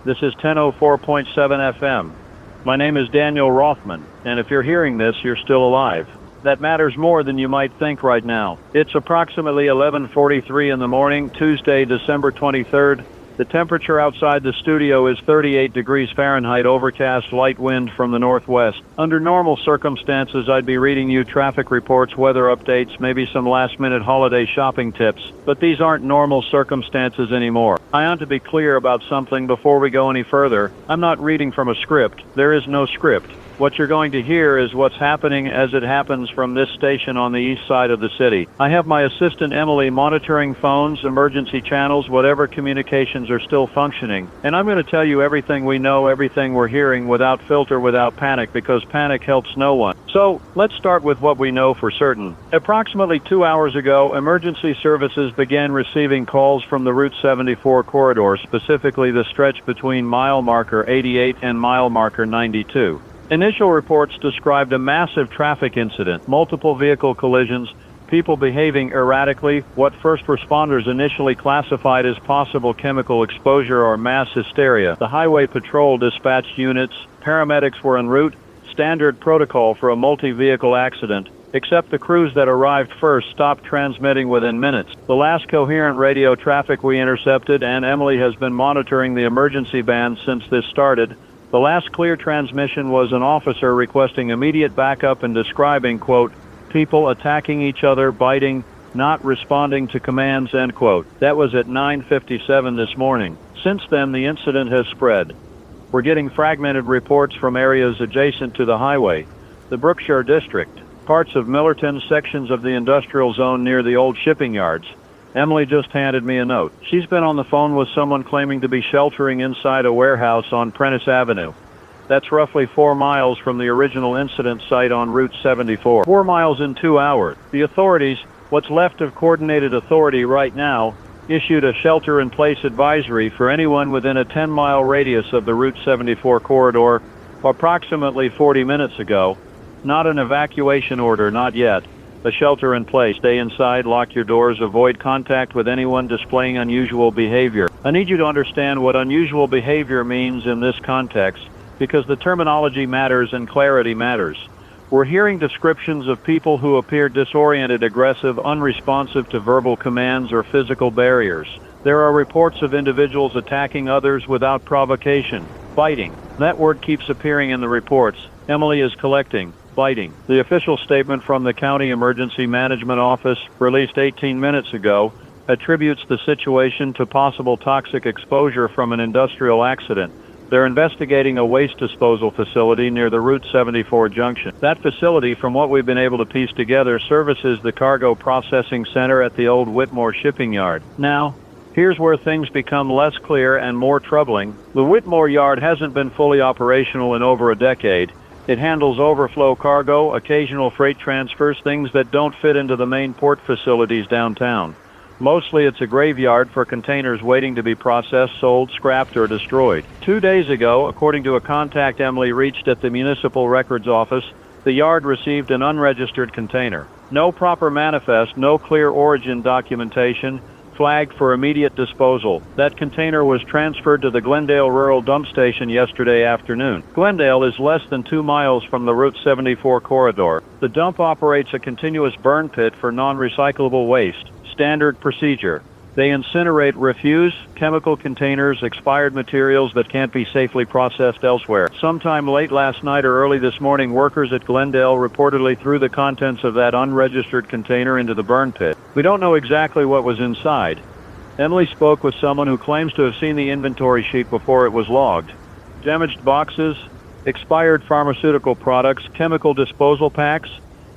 This is 1004.7 FM. My name is Daniel Rothman, and if you're hearing this, you're still alive. That matters more than you might think right now. It's approximately 11:43 in the morning, Tuesday, December 23rd. The temperature outside the studio is 38 degrees Fahrenheit, overcast, light wind from the northwest. Under normal circumstances, I'd be reading you traffic reports, weather updates, maybe some last-minute holiday shopping tips. But these aren't normal circumstances anymore. I want to be clear about something before we go any further. I'm not reading from a script. There is no script. What you're going to hear is what's happening as it happens from this station on the east side of the city. I have my assistant Emily monitoring phones, emergency channels, whatever communications are still functioning. And I'm going to tell you everything we know, everything we're hearing, without filter, without panic, because panic helps no one. So, let's start with what we know for certain. Approximately 2 hours ago, emergency services began receiving calls from the Route 74 corridor, specifically the stretch between mile marker 88 and mile marker 92. Initial reports described a massive traffic incident, multiple vehicle collisions, people behaving erratically, what first responders initially classified as possible chemical exposure or mass hysteria. The highway patrol dispatched units, paramedics were en route, standard protocol for a multi-vehicle accident, except the crews that arrived first stopped transmitting within minutes. The last coherent radio traffic we intercepted, and Emily has been monitoring the emergency band since this started. The last clear transmission was an officer requesting immediate backup and describing, quote, people attacking each other, biting, not responding to commands, end quote. That was at 9:57 this morning. Since then, the incident has spread. We're getting fragmented reports from areas adjacent to the highway, the Brookshire District, parts of Millerton, sections of the industrial zone near the old shipping yards. Emily just handed me a note. She's been on the phone with someone claiming to be sheltering inside a warehouse on Prentice Avenue. That's roughly 4 miles from the original incident site on Route 74. 4 miles in 2 hours. The authorities, what's left of coordinated authority right now, issued a shelter-in-place advisory for anyone within a 10-mile radius of the Route 74 corridor approximately 40 minutes ago. Not an evacuation order, not yet. A shelter in place. Stay inside, lock your doors, avoid contact with anyone displaying unusual behavior. I need you to understand what unusual behavior means in this context, because the terminology matters and clarity matters. We're hearing descriptions of people who appear disoriented, aggressive, unresponsive to verbal commands or physical barriers. There are reports of individuals attacking others without provocation. Biting. That word keeps appearing in the reports. Emily is collecting. Biting. The official statement from the County Emergency Management Office, released 18 minutes ago, attributes the situation to possible toxic exposure from an industrial accident. They're investigating a waste disposal facility near the Route 74 junction. That facility, from what we've been able to piece together, services the cargo processing center at the old Whitmore shipping yard. Now, here's where things become less clear and more troubling. The Whitmore yard hasn't been fully operational in over a decade. It handles overflow cargo, occasional freight transfers, things that don't fit into the main port facilities downtown. Mostly it's a graveyard for containers waiting to be processed, sold, scrapped, or destroyed. 2 days ago, according to a contact Emily reached at the Municipal Records Office, the yard received an unregistered container. No proper manifest, no clear origin documentation, flagged for immediate disposal. That container was transferred to the Glendale Rural Dump Station yesterday afternoon. Glendale is less than 2 miles from the Route 74 corridor. The dump operates a continuous burn pit for non-recyclable waste. Standard procedure. They incinerate refuse, chemical containers, expired materials that can't be safely processed elsewhere. Sometime late last night or early this morning, workers at Glendale reportedly threw the contents of that unregistered container into the burn pit. We don't know exactly what was inside. Emily spoke with someone who claims to have seen the inventory sheet before it was logged. Damaged boxes, expired pharmaceutical products, chemical disposal packs,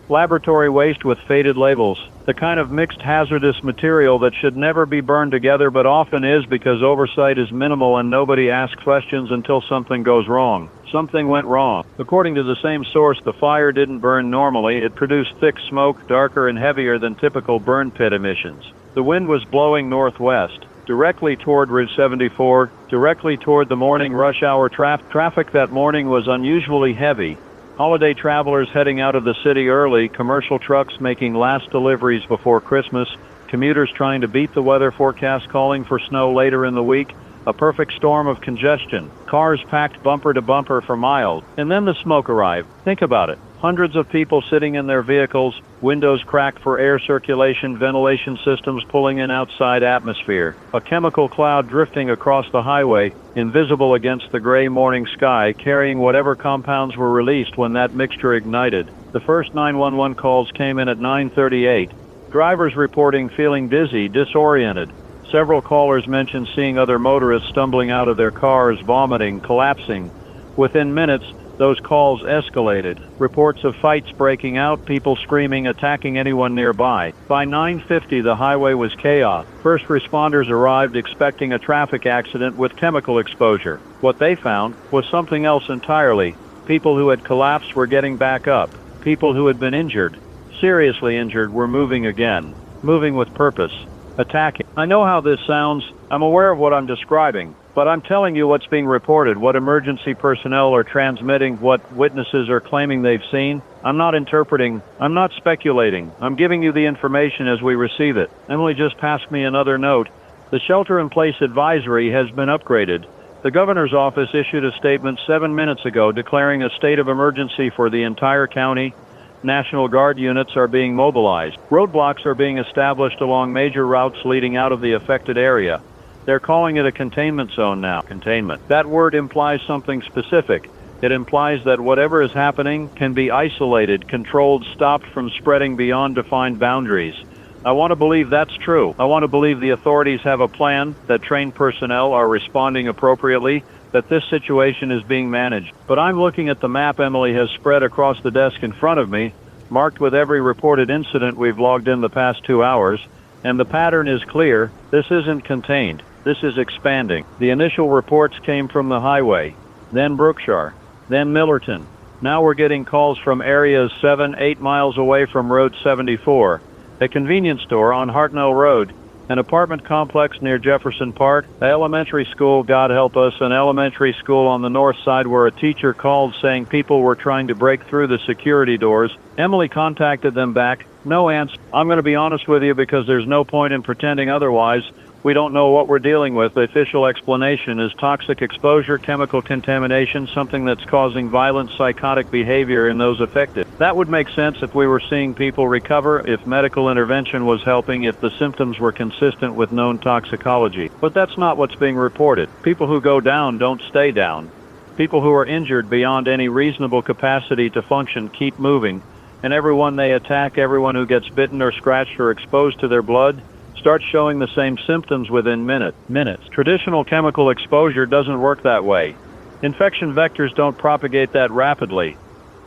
laboratory waste with faded labels. The kind of mixed hazardous material that should never be burned together but often is because oversight is minimal and nobody asks questions until something goes wrong. Something went wrong. According to the same source, the fire didn't burn normally. It produced thick smoke, darker and heavier than typical burn pit emissions. The wind was blowing northwest, directly toward Route 74, directly toward the morning rush hour traffic that morning was unusually heavy. Holiday travelers heading out of the city early, commercial trucks making last deliveries before Christmas, commuters trying to beat the weather forecast calling for snow later in the week, A perfect storm of congestion. Cars packed bumper to bumper for miles. And then the smoke arrived. Think about it. Hundreds of people sitting in their vehicles, windows cracked for air circulation, ventilation systems pulling in outside atmosphere. A chemical cloud drifting across the highway, invisible against the gray morning sky, carrying whatever compounds were released when that mixture ignited. The first 911 calls came in at 9:38. Drivers reporting feeling dizzy, disoriented. Several callers mentioned seeing other motorists stumbling out of their cars, vomiting, collapsing. Within minutes, those calls escalated. Reports of fights breaking out, people screaming, attacking anyone nearby. By 9:50, the highway was chaos. First responders arrived expecting a traffic accident with chemical exposure. What they found was something else entirely. People who had collapsed were getting back up. People who had been injured, seriously injured, were moving again. Moving with purpose. Attacking. I know how this sounds. I'm aware of what I'm describing. But I'm telling you what's being reported, what emergency personnel are transmitting, what witnesses are claiming they've seen. I'm not interpreting, I'm not speculating. I'm giving you the information as we receive it. Emily just passed me another note. The shelter-in-place advisory has been upgraded. The governor's office issued a statement 7 minutes ago declaring a state of emergency for the entire county. National Guard units are being mobilized. Roadblocks are being established along major routes leading out of the affected area. They're calling it a containment zone now. Containment. That word implies something specific. It implies that whatever is happening can be isolated, controlled, stopped from spreading beyond defined boundaries. I want to believe that's true. I want to believe the authorities have a plan, that trained personnel are responding appropriately, that this situation is being managed. But I'm looking at the map Emily has spread across the desk in front of me, marked with every reported incident we've logged in the past 2 hours, and the pattern is clear. This isn't contained. This is expanding. The initial reports came from the highway, then Brookshire, then Millerton. Now we're getting calls from areas 7-8 miles away from Road 74, a convenience store on Hartnell Road, an apartment complex near Jefferson Park, an elementary school, God help us, an elementary school on the north side where a teacher called saying people were trying to break through the security doors. Emily contacted them back. No answer. I'm going to be honest with you because there's no point in pretending otherwise. We don't know what we're dealing with. The official explanation is toxic exposure, chemical contamination, something that's causing violent psychotic behavior in those affected. That would make sense if we were seeing people recover, if medical intervention was helping, if the symptoms were consistent with known toxicology. But that's not what's being reported. People who go down don't stay down. People who are injured beyond any reasonable capacity to function keep moving, and everyone they attack, everyone who gets bitten or scratched or exposed to their blood, starts showing the same symptoms within minutes. Traditional chemical exposure doesn't work that way. Infection vectors don't propagate that rapidly.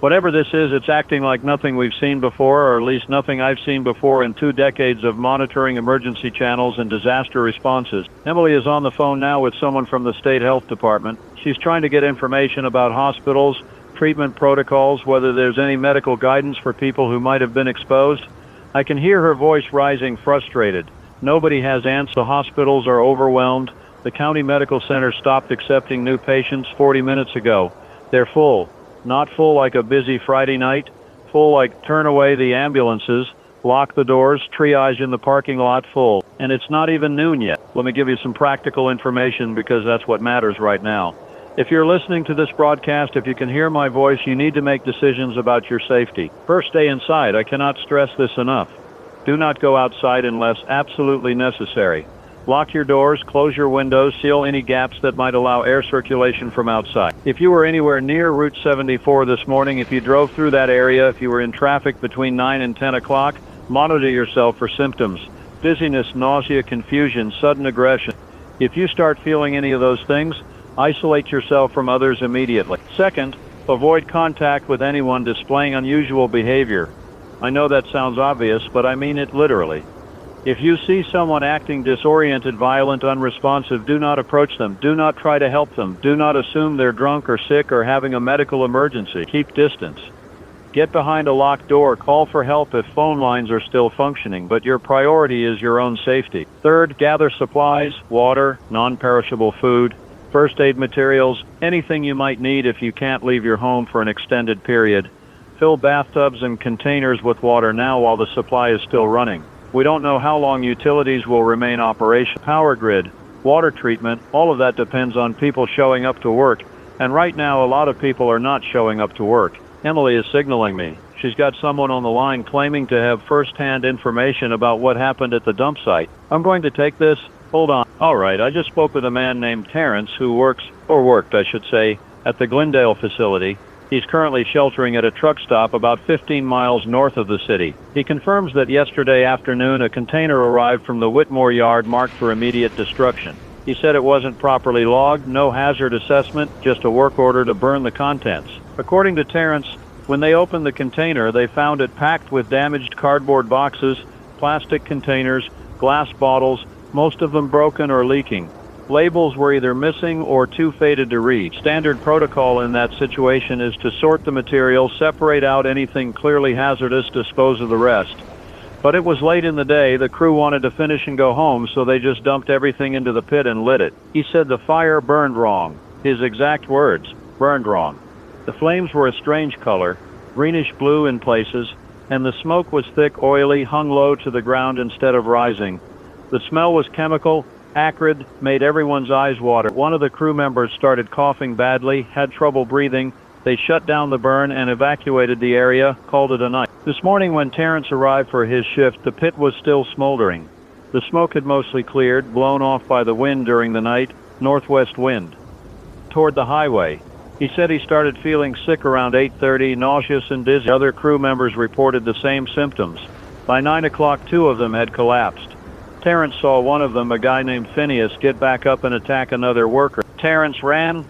Whatever this is, it's acting like nothing we've seen before, or at least nothing I've seen before in 2 decades of monitoring emergency channels and disaster responses. Emily is on the phone now with someone from the state health department. She's trying to get information about hospitals, treatment protocols, whether there's any medical guidance for people who might have been exposed. I can hear her voice rising, frustrated. Nobody has answers. The hospitals are overwhelmed. The county medical center stopped accepting new patients 40 minutes ago. They're full. Not full like a busy Friday night. Full like turn away the ambulances, lock the doors, triage in the parking lot, full. And it's not even noon yet. Let me give you some practical information because that's what matters right now. If you're listening to this broadcast, if you can hear my voice, you need to make decisions about your safety. First, stay inside. I cannot stress this enough. Do not go outside unless absolutely necessary. Lock your doors, close your windows, seal any gaps that might allow air circulation from outside. If you were anywhere near Route 74 this morning, if you drove through that area, if you were in traffic between 9 and 10 o'clock, monitor yourself for symptoms. Dizziness, nausea, confusion, sudden aggression. If you start feeling any of those things, isolate yourself from others immediately. Second, avoid contact with anyone displaying unusual behavior. I know that sounds obvious, but I mean it literally. If you see someone acting disoriented, violent, unresponsive, do not approach them. Do not try to help them. Do not assume they're drunk or sick or having a medical emergency. Keep distance. Get behind a locked door. Call for help if phone lines are still functioning, but your priority is your own safety. Third, gather supplies, water, non-perishable food, first aid materials, anything you might need if you can't leave your home for an extended period. Fill bathtubs and containers with water now while the supply is still running. We don't know how long utilities will remain operational. Power grid. water treatment, all of that depends on people showing up to work. And right now, a lot of people are not showing up to work. Emily is signaling me. She's got someone on the line claiming to have first-hand information about what happened at the dump site. I'm going to take this. Hold on. All right, I just spoke with a man named Terrence who worked, I should say, at the Glendale facility. He's currently sheltering at a truck stop about 15 miles north of the city. He confirms that yesterday afternoon a container arrived from the Whitmore yard marked for immediate destruction. He said it wasn't properly logged, no hazard assessment, just a work order to burn the contents. According to Terrence, when they opened the container, they found it packed with damaged cardboard boxes, plastic containers, glass bottles, most of them broken or leaking. Labels were either missing or too faded to read. Standard protocol in that situation is to sort the material, separate out anything clearly hazardous, dispose of the rest. But it was late in the day, the crew wanted to finish and go home, so they just dumped everything into the pit and lit it. He said the fire burned wrong. His exact words, burned wrong. The flames were a strange color, greenish blue in places, and the smoke was thick, oily, hung low to the ground instead of rising. The smell was chemical, acrid, made everyone's eyes water. One of the crew members started coughing badly, had trouble breathing. They shut down the burn and evacuated the area, called it a night. This morning when Terrence arrived for his shift, the pit was still smoldering. The smoke had mostly cleared, blown off by the wind during the night, northwest wind. Toward the highway. He said he started feeling sick around 8:30, nauseous and dizzy. Other crew members reported the same symptoms. By 9 o'clock, 2 of them had collapsed. Terrence saw one of them, a guy named Phineas, get back up and attack another worker. Terrence ran.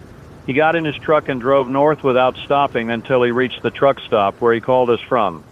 He got in his truck and drove north without stopping until he reached the truck stop where he called us from.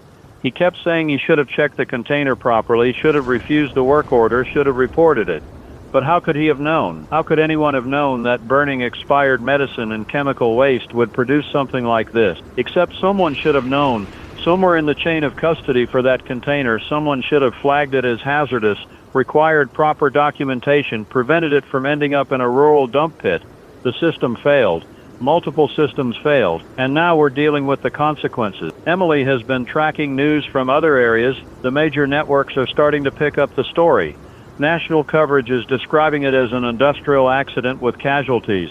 He kept saying he should have checked the container properly, should have refused the work order, should have reported it. But how could he have known? How could anyone have known that burning expired medicine and chemical waste would produce something like this? Except someone should have known. Somewhere in the chain of custody for that container, someone should have flagged it as hazardous, required proper documentation, prevented it from ending up in a rural dump pit. The system failed. Multiple systems failed, and now we're dealing with the consequences. Emily has been tracking news from other areas. The major networks are starting to pick up the story. National coverage is describing it as an industrial accident with casualties.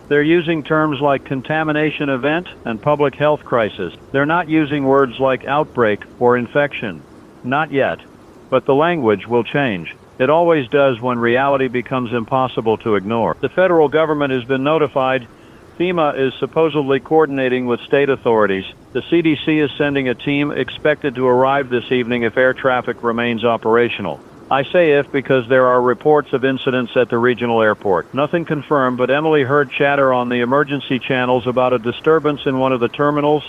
They're using terms like contamination event and public health crisis. They're not using words like outbreak or infection. Not yet. But the language will change. It always does when reality becomes impossible to ignore. The federal government has been notified. FEMA is supposedly coordinating with state authorities. The CDC is sending a team expected to arrive this evening if air traffic remains operational. I say if because there are reports of incidents at the regional airport. Nothing confirmed, but Emily heard chatter on the emergency channels about a disturbance in one of the terminals,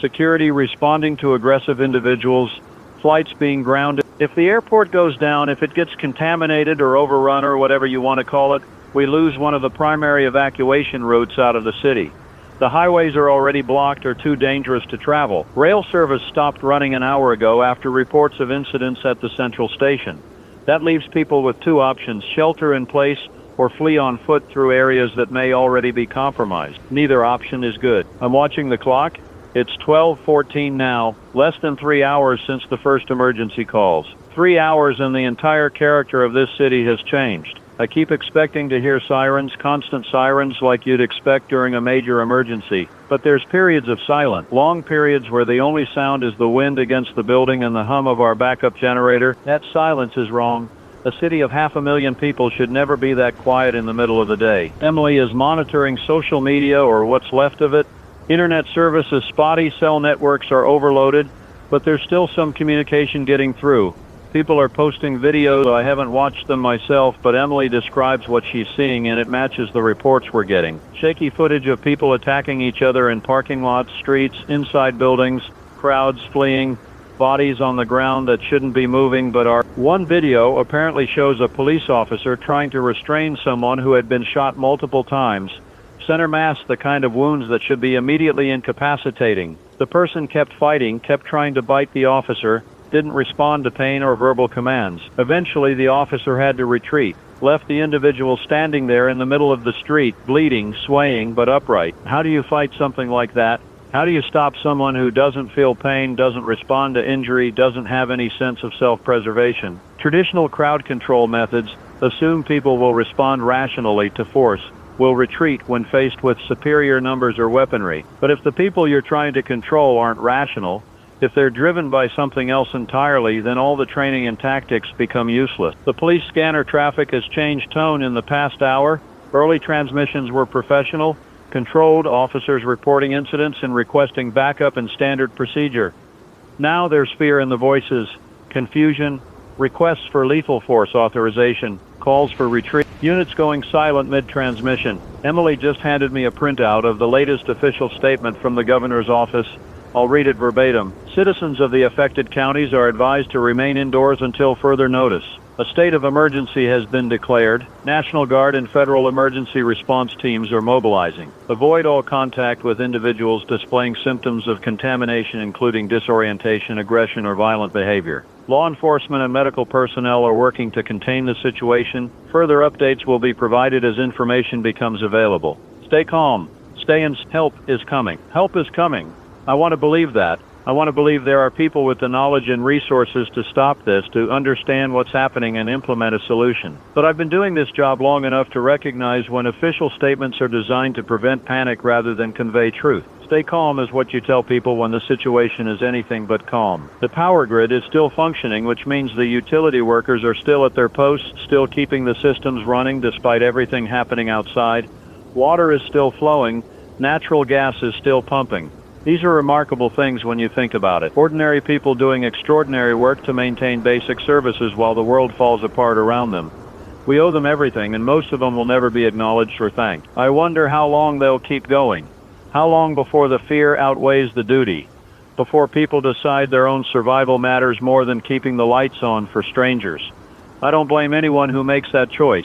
security responding to aggressive individuals, flights being grounded. If the airport goes down, if it gets contaminated or overrun or whatever you want to call it, we lose one of the primary evacuation routes out of the city. The highways are already blocked or too dangerous to travel. Rail service stopped running an hour ago after reports of incidents at the central station. That leaves people with 2 options: shelter in place or flee on foot through areas that may already be compromised. Neither option is good. I'm watching the clock. It's 12:14 now, less than 3 hours since the first emergency calls. 3 hours and the entire character of this city has changed. I keep expecting to hear sirens, constant sirens like you'd expect during a major emergency. But there's periods of silence, long periods where the only sound is the wind against the building and the hum of our backup generator. That silence is wrong. A city of 500,000 people should never be that quiet in the middle of the day. Emily is monitoring social media, or what's left of it. Internet service is spotty, cell networks are overloaded, but there's still some communication getting through. People are posting videos. I haven't watched them myself, but Emily describes what she's seeing, and it matches the reports we're getting. Shaky footage of people attacking each other in parking lots, streets, inside buildings, crowds fleeing, bodies on the ground that shouldn't be moving but are. One video apparently shows a police officer trying to restrain someone who had been shot multiple times. Center mass, the kind of wounds that should be immediately incapacitating. The person kept fighting, kept trying to bite the officer, didn't respond to pain or verbal commands. Eventually, the officer had to retreat, left the individual standing there in the middle of the street, bleeding, swaying, but upright. How do you fight something like that? How do you stop someone who doesn't feel pain, doesn't respond to injury, doesn't have any sense of self-preservation? Traditional crowd control methods, Assume people will respond rationally to force, will retreat when faced with superior numbers or weaponry. But if the people you're trying to control aren't rational, if they're driven by something else entirely, then all the training and tactics become useless. The police scanner traffic has changed tone in the past hour. Early transmissions were professional, controlled, officers reporting incidents and requesting backup and standard procedure. Now there's fear in the voices, confusion, requests for lethal force authorization, calls for retreat, units going silent mid-transmission. Emily just handed me a printout of the latest official statement from the governor's office. I'll read it verbatim. Citizens of the affected counties are advised to remain indoors until further notice. A state of emergency has been declared. National Guard and federal emergency response teams are mobilizing. Avoid all contact with individuals displaying symptoms of contamination, including disorientation, aggression, or violent behavior. Law enforcement and medical personnel are working to contain the situation. Further updates will be provided as information becomes available. Stay calm. Stay in. Help is coming. Help is coming. I want to believe that. I want to believe there are people with the knowledge and resources to stop this, to understand what's happening and implement a solution. But I've been doing this job long enough to recognize when official statements are designed to prevent panic rather than convey truth. Stay calm is what you tell people when the situation is anything but calm. The power grid is still functioning, which means the utility workers are still at their posts, still keeping the systems running despite everything happening outside. Water is still flowing. Natural gas is still pumping. These are remarkable things when you think about it. Ordinary people doing extraordinary work to maintain basic services while the world falls apart around them. We owe them everything, and most of them will never be acknowledged or thanked. I wonder how long they'll keep going. How long before the fear outweighs the duty? Before people decide their own survival matters more than keeping the lights on for strangers? I don't blame anyone who makes that choice.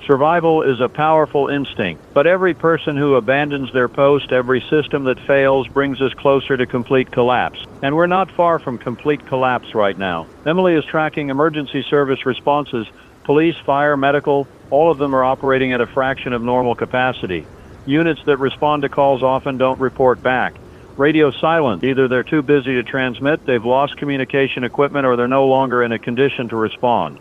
Survival is a powerful instinct, but every person who abandons their post, every system that fails, brings us closer to complete collapse. And we're not far from complete collapse right now. Emily is tracking emergency service responses. Police, fire, medical, all of them are operating at a fraction of normal capacity. Units that respond to calls often don't report back. Radio silent. Either they're too busy to transmit, they've lost communication equipment, or they're no longer in a condition to respond.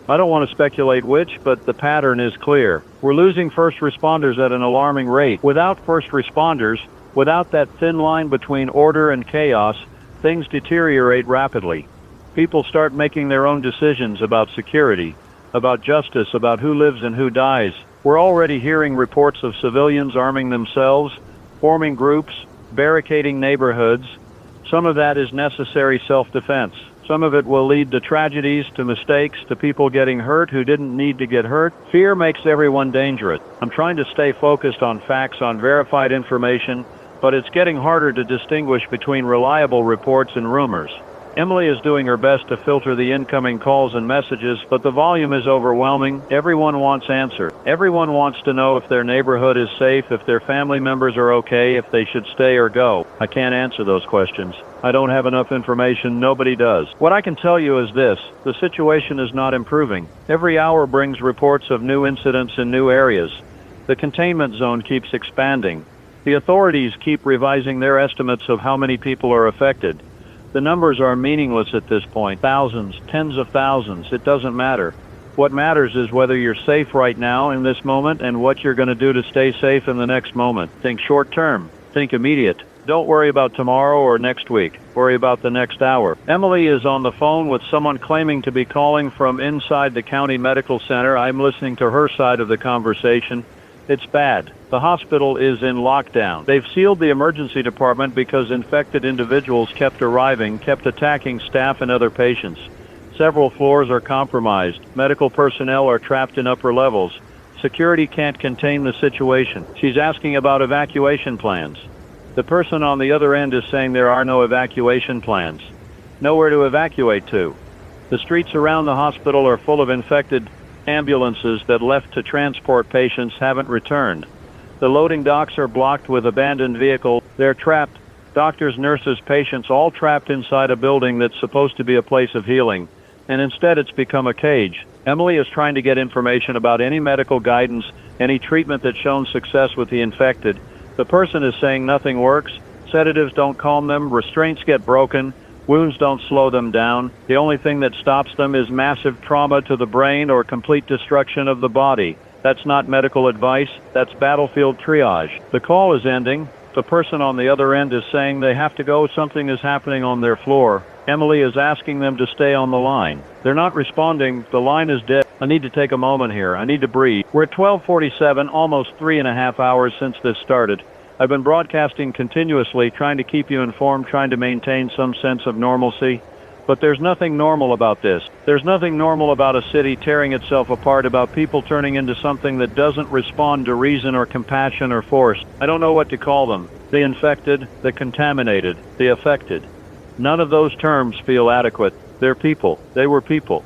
I don't want to speculate which, but the pattern is clear. We're losing first responders at an alarming rate. Without first responders, without that thin line between order and chaos, things deteriorate rapidly. People start making their own decisions about security, about justice, about who lives and who dies. We're already hearing reports of civilians arming themselves, forming groups, barricading neighborhoods. Some of that is necessary self-defense. Some of it will lead to tragedies, to mistakes, to people getting hurt who didn't need to get hurt. Fear makes everyone dangerous. I'm trying to stay focused on facts, on verified information, but it's getting harder to distinguish between reliable reports and rumors. Emily is doing her best to filter the incoming calls and messages, but the volume is overwhelming. Everyone wants answers. Everyone wants to know if their neighborhood is safe, if their family members are okay, if they should stay or go. I can't answer those questions. I don't have enough information. Nobody does. What I can tell you is this: the situation is not improving. Every hour brings reports of new incidents in new areas. The containment zone keeps expanding. The authorities keep revising their estimates of how many people are affected. The numbers are meaningless at this point. Thousands, tens of thousands, it doesn't matter. What matters is whether you're safe right now in this moment and what you're going to do to stay safe in the next moment. Think short term. Think immediate. Don't worry about tomorrow or next week. Worry about the next hour. Emily is on the phone with someone claiming to be calling from inside the county medical center. I'm listening to her side of the conversation. It's bad. The hospital is in lockdown. They've sealed the emergency department because infected individuals kept arriving, kept attacking staff and other patients. Several floors are compromised. Medical personnel are trapped in upper levels. Security can't contain the situation. She's asking about evacuation plans. The person on the other end is saying there are no evacuation plans. Nowhere to evacuate to. The streets around the hospital are full of infected. Ambulances that left to transport patients haven't returned. The loading docks are blocked with abandoned vehicles. They're trapped. Doctors, nurses, patients, all trapped inside a building that's supposed to be a place of healing. And instead it's become a cage. Emily is trying to get information about any medical guidance, any treatment that's shown success with the infected. The person is saying nothing works. Sedatives don't calm them. Restraints get broken. Wounds don't slow them down. The only thing that stops them is massive trauma to the brain or complete destruction of the body. That's not medical advice, that's battlefield triage. The call is ending. The person on the other end is saying they have to go, something is happening on their floor. Emily is asking them to stay on the line. They're not responding, the line is dead. I need to take a moment here, I need to breathe. We're at 12:47, almost 3.5 hours since this started. I've been broadcasting continuously, trying to keep you informed, trying to maintain some sense of normalcy. But there's nothing normal about this. There's nothing normal about a city tearing itself apart, about people turning into something that doesn't respond to reason or compassion or force. I don't know what to call them. The infected, the contaminated, the affected. None of those terms feel adequate. They're people. They were people.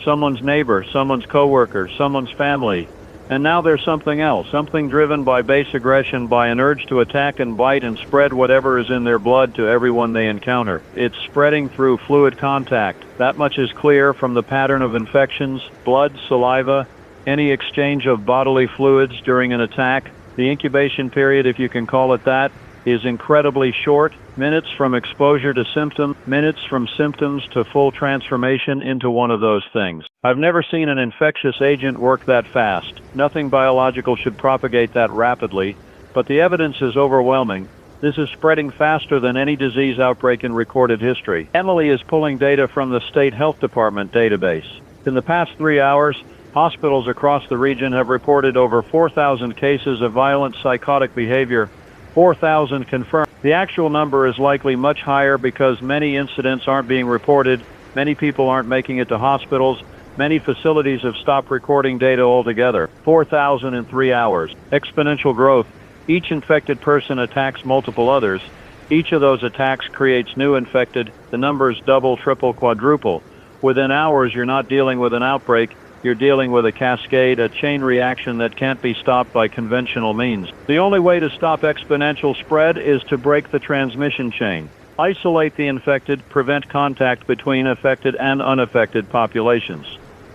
Someone's neighbor, someone's coworker, someone's family. And now there's something else, something driven by base aggression, by an urge to attack and bite and spread whatever is in their blood to everyone they encounter. It's spreading through fluid contact. That much is clear from the pattern of infections, blood, saliva, any exchange of bodily fluids during an attack. The incubation period, if you can call it that, is incredibly short. Minutes from exposure to symptom, minutes from symptoms to full transformation into one of those things. I've never seen an infectious agent work that fast. Nothing biological should propagate that rapidly, but the evidence is overwhelming. This is spreading faster than any disease outbreak in recorded history. Emily is pulling data from the State Health Department database. In the past 3 hours, hospitals across the region have reported over 4,000 cases of violent psychotic behavior. 4,000 confirmed. The actual number is likely much higher because many incidents aren't being reported, many people aren't making it to hospitals, many facilities have stopped recording data altogether. 4,000 in 3 hours. Exponential growth. Each infected person attacks multiple others. Each of those attacks creates new infected. The numbers double, triple, quadruple. Within hours, you're not dealing with an outbreak. You're dealing with a cascade, a chain reaction that can't be stopped by conventional means. The only way to stop exponential spread is to break the transmission chain. Isolate the infected, prevent contact between affected and unaffected populations.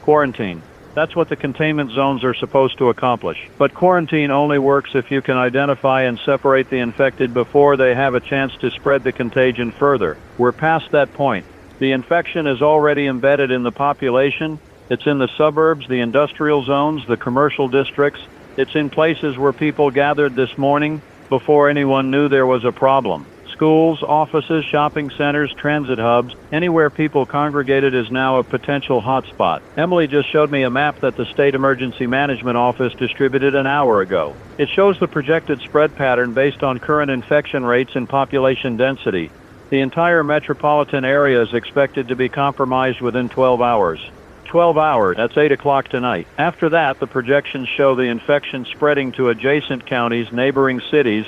Quarantine. That's what the containment zones are supposed to accomplish. But quarantine only works if you can identify and separate the infected before they have a chance to spread the contagion further. We're past that point. The infection is already embedded in the population. It's in the suburbs, the industrial zones, the commercial districts. It's in places where people gathered this morning before anyone knew there was a problem. Schools, offices, shopping centers, transit hubs, anywhere people congregated is now a potential hotspot. Emily just showed me a map that the State Emergency Management Office distributed an hour ago. It shows the projected spread pattern based on current infection rates and population density. The entire metropolitan area is expected to be compromised within 12 hours. 12 hours, that's 8 o'clock tonight. After that, the projections show the infection spreading to adjacent counties, neighboring cities.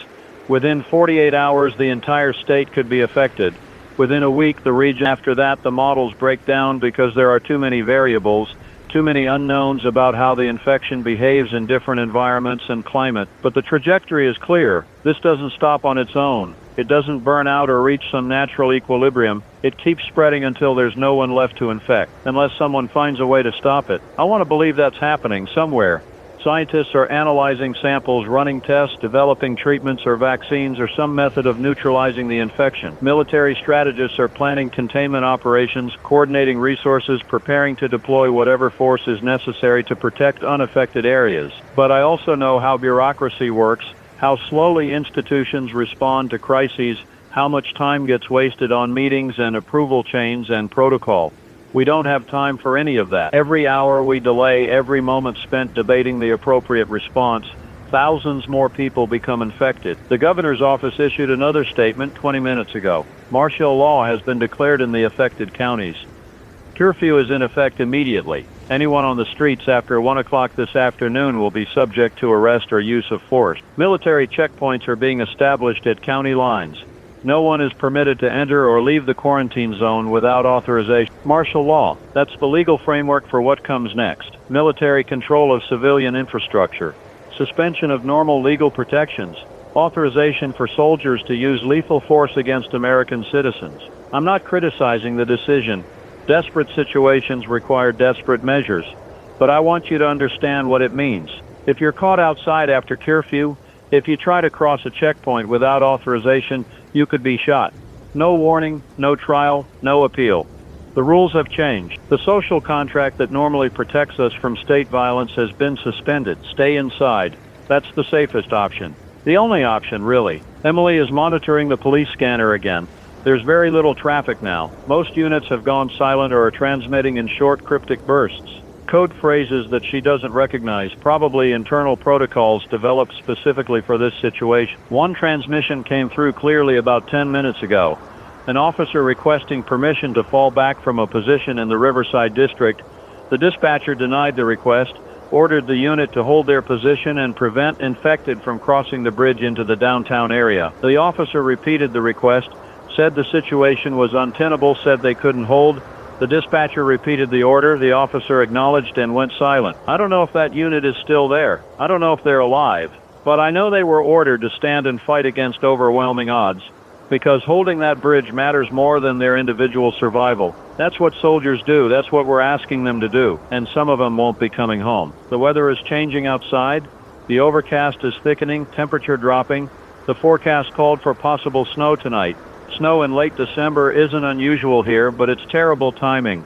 Within 48 hours, the entire state could be affected. Within a week, the region. After that, the models break down because there are too many variables, too many unknowns about how the infection behaves in different environments and climate. But the trajectory is clear. This doesn't stop on its own. It doesn't burn out or reach some natural equilibrium. It keeps spreading until there's no one left to infect, unless someone finds a way to stop it. I want to believe that's happening somewhere. Scientists are analyzing samples, running tests, developing treatments or vaccines or some method of neutralizing the infection. Military strategists are planning containment operations, coordinating resources, preparing to deploy whatever force is necessary to protect unaffected areas. But I also know how bureaucracy works, how slowly institutions respond to crises, how much time gets wasted on meetings and approval chains and protocol. We don't have time for any of that. Every hour we delay, every moment spent debating the appropriate response, thousands more people become infected. The governor's office issued another statement 20 minutes ago. Martial law has been declared in the affected counties. Curfew is in effect immediately. Anyone on the streets after 1 o'clock this afternoon will be subject to arrest or use of force. Military checkpoints are being established at county lines. No one is permitted to enter or leave the quarantine zone without authorization. Martial law, that's the legal framework for what comes next. Military control of civilian infrastructure. Suspension of normal legal protections. Authorization for soldiers to use lethal force against American citizens. I'm not criticizing the decision. Desperate situations require desperate measures. But I want you to understand what it means. If you're caught outside after curfew, if you try to cross a checkpoint without authorization, you could be shot. No warning, no trial, no appeal. The rules have changed. The social contract that normally protects us from state violence has been suspended. Stay inside. That's the safest option. The only option, really. Emily is monitoring the police scanner again. There's very little traffic now. Most units have gone silent or are transmitting in short, cryptic bursts. Code phrases that she doesn't recognize, probably internal protocols developed specifically for this situation. One transmission came through clearly about 10 minutes ago. An officer requesting permission to fall back from a position in the Riverside district. The dispatcher denied the request, ordered the unit to hold their position and prevent infected from crossing the bridge into the downtown area. The officer repeated the request, said the situation was untenable, said they couldn't hold. The dispatcher repeated the order, the officer acknowledged and went silent. I don't know if that unit is still there. I don't know if they're alive. But I know they were ordered to stand and fight against overwhelming odds, because holding that bridge matters more than their individual survival. That's what soldiers do, that's what we're asking them to do, and some of them won't be coming home. The weather is changing outside, the overcast is thickening, temperature dropping. The forecast called for possible snow tonight. Snow in late December isn't unusual here, but it's terrible timing.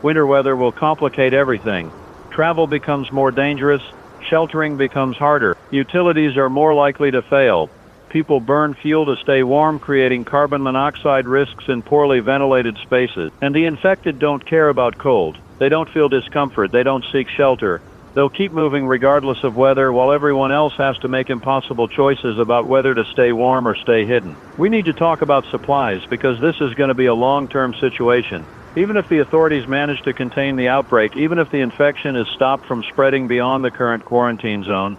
Winter weather will complicate everything. Travel becomes more dangerous, sheltering becomes harder, utilities are more likely to fail. People burn fuel to stay warm, creating carbon monoxide risks in poorly ventilated spaces. And the infected don't care about cold. They don't feel discomfort, they don't seek shelter. They'll keep moving regardless of weather, while everyone else has to make impossible choices about whether to stay warm or stay hidden. We need to talk about supplies, because this is going to be a long-term situation. Even if the authorities manage to contain the outbreak, even if the infection is stopped from spreading beyond the current quarantine zone,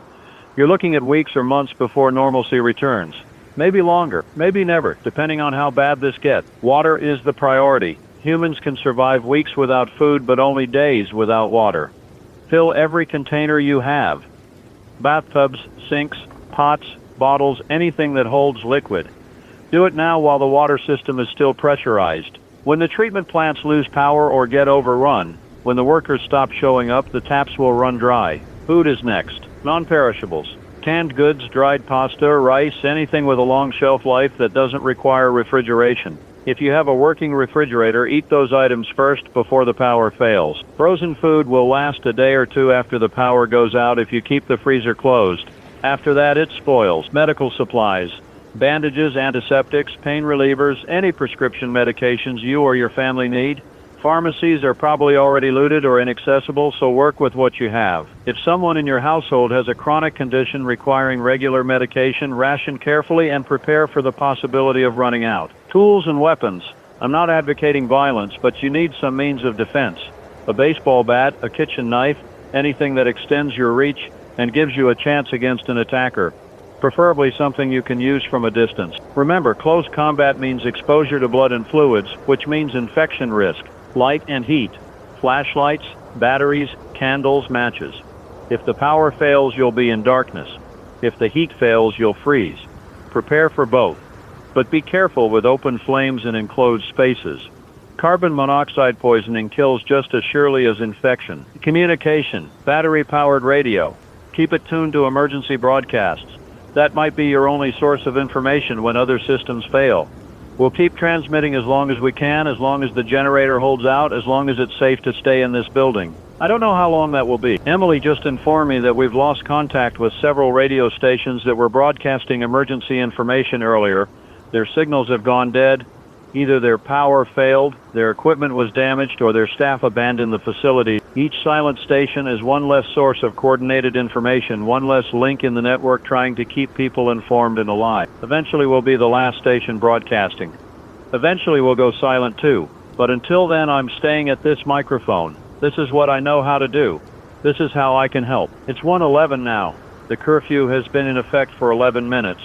you're looking at weeks or months before normalcy returns. Maybe longer, maybe never, depending on how bad this gets. Water is the priority. Humans can survive weeks without food, but only days without water. Fill every container you have. Bathtubs, sinks, pots, bottles, anything that holds liquid. Do it now while the water system is still pressurized. When the treatment plants lose power or get overrun, when the workers stop showing up, the taps will run dry. Food is next. Non-perishables. Canned goods, dried pasta, rice, anything with a long shelf life that doesn't require refrigeration. If you have a working refrigerator, eat those items first before the power fails. Frozen food will last a day or two after the power goes out if you keep the freezer closed. After that, it spoils. Medical supplies. Bandages, antiseptics, pain relievers, any prescription medications you or your family need. Pharmacies are probably already looted or inaccessible, so work with what you have. If someone in your household has a chronic condition requiring regular medication, ration carefully and prepare for the possibility of running out. Tools and weapons. I'm not advocating violence, but you need some means of defense. A baseball bat, a kitchen knife, anything that extends your reach and gives you a chance against an attacker. Preferably something you can use from a distance. Remember, close combat means exposure to blood and fluids, which means infection risk. Light and heat. Flashlights, batteries, candles, matches. If the power fails, you'll be in darkness. If the heat fails, you'll freeze. Prepare for both. But be careful with open flames and enclosed spaces. Carbon monoxide poisoning kills just as surely as infection. Communication. Battery-powered radio. Keep it tuned to emergency broadcasts. That might be your only source of information when other systems fail. We'll keep transmitting as long as we can, as long as the generator holds out, as long as it's safe to stay in this building. I don't know how long that will be. Emily just informed me that we've lost contact with several radio stations that were broadcasting emergency information earlier. Their signals have gone dead. Either their power failed, their equipment was damaged, or their staff abandoned the facility. Each silent station is one less source of coordinated information, one less link in the network trying to keep people informed and alive. Eventually we'll be the last station broadcasting. Eventually we'll go silent too. But until then, I'm staying at this microphone. This is what I know how to do. This is how I can help. It's 1:11 now. The curfew has been in effect for 11 minutes.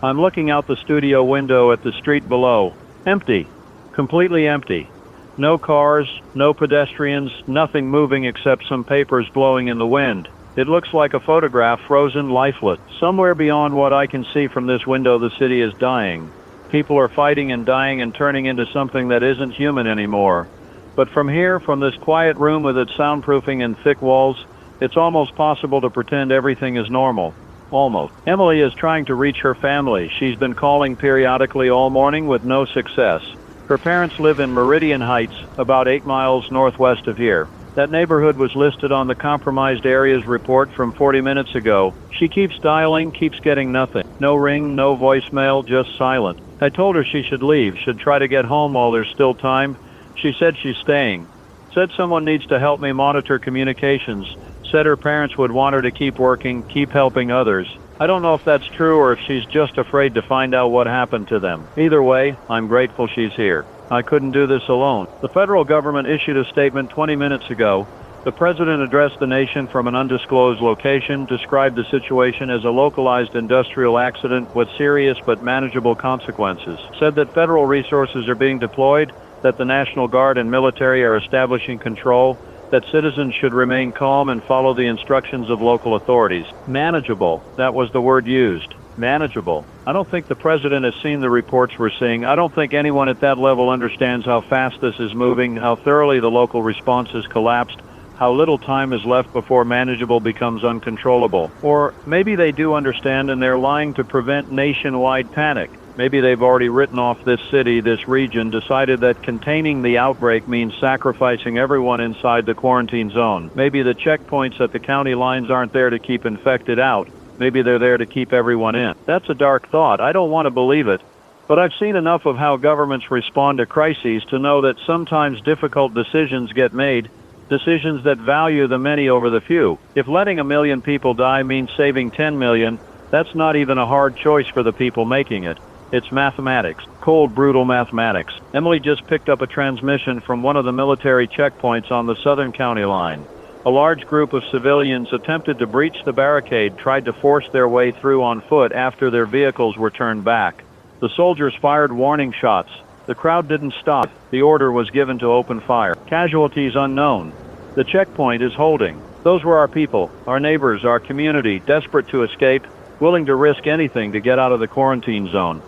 I'm looking out the studio window at the street below. Empty. Completely empty. No cars, no pedestrians, nothing moving except some papers blowing in the wind. It looks like a photograph, frozen, lifeless. Somewhere beyond what I can see from this window, the city is dying. People are fighting and dying and turning into something that isn't human anymore. But from here, from this quiet room with its soundproofing and thick walls, it's almost possible to pretend everything is normal. Almost. Emily is trying to reach her family. She's been calling periodically all morning with no success. Her parents live in Meridian Heights, about 8 miles northwest of here. That neighborhood was listed on the compromised areas report from 40 minutes ago. She keeps dialing, keeps getting nothing. No ring, no voicemail, just silent. I told her she should leave, should try to get home while there's still time. She said she's staying. Said someone needs to help me monitor communications. Said her parents would want her to keep working, keep helping others. I don't know if that's true or if she's just afraid to find out what happened to them. Either way, I'm grateful she's here. I couldn't do this alone. The federal government issued a statement 20 minutes ago. The president addressed the nation from an undisclosed location, described the situation as a localized industrial accident with serious but manageable consequences. Said that federal resources are being deployed, that the National Guard and military are establishing control, that citizens should remain calm and follow the instructions of local authorities. Manageable, that was the word used. Manageable. I don't think the president has seen the reports we're seeing. I don't think anyone at that level understands how fast this is moving, how thoroughly the local response has collapsed, how little time is left before manageable becomes uncontrollable. Or maybe they do understand and they're lying to prevent nationwide panic. Maybe they've already written off this city, this region, decided that containing the outbreak means sacrificing everyone inside the quarantine zone. Maybe the checkpoints at the county lines aren't there to keep infected out. Maybe they're there to keep everyone in. That's a dark thought. I don't want to believe it. But I've seen enough of how governments respond to crises to know that sometimes difficult decisions get made, decisions that value the many over the few. If letting 1 million people die means saving 10 million, that's not even a hard choice for the people making it. It's mathematics. Cold, brutal mathematics. Emily just picked up a transmission from one of the military checkpoints on the southern county line. A large group of civilians attempted to breach the barricade, tried to force their way through on foot after their vehicles were turned back. The soldiers fired warning shots. The crowd didn't stop. The order was given to open fire. Casualties unknown. The checkpoint is holding. Those were our people, our neighbors, our community, desperate to escape, willing to risk anything to get out of the quarantine zone.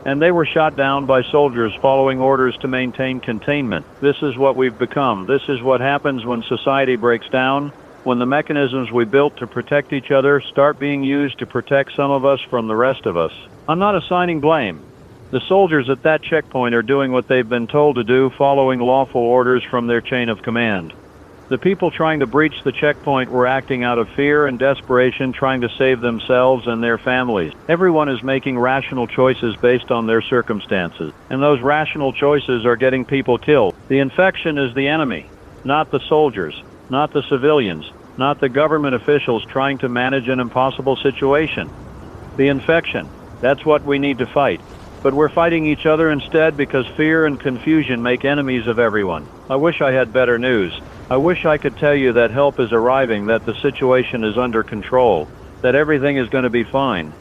And they were shot down by soldiers following orders to maintain containment. This is what we've become. This is what happens when society breaks down, when the mechanisms we built to protect each other start being used to protect some of us from the rest of us. I'm not assigning blame. The soldiers at that checkpoint are doing what they've been told to do, following lawful orders from their chain of command. The people trying to breach the checkpoint were acting out of fear and desperation, trying to save themselves and their families. Everyone is making rational choices based on their circumstances, and those rational choices are getting people killed. The infection is the enemy, not the soldiers, not the civilians, not the government officials trying to manage an impossible situation. The infection, that's what we need to fight. But we're fighting each other instead because fear and confusion make enemies of everyone. I wish I had better news. I wish I could tell you that help is arriving, that the situation is under control, that everything is going to be fine.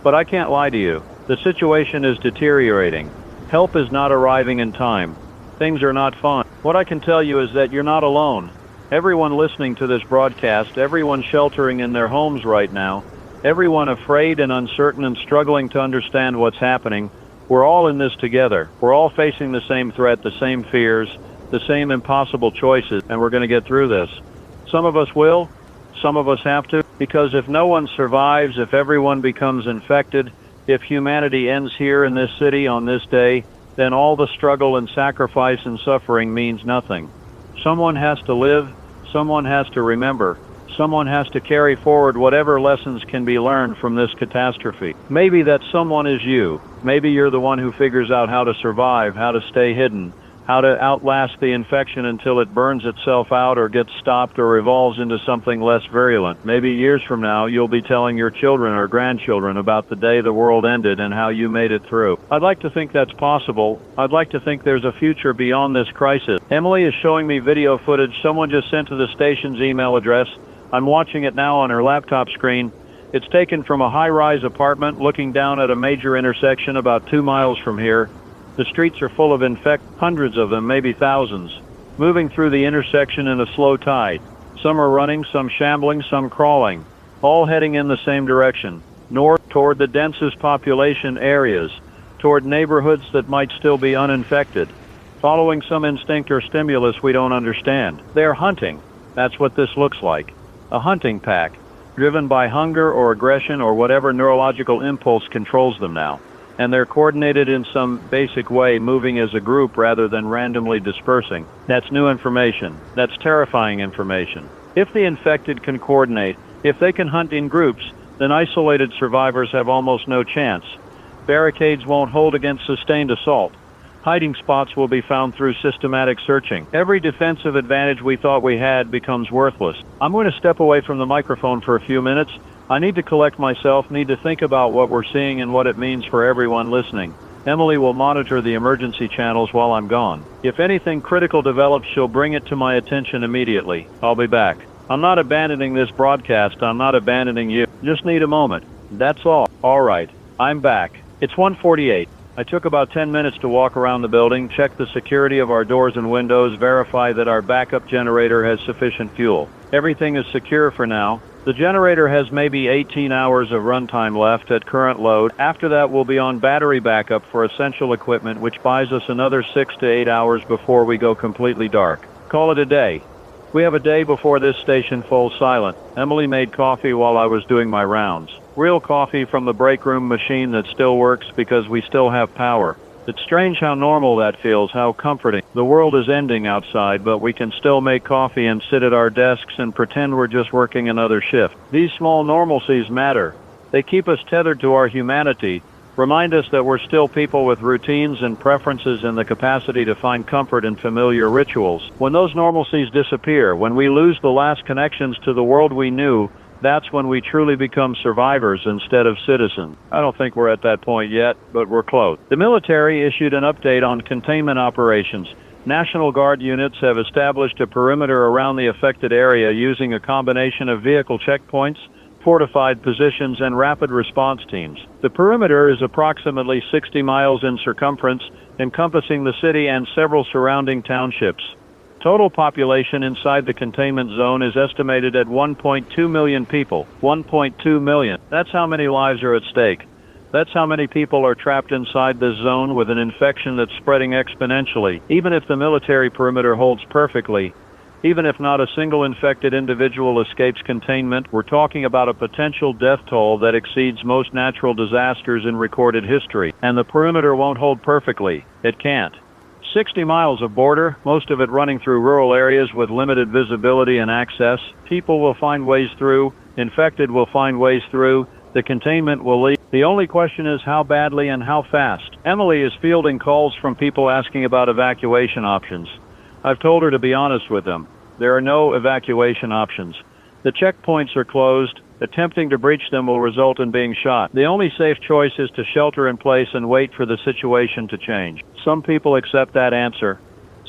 But I can't lie to you. The situation is deteriorating. Help is not arriving in time. Things are not fine. What I can tell you is that you're not alone. Everyone listening to this broadcast, everyone sheltering in their homes right now, everyone afraid and uncertain and struggling to understand what's happening, we're all in this together. We're all facing the same threat, the same fears, the same impossible choices, and we're going to get through this. Some of us will, some of us have to, because if no one survives, if everyone becomes infected, if humanity ends here in this city on this day, then all the struggle and sacrifice and suffering means nothing. Someone has to live, someone has to remember, someone has to carry forward whatever lessons can be learned from this catastrophe. Maybe that someone is you. Maybe you're the one who figures out how to survive, how to stay hidden, how to outlast the infection until it burns itself out or gets stopped or evolves into something less virulent. Maybe years from now, you'll be telling your children or grandchildren about the day the world ended and how you made it through. I'd like to think that's possible. I'd like to think there's a future beyond this crisis. Emily is showing me video footage someone just sent to the station's email address. I'm watching it now on her laptop screen. It's taken from a high-rise apartment looking down at a major intersection about 2 miles from here. The streets are full of hundreds of them, maybe thousands, moving through the intersection in a slow tide. Some are running, some shambling, some crawling, all heading in the same direction, north toward the densest population areas, toward neighborhoods that might still be uninfected, following some instinct or stimulus we don't understand. They're hunting. That's what this looks like. A hunting pack. driven by hunger or aggression or whatever neurological impulse controls them now. And they're coordinated in some basic way, moving as a group rather than randomly dispersing. That's new information. That's terrifying information. If the infected can coordinate, if they can hunt in groups, then isolated survivors have almost no chance. Barricades won't hold against sustained assault. Hiding spots will be found through systematic searching. Every defensive advantage we thought we had becomes worthless. I'm going to step away from the microphone for a few minutes. I need to collect myself, need to think about what we're seeing and what it means for everyone listening. Emily will monitor the emergency channels while I'm gone. If anything critical develops, she'll bring it to my attention immediately. I'll be back. I'm not abandoning this broadcast. I'm not abandoning you. Just need a moment. That's all. All right. I'm back. It's 1:48. I took about 10 minutes to walk around the building, check the security of our doors and windows, verify that our backup generator has sufficient fuel. Everything is secure for now. The generator has maybe 18 hours of runtime left at current load. After that, we'll be on battery backup for essential equipment, which buys us another 6 to 8 hours before we go completely dark. Call it a day. We have a day before this station falls silent. Emily made coffee while I was doing my rounds. Real coffee from the break room machine that still works because we still have power. It's strange how normal that feels, how comforting. The world is ending outside, but we can still make coffee and sit at our desks and pretend we're just working another shift. These small normalcies matter. They keep us tethered to our humanity, remind us that we're still people with routines and preferences and the capacity to find comfort in familiar rituals. When those normalcies disappear, when we lose the last connections to the world we knew, that's when we truly become survivors instead of citizens. I don't think we're at that point yet, but we're close. The military issued an update on containment operations. National Guard units have established a perimeter around the affected area using a combination of vehicle checkpoints, fortified positions, and rapid response teams. The perimeter is approximately 60 miles in circumference, encompassing the city and several surrounding townships. Total population inside the containment zone is estimated at 1.2 million people. 1.2 million. That's how many lives are at stake. That's how many people are trapped inside this zone with an infection that's spreading exponentially. Even if the military perimeter holds perfectly, even if not a single infected individual escapes containment, we're talking about a potential death toll that exceeds most natural disasters in recorded history. And the perimeter won't hold perfectly. It can't. 60 miles of border, most of it running through rural areas with limited visibility and access. People will find ways through. Infected will find ways through. The containment will leave. The only question is how badly and how fast. Emily is fielding calls from people asking about evacuation options. I've told her to be honest with them. There are no evacuation options. The checkpoints are closed. Attempting to breach them will result in being shot. The only safe choice is to shelter in place and wait for the situation to change. Some people accept that answer.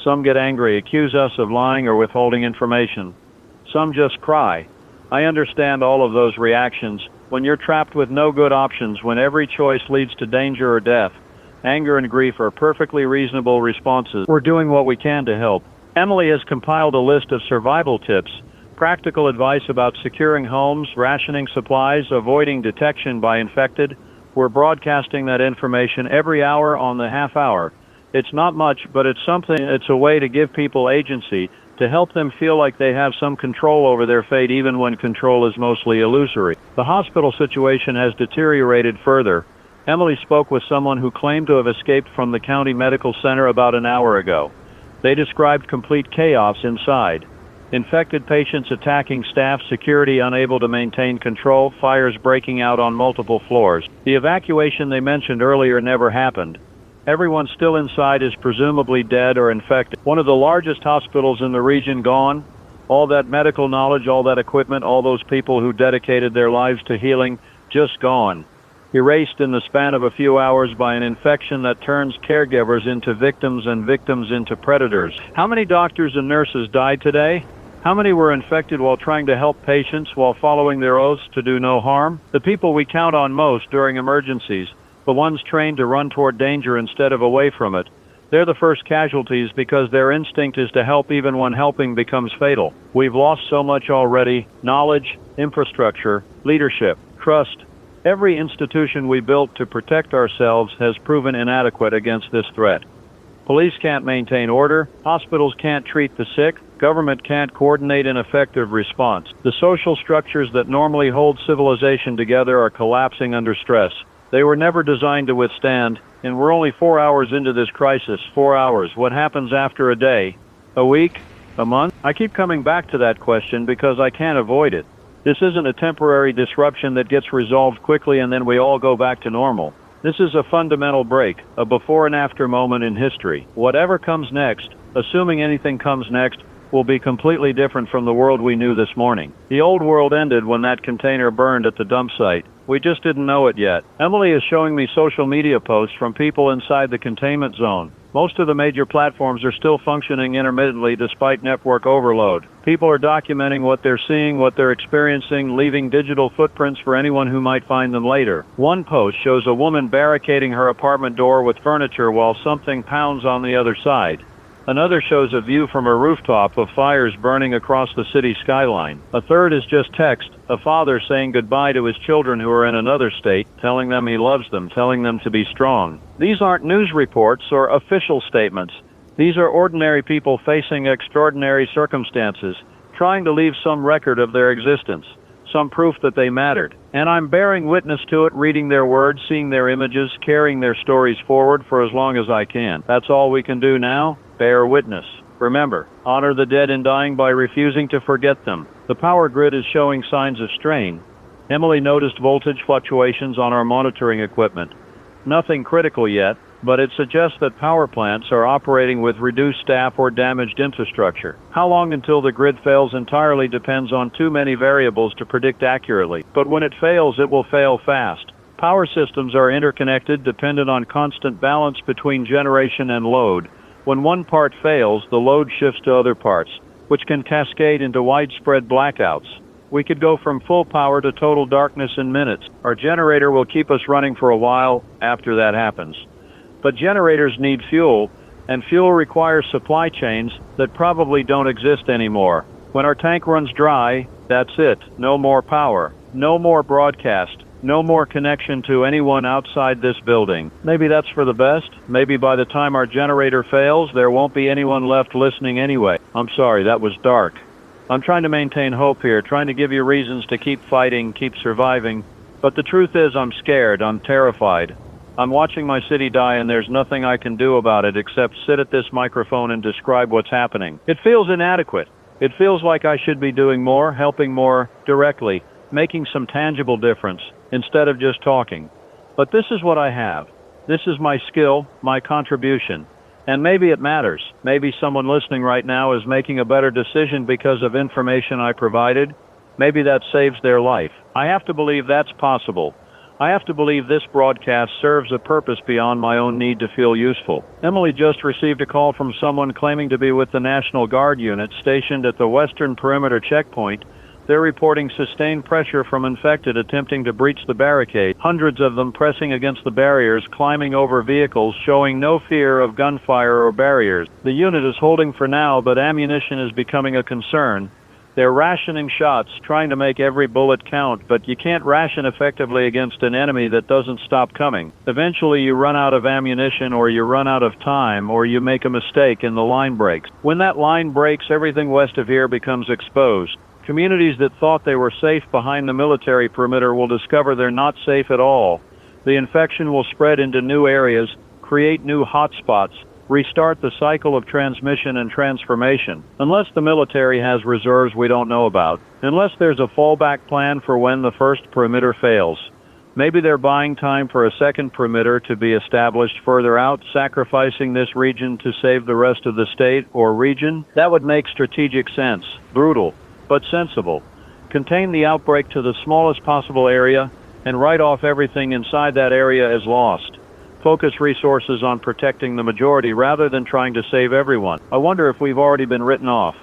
Some get angry, accuse us of lying or withholding information. Some just cry. I understand all of those reactions. When you're trapped with no good options, when every choice leads to danger or death, anger and grief are perfectly reasonable responses. We're doing what we can to help. Emily has compiled a list of survival tips, practical advice about securing homes, rationing supplies, avoiding detection by infected. We're broadcasting that information every hour on the half hour. It's not much, but it's something. It's a way to give people agency, to help them feel like they have some control over their fate even when control is mostly illusory. The hospital situation has deteriorated further. Emily spoke with someone who claimed to have escaped from the county medical center about an hour ago. They described complete chaos inside. Infected patients attacking staff, security unable to maintain control, fires breaking out on multiple floors. The evacuation they mentioned earlier never happened. Everyone still inside is presumably dead or infected. One of the largest hospitals in the region gone. All that medical knowledge, all that equipment, all those people who dedicated their lives to healing, just gone. Erased in the span of a few hours by an infection that turns caregivers into victims and victims into predators. How many doctors and nurses died today? How many were infected while trying to help patients while following their oaths to do no harm? The people we count on most during emergencies, the ones trained to run toward danger instead of away from it, they're the first casualties because their instinct is to help even when helping becomes fatal. We've lost so much already: knowledge, infrastructure, leadership, trust. Every institution we built to protect ourselves has proven inadequate against this threat. Police can't maintain order, hospitals can't treat the sick, government can't coordinate an effective response. The social structures that normally hold civilization together are collapsing under stress. They were never designed to withstand, and we're only 4 hours into this crisis. 4 hours. What happens after a day? A week? A month? I keep coming back to that question because I can't avoid it. This isn't a temporary disruption that gets resolved quickly and then we all go back to normal. This is a fundamental break, a before and after moment in history. Whatever comes next, assuming anything comes next, will be completely different from the world we knew this morning. The old world ended when that container burned at the dump site. We just didn't know it yet. Emily is showing me social media posts from people inside the containment zone. Most of the major platforms are still functioning intermittently despite network overload. People are documenting what they're seeing, what they're experiencing, leaving digital footprints for anyone who might find them later. One post shows a woman barricading her apartment door with furniture while something pounds on the other side. Another shows a view from a rooftop of fires burning across the city skyline. A third is just text, a father saying goodbye to his children who are in another state, telling them he loves them, telling them to be strong. These aren't news reports or official statements. These are ordinary people facing extraordinary circumstances, trying to leave some record of their existence, some proof that they mattered. And I'm bearing witness to it, reading their words, seeing their images, carrying their stories forward for as long as I can. That's all we can do now. Bear witness. Remember, honor the dead in dying by refusing to forget them. The power grid is showing signs of strain. Emily noticed voltage fluctuations on our monitoring equipment. Nothing critical yet, but it suggests that power plants are operating with reduced staff or damaged infrastructure. How long until the grid fails entirely depends on too many variables to predict accurately. But when it fails, it will fail fast. Power systems are interconnected, dependent on constant balance between generation and load. When one part fails, the load shifts to other parts, which can cascade into widespread blackouts. We could go from full power to total darkness in minutes. Our generator will keep us running for a while after that happens. But generators need fuel, and fuel requires supply chains that probably don't exist anymore. When our tank runs dry, that's it. No more power. No more broadcast. No more connection to anyone outside this building. Maybe that's for the best. Maybe by the time our generator fails, there won't be anyone left listening anyway. I'm sorry, that was dark. I'm trying to maintain hope here, trying to give you reasons to keep fighting, keep surviving. But the truth is, I'm scared, I'm terrified. I'm watching my city die and there's nothing I can do about it except sit at this microphone and describe what's happening. It feels inadequate. It feels like I should be doing more, helping more directly, making some tangible difference, instead of just talking. But this is what I have. This is my skill, my contribution. And maybe it matters. Maybe someone listening right now is making a better decision because of information I provided. Maybe that saves their life. I have to believe that's possible. I have to believe this broadcast serves a purpose beyond my own need to feel useful. Emily just received a call from someone claiming to be with the National Guard unit stationed at the Western Perimeter checkpoint. They're reporting sustained pressure from infected attempting to breach the barricade, hundreds of them pressing against the barriers, climbing over vehicles, showing no fear of gunfire or barriers. The unit is holding for now, but ammunition is becoming a concern. They're rationing shots, trying to make every bullet count, but you can't ration effectively against an enemy that doesn't stop coming. Eventually you run out of ammunition, or you run out of time, or you make a mistake and the line breaks. When that line breaks, everything west of here becomes exposed. Communities that thought they were safe behind the military perimeter will discover they're not safe at all. The infection will spread into new areas, create new hotspots, restart the cycle of transmission and transformation. Unless the military has reserves we don't know about. Unless there's a fallback plan for when the first perimeter fails. Maybe they're buying time for a second perimeter to be established further out, sacrificing this region to save the rest of the state or region. That would make strategic sense. Brutal, but sensible. Contain the outbreak to the smallest possible area and write off everything inside that area as lost. Focus resources on protecting the majority rather than trying to save everyone. I wonder if we've already been written off.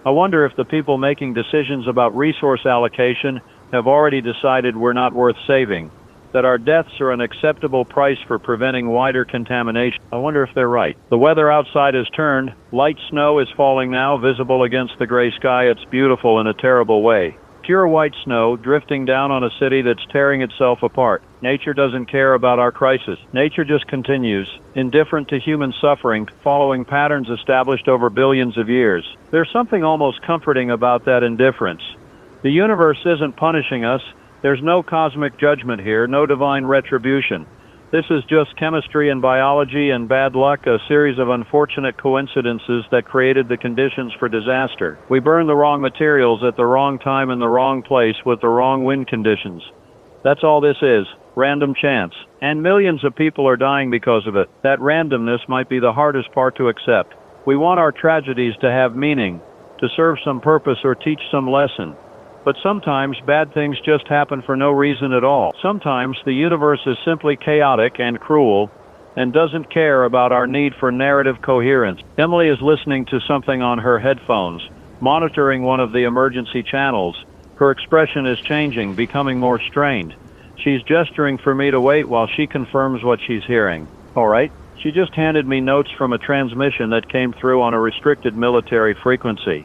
I wonder if the people making decisions about resource allocation have already decided we're not worth saving, that our deaths are an acceptable price for preventing wider contamination. I wonder if they're right. The weather outside has turned. Light snow is falling now, visible against the gray sky. It's beautiful in a terrible way. Pure white snow drifting down on a city that's tearing itself apart. Nature doesn't care about our crisis. Nature just continues, indifferent to human suffering, following patterns established over billions of years. There's something almost comforting about that indifference. The universe isn't punishing us. There's no cosmic judgment here, no divine retribution. This is just chemistry and biology and bad luck, a series of unfortunate coincidences that created the conditions for disaster. We burned the wrong materials at the wrong time in the wrong place with the wrong wind conditions. That's all this is, random chance. And millions of people are dying because of it. That randomness might be the hardest part to accept. We want our tragedies to have meaning, to serve some purpose or teach some lesson. But sometimes bad things just happen for no reason at all. Sometimes the universe is simply chaotic and cruel and doesn't care about our need for narrative coherence. Emily is listening to something on her headphones, monitoring one of the emergency channels. Her expression is changing, becoming more strained. She's gesturing for me to wait while she confirms what she's hearing. All right. She just handed me notes from a transmission that came through on a restricted military frequency.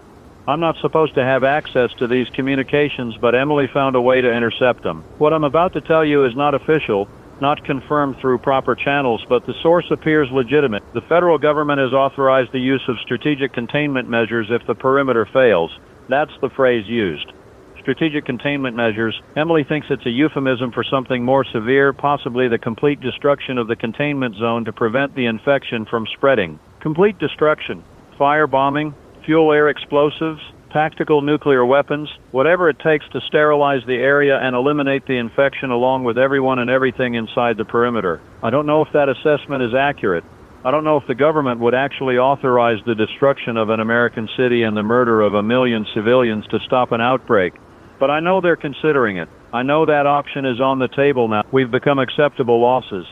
I'm not supposed to have access to these communications, but Emily found a way to intercept them. What I'm about to tell you is not official, not confirmed through proper channels, but the source appears legitimate. The federal government has authorized the use of strategic containment measures if the perimeter fails. That's the phrase used. Strategic containment measures. Emily thinks it's a euphemism for something more severe, possibly the complete destruction of the containment zone to prevent the infection from spreading. Complete destruction. Firebombing, fuel-air explosives, tactical nuclear weapons, whatever it takes to sterilize the area and eliminate the infection along with everyone and everything inside the perimeter. I don't know if that assessment is accurate. I don't know if the government would actually authorize the destruction of an American city and the murder of 1 million civilians to stop an outbreak. But I know they're considering it. I know that option is on the table now. We've become acceptable losses.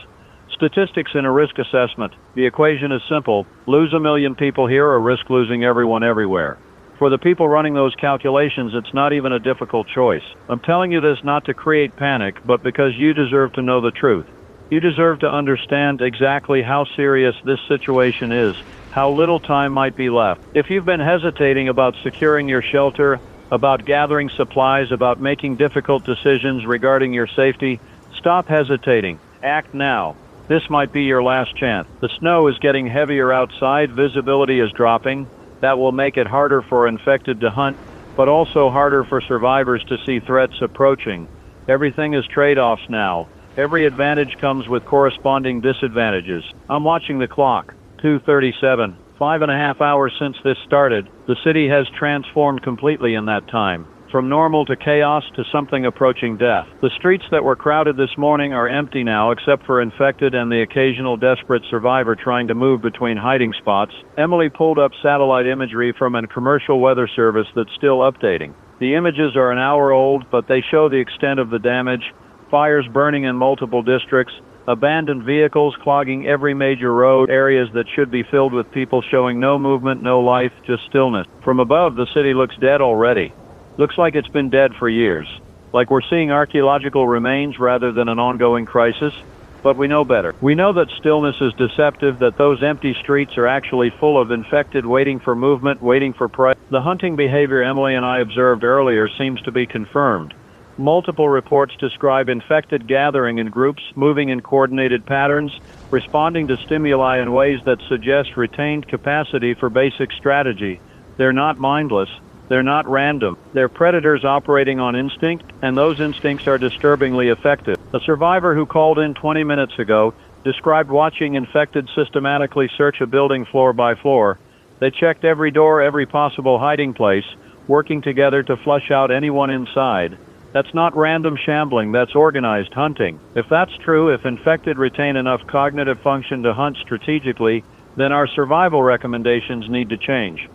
Statistics in a risk assessment. The equation is simple. Lose 1 million people here or risk losing everyone everywhere. For the people running those calculations, it's not even a difficult choice. I'm telling you this not to create panic, but because you deserve to know the truth. You deserve to understand exactly how serious this situation is, how little time might be left. If you've been hesitating about securing your shelter, about gathering supplies, about making difficult decisions regarding your safety, stop hesitating. Act now. This might be your last chance. The snow is getting heavier outside, visibility is dropping. That will make it harder for infected to hunt, but also harder for survivors to see threats approaching. Everything is trade-offs now. Every advantage comes with corresponding disadvantages. I'm watching the clock. 2:37. 5.5 hours since this started. The city has transformed completely in that time. From normal to chaos to something approaching death. The streets that were crowded this morning are empty now, except for infected and the occasional desperate survivor trying to move between hiding spots. Emily pulled up satellite imagery from a commercial weather service that's still updating. The images are an hour old, but they show the extent of the damage. Fires burning in multiple districts, abandoned vehicles clogging every major road, areas that should be filled with people showing no movement, no life, just stillness. From above, the city looks dead already. Looks like it's been dead for years. Like we're seeing archaeological remains rather than an ongoing crisis. But we know better. We know that stillness is deceptive, that those empty streets are actually full of infected waiting for movement, waiting for prey. The hunting behavior Emily and I observed earlier seems to be confirmed. Multiple reports describe infected gathering in groups, moving in coordinated patterns, responding to stimuli in ways that suggest retained capacity for basic strategy. They're not mindless. They're not random. They're predators operating on instinct, and those instincts are disturbingly effective. A survivor who called in 20 minutes ago described watching infected systematically search a building floor by floor. They checked every door, every possible hiding place, working together to flush out anyone inside. That's not random shambling, that's organized hunting. If that's true, if infected retain enough cognitive function to hunt strategically, then our survival recommendations need to change.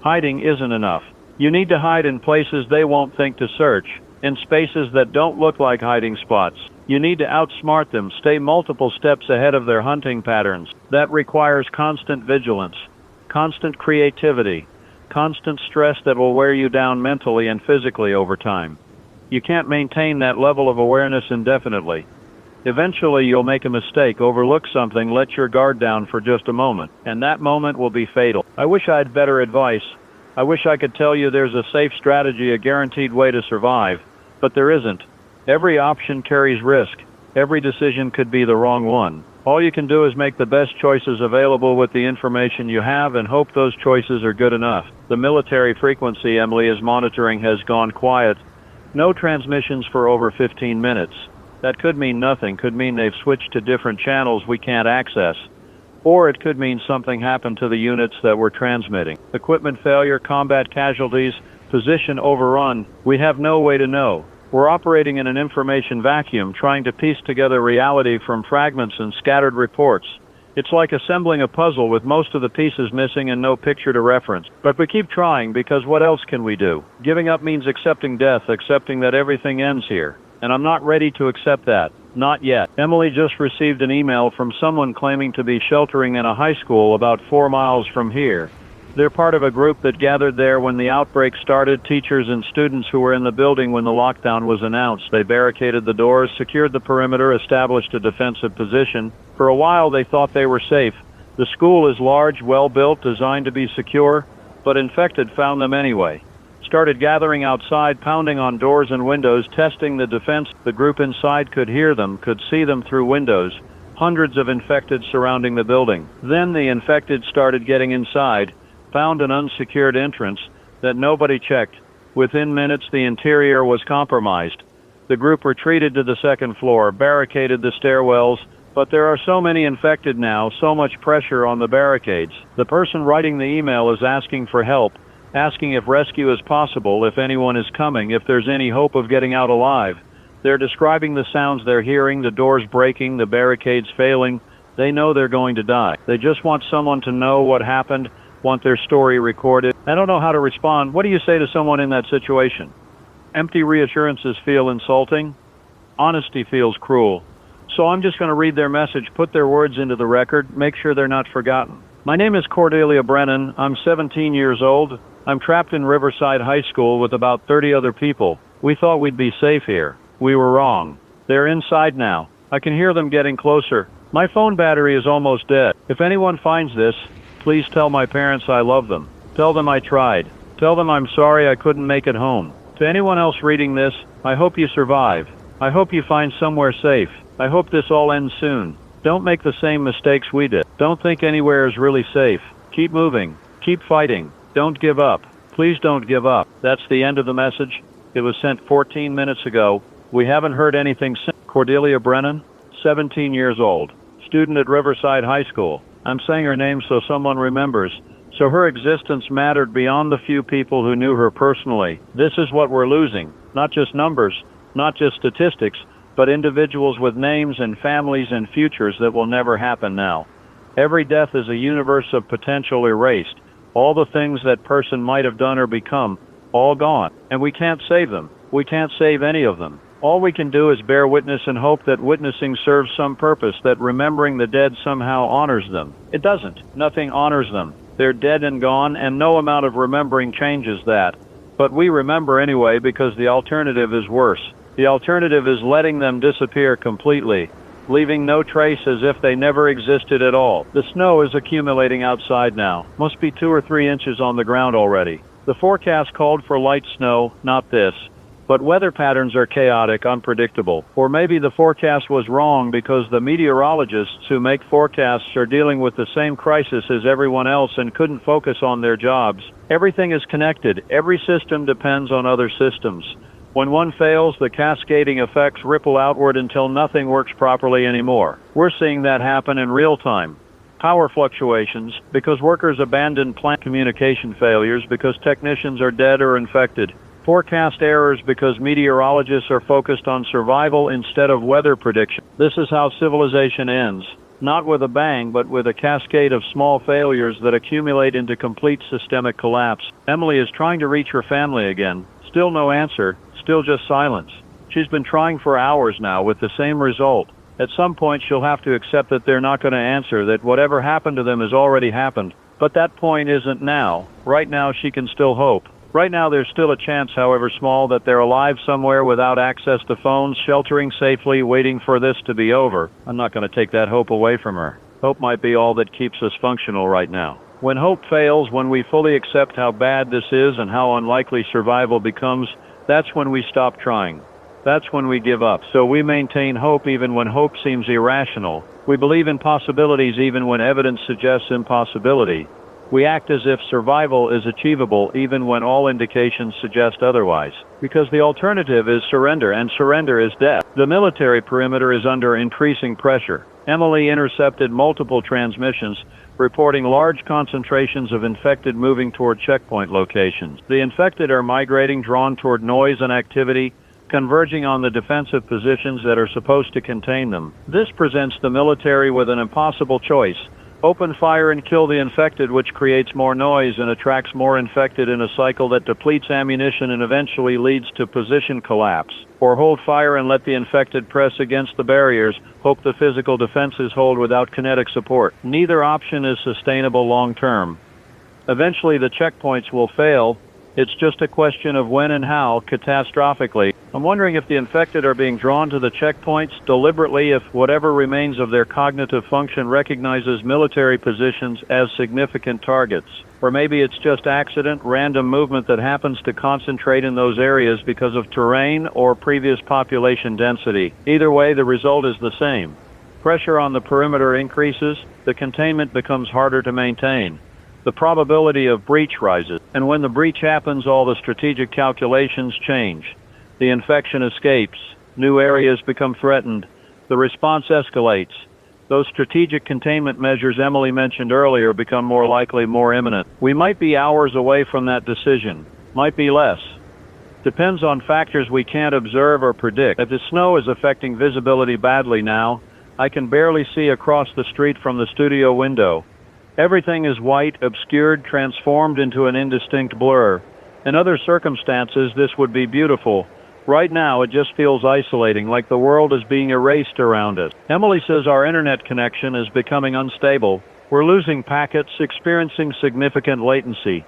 Hiding isn't enough. You need to hide in places they won't think to search, in spaces that don't look like hiding spots. You need to outsmart them, stay multiple steps ahead of their hunting patterns. That requires constant vigilance, constant creativity, constant stress that will wear you down mentally and physically over time. You can't maintain that level of awareness indefinitely. Eventually you'll make a mistake, overlook something, let your guard down for just a moment, and that moment will be fatal. I wish I had better advice. I wish I could tell you there's a safe strategy, a guaranteed way to survive, but there isn't. Every option carries risk. Every decision could be the wrong one. All you can do is make the best choices available with the information you have and hope those choices are good enough. The military frequency Emily is monitoring has gone quiet. No transmissions for over 15 minutes. That could mean nothing, could mean they've switched to different channels we can't access. Or it could mean something happened to the units that were transmitting. Equipment failure, combat casualties, position overrun. We have no way to know. We're operating in an information vacuum, trying to piece together reality from fragments and scattered reports. It's like assembling a puzzle with most of the pieces missing and no picture to reference. But we keep trying because what else can we do? Giving up means accepting death, accepting that everything ends here. And I'm not ready to accept that. Not yet. Emily just received an email from someone claiming to be sheltering in a high school about 4 miles from here. They're part of a group that gathered there when the outbreak started, teachers and students who were in the building when the lockdown was announced. They barricaded the doors, secured the perimeter, established a defensive position. For a while they thought they were safe. The school is large, well-built, designed to be secure, but infected found them anyway. Started gathering outside, pounding on doors and windows, testing the defense. The group inside could hear them, could see them through windows. Hundreds of infected surrounding the building. Then the infected started getting inside, found an unsecured entrance that nobody checked. Within minutes, the interior was compromised. The group retreated to the second floor, barricaded the stairwells, but there are so many infected now, so much pressure on the barricades. The person writing the email is asking for help, asking if rescue is possible, if anyone is coming, if there's any hope of getting out alive. They're describing the sounds they're hearing, the doors breaking, the barricades failing. They know they're going to die. They just want someone to know what happened, want their story recorded. I don't know how to respond. What do you say to someone in that situation? Empty reassurances feel insulting. Honesty feels cruel. So I'm just going to read their message, put their words into the record, make sure they're not forgotten. My name is Cordelia Brennan. I'm 17 years old. I'm trapped in Riverside High School with about 30 other people. We thought we'd be safe here. We were wrong. They're inside now. I can hear them getting closer. My phone battery is almost dead. If anyone finds this, please tell my parents I love them. Tell them I tried. Tell them I'm sorry I couldn't make it home. To anyone else reading this, I hope you survive. I hope you find somewhere safe. I hope this all ends soon. Don't make the same mistakes we did. Don't think anywhere is really safe. Keep moving. Keep fighting. Don't give up. Please don't give up. That's the end of the message. It was sent 14 minutes ago. We haven't heard anything since. Cordelia Brennan, 17 years old, student at Riverside High School. I'm saying her name so someone remembers. So her existence mattered beyond the few people who knew her personally. This is what we're losing. Not just numbers, not just statistics, but individuals with names and families and futures that will never happen now. Every death is a universe of potential erased. All the things that person might have done or become, all gone. And we can't save them. We can't save any of them. All we can do is bear witness and hope that witnessing serves some purpose, that remembering the dead somehow honors them. It doesn't. Nothing honors them. They're dead and gone, and no amount of remembering changes that. But we remember anyway because the alternative is worse. The alternative is letting them disappear completely, leaving no trace as if they never existed at all. The snow is accumulating outside now. Must be 2 or 3 inches on the ground already. The forecast called for light snow, not this. But weather patterns are chaotic, unpredictable. Or maybe the forecast was wrong because the meteorologists who make forecasts are dealing with the same crisis as everyone else and couldn't focus on their jobs. Everything is connected. Every system depends on other systems. When one fails, the cascading effects ripple outward until nothing works properly anymore. We're seeing that happen in real time. Power fluctuations, because workers abandon plant communication failures, because technicians are dead or infected. Forecast errors because meteorologists are focused on survival instead of weather prediction. This is how civilization ends. Not with a bang, but with a cascade of small failures that accumulate into complete systemic collapse. Emily is trying to reach her family again. Still no answer, still just silence. She's been trying for hours now with the same result. At some point she'll have to accept that they're not going to answer, that whatever happened to them has already happened. But that point isn't now. Right now she can still hope. Right now there's still a chance, however small, that they're alive somewhere without access to phones, sheltering safely, waiting for this to be over. I'm not going to take that hope away from her. Hope might be all that keeps us functional right now. When hope fails, when we fully accept how bad this is and how unlikely survival becomes, that's when we stop trying. That's when we give up. So we maintain hope even when hope seems irrational. We believe in possibilities even when evidence suggests impossibility. We act as if survival is achievable even when all indications suggest otherwise. Because the alternative is surrender, and surrender is death. The military perimeter is under increasing pressure. Emily intercepted multiple transmissions reporting large concentrations of infected moving toward checkpoint locations. The infected are migrating, drawn toward noise and activity, converging on the defensive positions that are supposed to contain them. This presents the military with an impossible choice. Open fire and kill the infected, which creates more noise and attracts more infected in a cycle that depletes ammunition and eventually leads to position collapse. Or hold fire and let the infected press against the barriers, hope the physical defenses hold without kinetic support. Neither option is sustainable long term. Eventually the checkpoints will fail. It's just a question of when and how, catastrophically. I'm wondering if the infected are being drawn to the checkpoints deliberately, if whatever remains of their cognitive function recognizes military positions as significant targets. Or maybe it's just accident, random movement that happens to concentrate in those areas because of terrain or previous population density. Either way, the result is the same. Pressure on the perimeter increases, the containment becomes harder to maintain. The probability of breach rises, and when the breach happens, all the strategic calculations change. The infection escapes, new areas become threatened, the response escalates. Those strategic containment measures Emily mentioned earlier become more likely, more imminent. We might be hours away from that decision, might be less. Depends on factors we can't observe or predict. If the snow is affecting visibility badly now, I can barely see across the street from the studio window. Everything is white, obscured, transformed into an indistinct blur. In other circumstances, this would be beautiful. Right now, it just feels isolating, like the world is being erased around us. Emily says our internet connection is becoming unstable. We're losing packets, experiencing significant latency.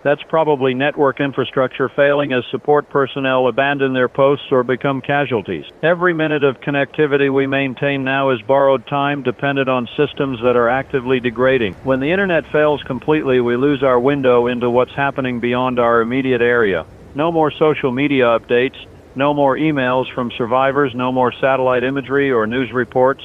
That's probably network infrastructure failing as support personnel abandon their posts or become casualties. Every minute of connectivity we maintain now is borrowed time dependent on systems that are actively degrading. When the internet fails completely, we lose our window into what's happening beyond our immediate area. No more social media updates, no more emails from survivors, no more satellite imagery or news reports.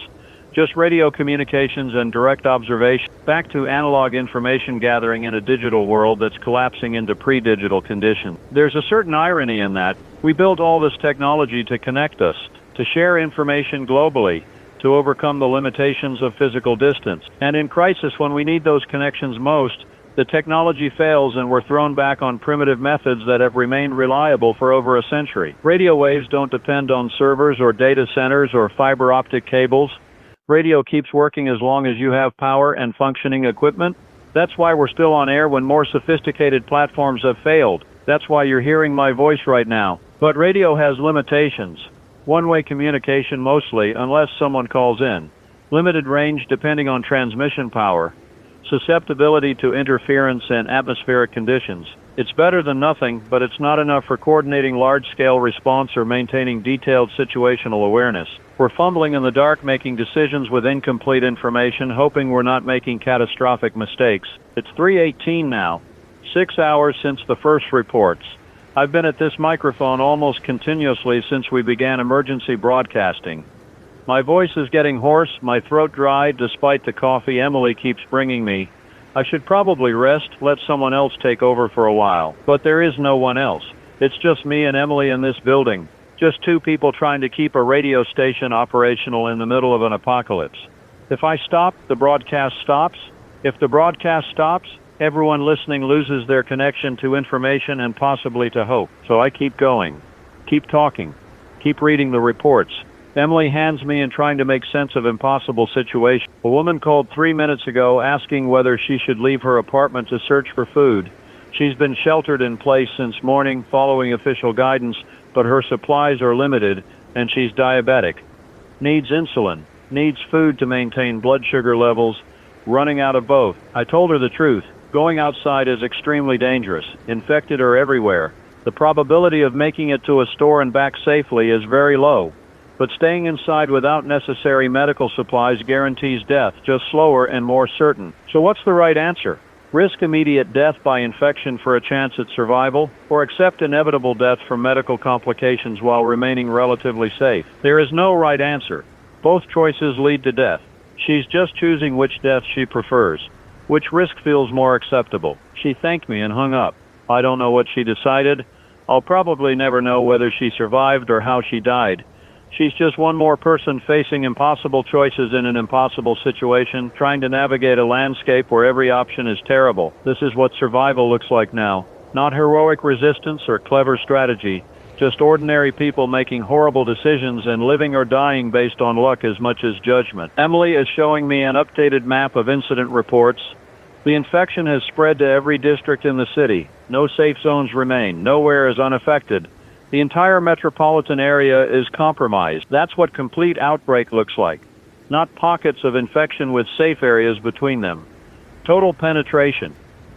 Just radio communications and direct observation. Back to analog information gathering in a digital world that's collapsing into pre-digital conditions. There's a certain irony in that. We built all this technology to connect us, to share information globally, to overcome the limitations of physical distance. And in crisis, when we need those connections most, the technology fails and we're thrown back on primitive methods that have remained reliable for over a century. Radio waves don't depend on servers or data centers or fiber optic cables. Radio keeps working as long as you have power and functioning equipment. That's why we're still on air when more sophisticated platforms have failed. That's why you're hearing my voice right now. But radio has limitations. One-way communication mostly, unless someone calls in. Limited range depending on transmission power. Susceptibility to interference and atmospheric conditions. It's better than nothing, but it's not enough for coordinating large-scale response or maintaining detailed situational awareness. We're fumbling in the dark, making decisions with incomplete information, hoping we're not making catastrophic mistakes. It's 3:18 now, 6 hours since the first reports. I've been at this microphone almost continuously since we began emergency broadcasting. My voice is getting hoarse, my throat dry, despite the coffee Emily keeps bringing me. I should probably rest, let someone else take over for a while. But there is no one else. It's just me and Emily in this building. Just two people trying to keep a radio station operational in the middle of an apocalypse. If I stop, the broadcast stops. If the broadcast stops, everyone listening loses their connection to information and possibly to hope. So I keep going, keep talking, keep reading the reports. Emily hands me in trying to make sense of impossible situation. A woman called 3 minutes ago asking whether she should leave her apartment to search for food. She's been sheltered in place since morning following official guidance, but her supplies are limited and she's diabetic. Needs insulin, needs food to maintain blood sugar levels, running out of both. I told her the truth. Going outside is extremely dangerous. Infected are everywhere. The probability of making it to a store and back safely is very low. But staying inside without necessary medical supplies guarantees death, just slower and more certain. So what's the right answer? Risk immediate death by infection for a chance at survival, or accept inevitable death from medical complications while remaining relatively safe. There is no right answer. Both choices lead to death. She's just choosing which death she prefers. Which risk feels more acceptable. She thanked me and hung up. I don't know what she decided. I'll probably never know whether she survived or how she died. She's just one more person facing impossible choices in an impossible situation, trying to navigate a landscape where every option is terrible. This is what survival looks like now. Not heroic resistance or clever strategy, just ordinary people making horrible decisions and living or dying based on luck as much as judgment. Emily is showing me an updated map of incident reports. The infection has spread to every district in the city. No safe zones remain. Nowhere is unaffected. The entire metropolitan area is compromised. That's what complete outbreak looks like. Not pockets of infection with safe areas between them. Total penetration.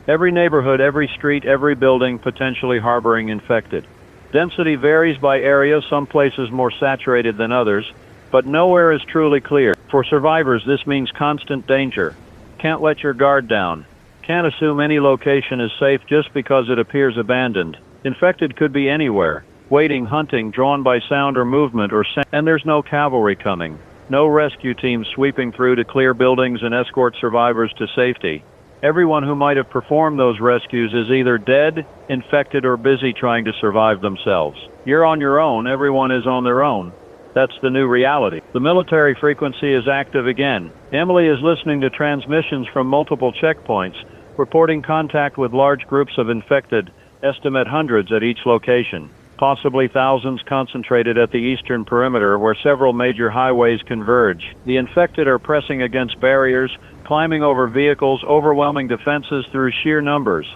Every neighborhood, every street, every building potentially harboring infected. Density varies by area, some places more saturated than others, but nowhere is truly clear. For survivors, this means constant danger. Can't let your guard down. Can't assume any location is safe just because it appears abandoned. Infected could be anywhere. Waiting, hunting, drawn by sound or movement or scent, and there's no cavalry coming. No rescue teams sweeping through to clear buildings and escort survivors to safety. Everyone who might have performed those rescues is either dead, infected, or busy trying to survive themselves. You're on your own, everyone is on their own. That's the new reality. The military frequency is active again. Emily is listening to transmissions from multiple checkpoints, reporting contact with large groups of infected, estimate hundreds at each location. Possibly thousands concentrated at the eastern perimeter where several major highways converge. The infected are pressing against barriers, climbing over vehicles, overwhelming defenses through sheer numbers.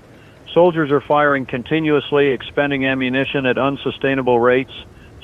Soldiers are firing continuously, expending ammunition at unsustainable rates.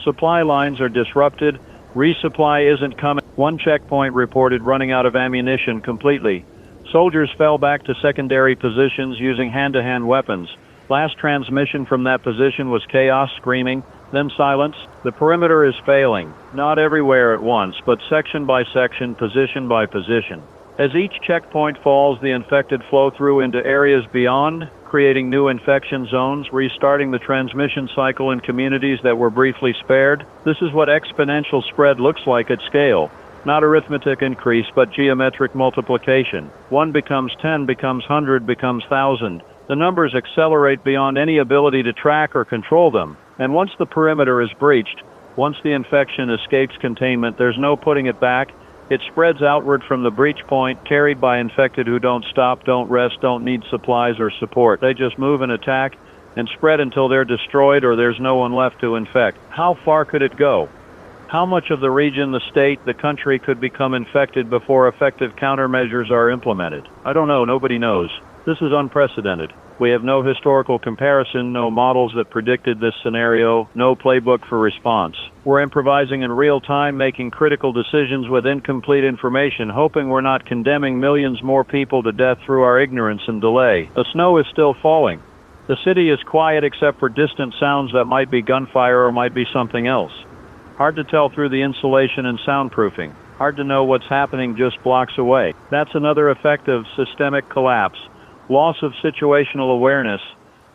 Supply lines are disrupted. Resupply isn't coming. One checkpoint reported running out of ammunition completely. Soldiers fell back to secondary positions using hand-to-hand weapons. Last transmission from that position was chaos, screaming, then silence. The perimeter is failing, not everywhere at once, but section by section, position by position. As each checkpoint falls, the infected flow through into areas beyond, creating new infection zones, restarting the transmission cycle in communities that were briefly spared. This is what exponential spread looks like at scale. Not arithmetic increase, but geometric multiplication. 1 becomes 10, becomes 100, becomes 1,000. The numbers accelerate beyond any ability to track or control them. And once the perimeter is breached, once the infection escapes containment, there's no putting it back. It spreads outward from the breach point, carried by infected who don't stop, don't rest, don't need supplies or support. They just move and attack and spread until they're destroyed or there's no one left to infect. How far could it go? How much of the region, the state, the country could become infected before effective countermeasures are implemented? I don't know. Nobody knows. This is unprecedented. We have no historical comparison, no models that predicted this scenario, no playbook for response. We're improvising in real time, making critical decisions with incomplete information, hoping we're not condemning millions more people to death through our ignorance and delay. The snow is still falling. The city is quiet except for distant sounds that might be gunfire or might be something else. Hard to tell through the insulation and soundproofing. Hard to know what's happening just blocks away. That's another effect of systemic collapse. Loss of situational awareness.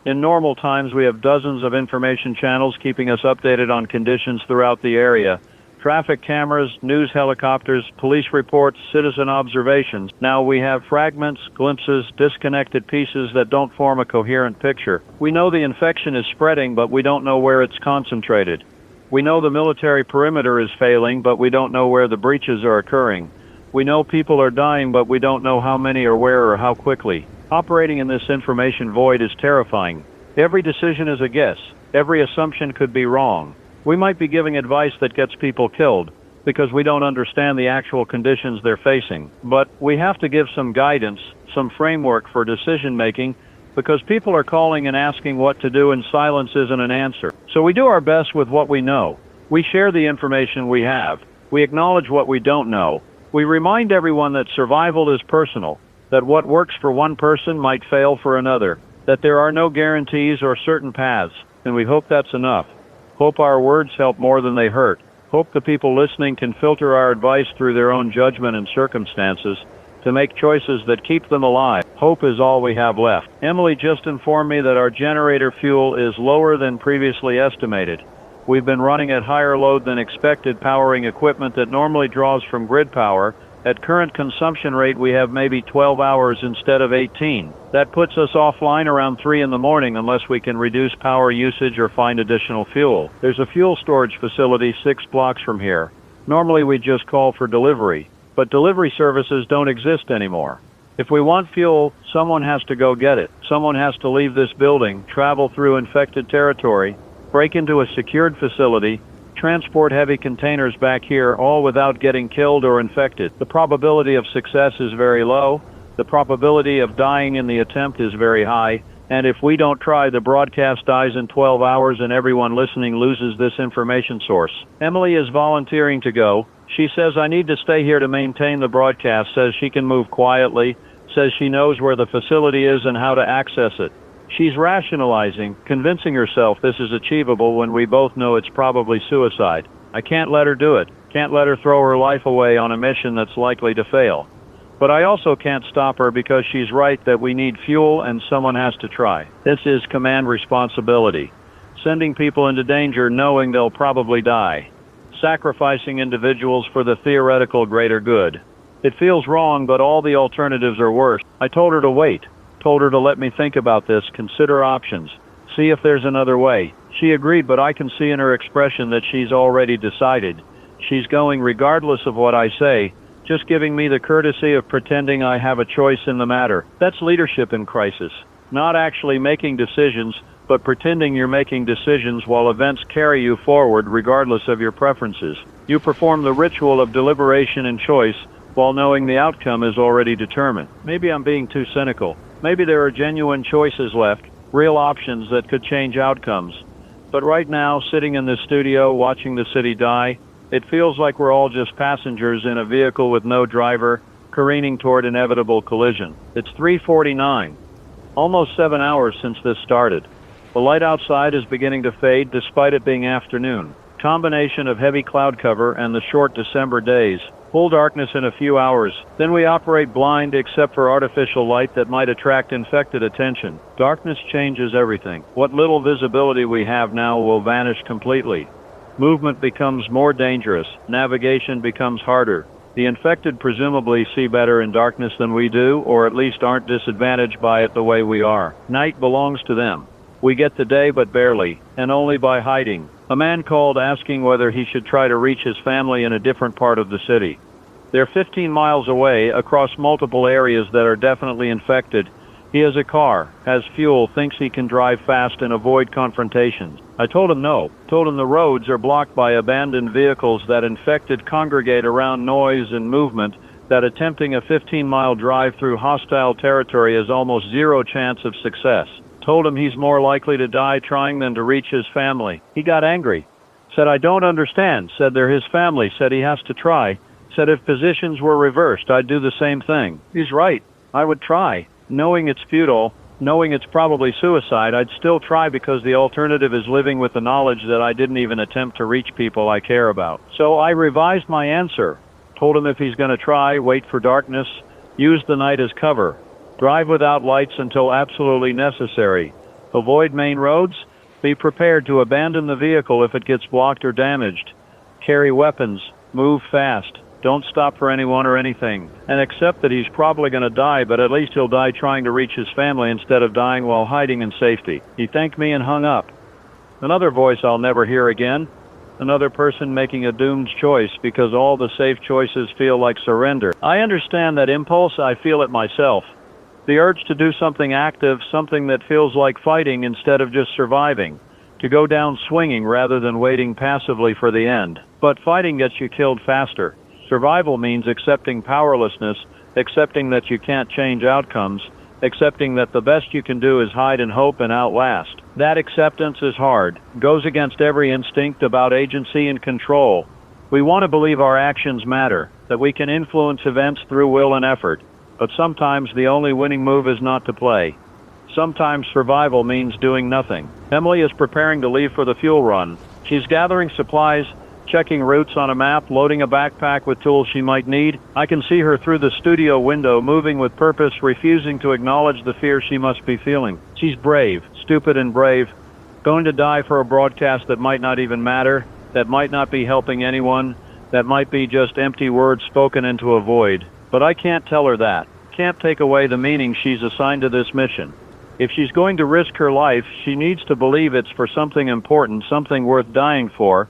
In normal times, we have dozens of information channels keeping us updated on conditions throughout the area. Traffic cameras, news helicopters, police reports, citizen observations. Now we have fragments, glimpses, disconnected pieces that don't form a coherent picture. We know the infection is spreading, but we don't know where it's concentrated. We know the military perimeter is failing, but we don't know where the breaches are occurring. We know people are dying, but we don't know how many or where or how quickly. Operating in this information void is terrifying. Every decision is a guess. Every assumption could be wrong. We might be giving advice that gets people killed because we don't understand the actual conditions they're facing. But we have to give some guidance, some framework for decision making, because people are calling and asking what to do and silence isn't an answer. So we do our best with what we know. We share the information we have. We acknowledge what we don't know. We remind everyone that survival is personal, that what works for one person might fail for another, that there are no guarantees or certain paths, and we hope that's enough. Hope our words help more than they hurt. Hope the people listening can filter our advice through their own judgment and circumstances to make choices that keep them alive. Hope is all we have left. Emily just informed me that our generator fuel is lower than previously estimated. We've been running at higher load than expected, powering equipment that normally draws from grid power. At current consumption rate, we have maybe 12 hours instead of 18. That puts us offline around 3 in the morning unless we can reduce power usage or find additional fuel. There's a fuel storage facility 6 blocks from here. Normally we just call for delivery, but delivery services don't exist anymore. If we want fuel, someone has to go get it. Someone has to leave this building, travel through infected territory, break into a secured facility, transport heavy containers back here, all without getting killed or infected. The probability of success is very low. The probability of dying in the attempt is very high. And if we don't try, the broadcast dies in 12 hours and everyone listening loses this information source. Emily is volunteering to go. She says I need to stay here to maintain the broadcast, says she can move quietly, says she knows where the facility is and how to access it. She's rationalizing, convincing herself this is achievable when we both know it's probably suicide. I can't let her do it. Can't let her throw her life away on a mission that's likely to fail. But I also can't stop her because she's right that we need fuel and someone has to try. This is command responsibility. Sending people into danger knowing they'll probably die. Sacrificing individuals for the theoretical greater good. It feels wrong, but all the alternatives are worse. I told her to wait. Told her to let me think about this, consider options, see if there's another way. She agreed, but I can see in her expression that she's already decided. She's going regardless of what I say, just giving me the courtesy of pretending I have a choice in the matter. That's leadership in crisis. Not actually making decisions, but pretending you're making decisions while events carry you forward regardless of your preferences. You perform the ritual of deliberation and choice while knowing the outcome is already determined. Maybe I'm being too cynical. Maybe there are genuine choices left, real options that could change outcomes. But right now, sitting in this studio watching the city die, it feels like we're all just passengers in a vehicle with no driver, careening toward inevitable collision. It's 3:49, almost 7 hours since this started. The light outside is beginning to fade despite it being afternoon. Combination of heavy cloud cover and the short December days. Full darkness in a few hours. Then we operate blind except for artificial light that might attract infected attention. Darkness changes everything. What little visibility we have now will vanish completely. Movement becomes more dangerous. Navigation becomes harder. The infected presumably see better in darkness than we do, or at least aren't disadvantaged by it the way we are. Night belongs to them. We get the day, but barely, and only by hiding. A man called asking whether he should try to reach his family in a different part of the city. They're 15 miles away, across multiple areas that are definitely infected. He has a car, has fuel, thinks he can drive fast and avoid confrontations. I told him no. Told him the roads are blocked by abandoned vehicles, that infected congregate around noise and movement, that attempting a 15-mile drive through hostile territory has almost zero chance of success. Told him he's more likely to die trying than to reach his family. He got angry. Said, I don't understand. Said they're his family. Said he has to try. Said if positions were reversed, I'd do the same thing. He's right. I would try. Knowing it's futile, knowing it's probably suicide, I'd still try because the alternative is living with the knowledge that I didn't even attempt to reach people I care about. So I revised my answer. Told him if he's going to try, wait for darkness, use the night as cover. Drive without lights until absolutely necessary. Avoid main roads. Be prepared to abandon the vehicle if it gets blocked or damaged. Carry weapons. Move fast. Don't stop for anyone or anything. And accept that he's probably going to die, but at least he'll die trying to reach his family instead of dying while hiding in safety. He thanked me and hung up. Another voice I'll never hear again. Another person making a doomed choice because all the safe choices feel like surrender. I understand that impulse. I feel it myself. The urge to do something active, something that feels like fighting instead of just surviving. To go down swinging rather than waiting passively for the end. But fighting gets you killed faster. Survival means accepting powerlessness, accepting that you can't change outcomes, accepting that the best you can do is hide and hope and outlast. That acceptance is hard, goes against every instinct about agency and control. We want to believe our actions matter, that we can influence events through will and effort. But sometimes the only winning move is not to play. Sometimes survival means doing nothing. Emily is preparing to leave for the fuel run. She's gathering supplies, checking routes on a map, loading a backpack with tools she might need. I can see her through the studio window, moving with purpose, refusing to acknowledge the fear she must be feeling. She's brave, stupid and brave, going to die for a broadcast that might not even matter, that might not be helping anyone, that might be just empty words spoken into a void. But I can't tell her that. Can't take away the meaning she's assigned to this mission. If she's going to risk her life, she needs to believe it's for something important, something worth dying for.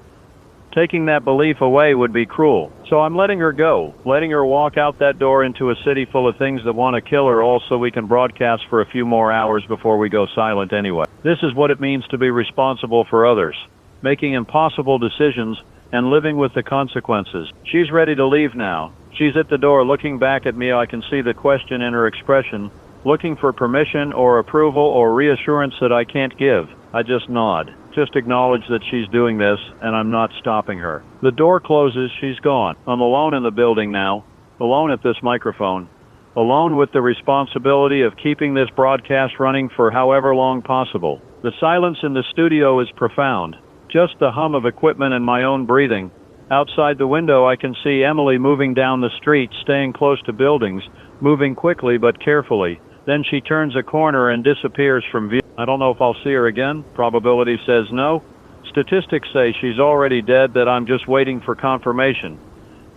Taking that belief away would be cruel. So I'm letting her go, letting her walk out that door into a city full of things that want to kill her, all so we can broadcast for a few more hours before we go silent anyway. This is what it means to be responsible for others, making impossible decisions and living with the consequences. She's ready to leave now. She's at the door looking back at me. I can see the question in her expression, looking for permission or approval or reassurance that I can't give. I just nod, just acknowledge that she's doing this, and I'm not stopping her. The door closes, she's gone. I'm alone in the building now, alone at this microphone, alone with the responsibility of keeping this broadcast running for however long possible. The silence in the studio is profound, just the hum of equipment and my own breathing. Outside the window I can see Emily moving down the street, staying close to buildings, moving quickly but carefully. Then she turns a corner and disappears from view. I don't know if I'll see her again. Probability says no. Statistics say she's already dead, that I'm just waiting for confirmation.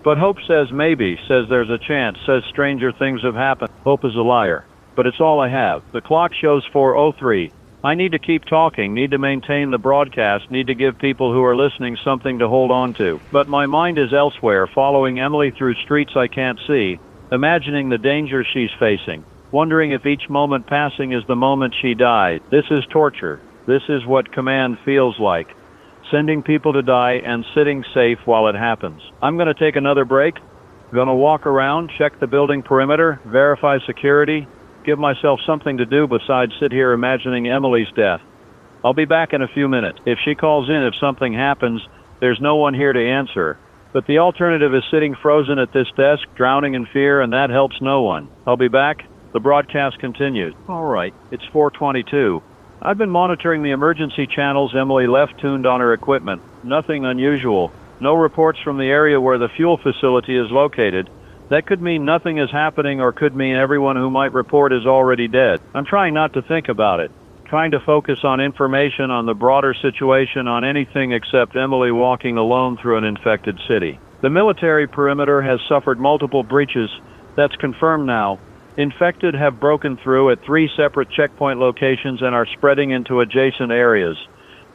But hope says maybe, says there's a chance, says stranger things have happened. Hope is a liar. But it's all I have. The clock shows 4:03. I need to keep talking, need to maintain the broadcast, need to give people who are listening something to hold on to. But my mind is elsewhere, following Emily through streets I can't see, imagining the danger she's facing, wondering if each moment passing is the moment she died. This is torture. This is what command feels like. Sending people to die and sitting safe while it happens. I'm going to take another break. Going to walk around, check the building perimeter, verify security, give myself something to do besides sit here imagining Emily's death. I'll be back in a few minutes. If she calls in, if something happens, there's no one here to answer. But the alternative is sitting frozen at this desk, drowning in fear, and that helps no one. I'll be back. The broadcast continues. All right, it's 4:22. I've been monitoring the emergency channels Emily left tuned on her equipment. Nothing unusual. No reports from the area where the fuel facility is located. That could mean nothing is happening, or could mean everyone who might report is already dead. I'm trying not to think about it, trying to focus on information, on the broader situation, on anything except Emily walking alone through an infected city. The military perimeter has suffered multiple breaches. That's confirmed now. Infected have broken through at 3 separate checkpoint locations and are spreading into adjacent areas.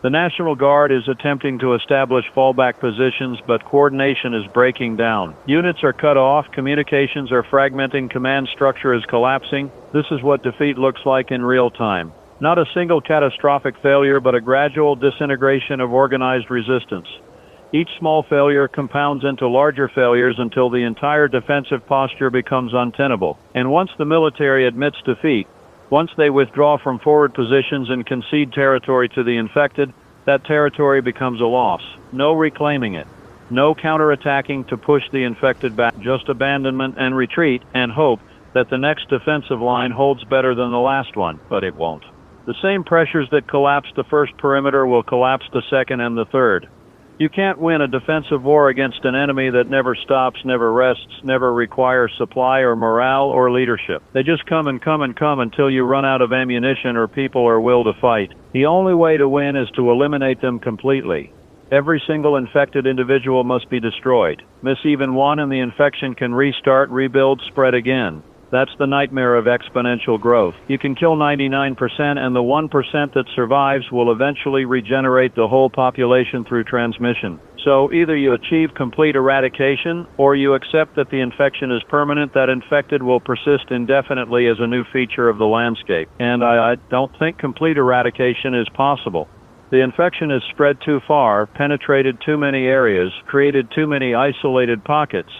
The National Guard is attempting to establish fallback positions, but coordination is breaking down. Units are cut off, communications are fragmenting, command structure is collapsing. This is what defeat looks like in real time. Not a single catastrophic failure, but a gradual disintegration of organized resistance. Each small failure compounds into larger failures until the entire defensive posture becomes untenable. And once the military admits defeat, once they withdraw from forward positions and concede territory to the infected, that territory becomes a loss. No reclaiming it. No counterattacking to push the infected back. Just abandonment and retreat, and hope that the next defensive line holds better than the last one. But it won't. The same pressures that collapsed the first perimeter will collapse the second and the third. You can't win a defensive war against an enemy that never stops, never rests, never requires supply or morale or leadership. They just come and come and come until you run out of ammunition or people or will to fight. The only way to win is to eliminate them completely. Every single infected individual must be destroyed. Miss even one and the infection can restart, rebuild, spread again. That's the nightmare of exponential growth. You can kill 99% and the 1% that survives will eventually regenerate the whole population through transmission. So either you achieve complete eradication, or you accept that the infection is permanent, that infected will persist indefinitely as a new feature of the landscape. And I don't think complete eradication is possible. The infection has spread too far, penetrated too many areas, created too many isolated pockets.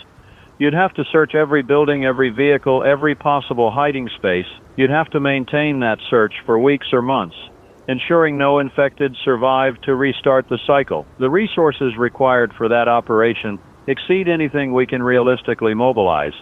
You'd have to search every building, every vehicle, every possible hiding space. You'd have to maintain that search for weeks or months, ensuring no infected survive to restart the cycle. The resources required for that operation exceed anything we can realistically mobilize.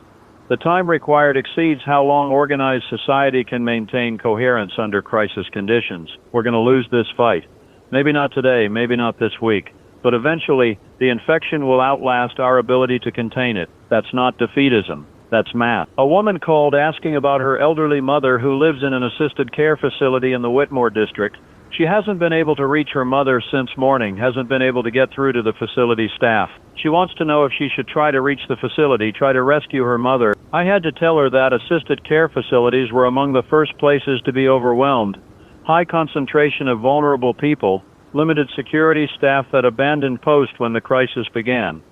The time required exceeds how long organized society can maintain coherence under crisis conditions. We're going to lose this fight. Maybe not today, maybe not this week, But eventually, the infection will outlast our ability to contain it. That's not defeatism. That's math. A woman called asking about her elderly mother who lives in an assisted care facility in the Whitmore district. She hasn't been able to reach her mother since morning, hasn't been able to get through to the facility staff. She wants to know if she should try to reach the facility, try to rescue her mother. I had to tell her that assisted care facilities were among the first places to be overwhelmed. High concentration of vulnerable people, limited security staff that abandoned post when the crisis began.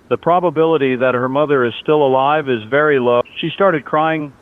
The probability that her mother is still alive is very low. She started crying,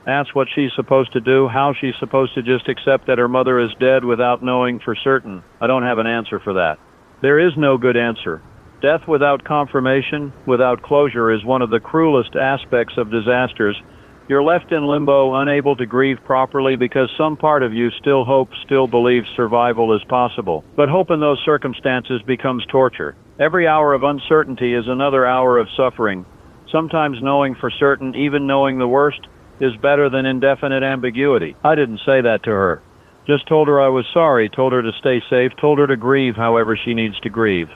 asked what she's supposed to do, how she's supposed to just accept that her mother is dead without knowing for certain. I don't have an answer for that. There is no good answer. Death without confirmation, without closure, is one of the cruelest aspects of disasters. You're left in limbo, unable to grieve properly because some part of you still hopes, still believes survival is possible. But hope in those circumstances becomes torture. Every hour of uncertainty is another hour of suffering. Sometimes knowing for certain, even knowing the worst, is better than indefinite ambiguity. I didn't say that to her. Just told her I was sorry, told her to stay safe, told her to grieve however she needs to grieve.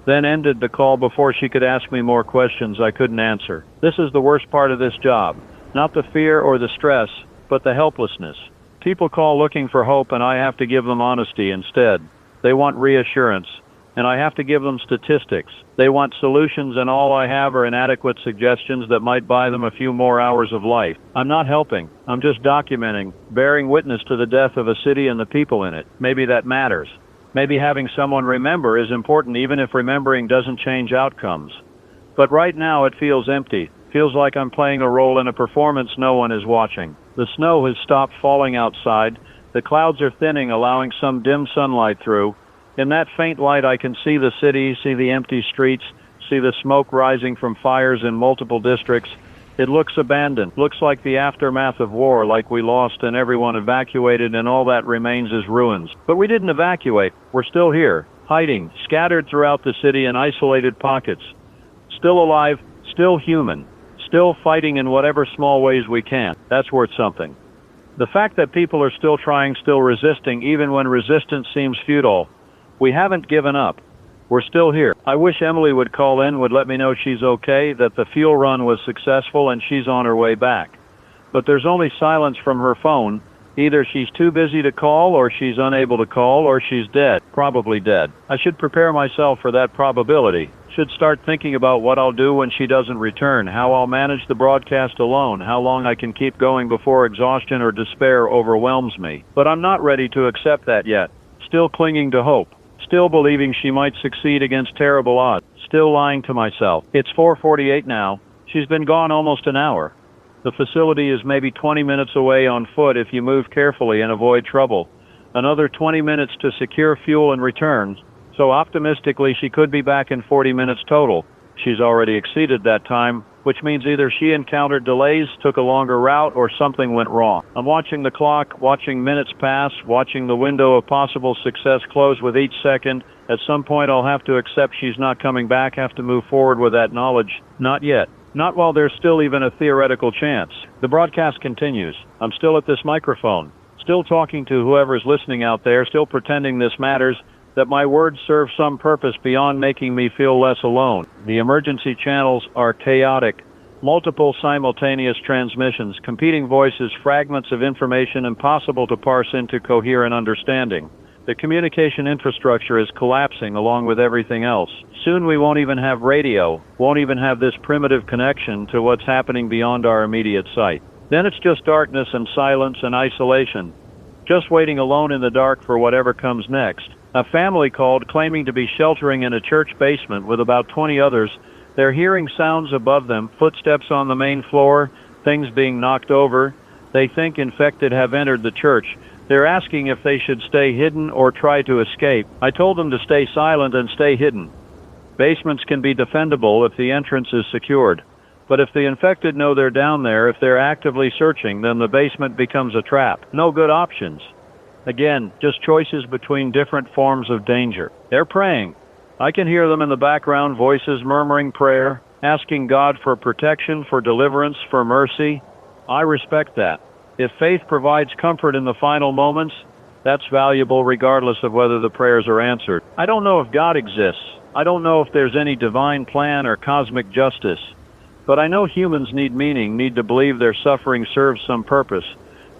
Then ended the call before she could ask me more questions I couldn't answer. This is the worst part of this job. Not the fear or the stress, but the helplessness. People call looking for hope and I have to give them honesty instead. They want reassurance, and I have to give them statistics. They want solutions and all I have are inadequate suggestions that might buy them a few more hours of life. I'm not helping. I'm just documenting, bearing witness to the death of a city and the people in it. Maybe that matters. Maybe having someone remember is important even if remembering doesn't change outcomes. But right now it feels empty. Feels like I'm playing a role in a performance no one is watching. The snow has stopped falling outside. The clouds are thinning, allowing some dim sunlight through. In that faint light I can see the city, see the empty streets, see the smoke rising from fires in multiple districts. It looks abandoned, looks like the aftermath of war, like we lost and everyone evacuated and all that remains is ruins. But we didn't evacuate. We're still here, hiding, scattered throughout the city in isolated pockets. Still alive, still human, still fighting in whatever small ways we can. That's worth something. The fact that people are still trying, still resisting, even when resistance seems futile. We haven't given up. We're still here. I wish Emily would call in, would let me know she's okay, that the fuel run was successful and she's on her way back. But there's only silence from her phone. Either she's too busy to call, or she's unable to call, or she's dead. Probably dead. I should prepare myself for that probability. Should start thinking about what I'll do when she doesn't return, how I'll manage the broadcast alone, how long I can keep going before exhaustion or despair overwhelms me. But I'm not ready to accept that yet. Still clinging to hope. Still believing she might succeed against terrible odds. Still lying to myself. It's 4:48 now. She's been gone almost an hour. The facility is maybe 20 minutes away on foot if you move carefully and avoid trouble. Another 20 minutes to secure fuel and return. So optimistically she could be back in 40 minutes total. She's already exceeded that time, which means either she encountered delays, took a longer route, or something went wrong. I'm watching the clock, watching minutes pass, watching the window of possible success close with each second. At some point I'll have to accept she's not coming back, have to move forward with that knowledge. Not yet. Not while there's still even a theoretical chance. The broadcast continues. I'm still at this microphone, still talking to whoever's listening out there, still pretending this matters, that my words serve some purpose beyond making me feel less alone. The emergency channels are chaotic. Multiple simultaneous transmissions, competing voices, fragments of information impossible to parse into coherent understanding. The communication infrastructure is collapsing along with everything else. Soon we won't even have radio, won't even have this primitive connection to what's happening beyond our immediate sight. Then it's just darkness and silence and isolation. Just waiting alone in the dark for whatever comes next. A family called claiming to be sheltering in a church basement with about 20 others. They're hearing sounds above them, footsteps on the main floor, things being knocked over. They think infected have entered the church. They're asking if they should stay hidden or try to escape. I told them to stay silent and stay hidden. Basements can be defendable if the entrance is secured. But if the infected know they're down there, if they're actively searching, then the basement becomes a trap. No good options. Again, just choices between different forms of danger. They're praying. I can hear them in the background, voices murmuring prayer, asking God for protection, for deliverance, for mercy. I respect that. If faith provides comfort in the final moments, that's valuable regardless of whether the prayers are answered. I don't know if God exists. I don't know if there's any divine plan or cosmic justice, but I know humans need meaning, need to believe their suffering serves some purpose.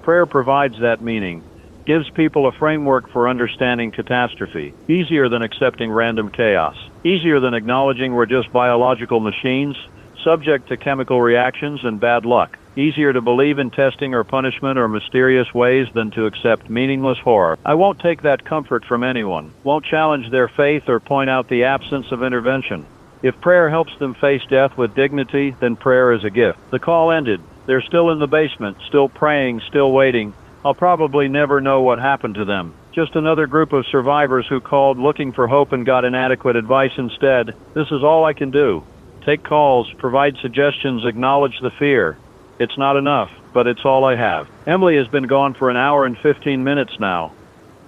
Prayer provides that meaning, gives people a framework for understanding catastrophe, easier than accepting random chaos, easier than acknowledging we're just biological machines, subject to chemical reactions and bad luck, easier to believe in testing or punishment or mysterious ways than to accept meaningless horror. I won't take that comfort from anyone, won't challenge their faith or point out the absence of intervention. If prayer helps them face death with dignity, then prayer is a gift. The call ended. They're still in the basement, still praying, still waiting. I'll probably never know what happened to them. Just another group of survivors who called looking for hope and got inadequate advice instead. This is all I can do. Take calls, provide suggestions, acknowledge the fear. It's not enough, but it's all I have. Emily has been gone for an hour and 15 minutes now.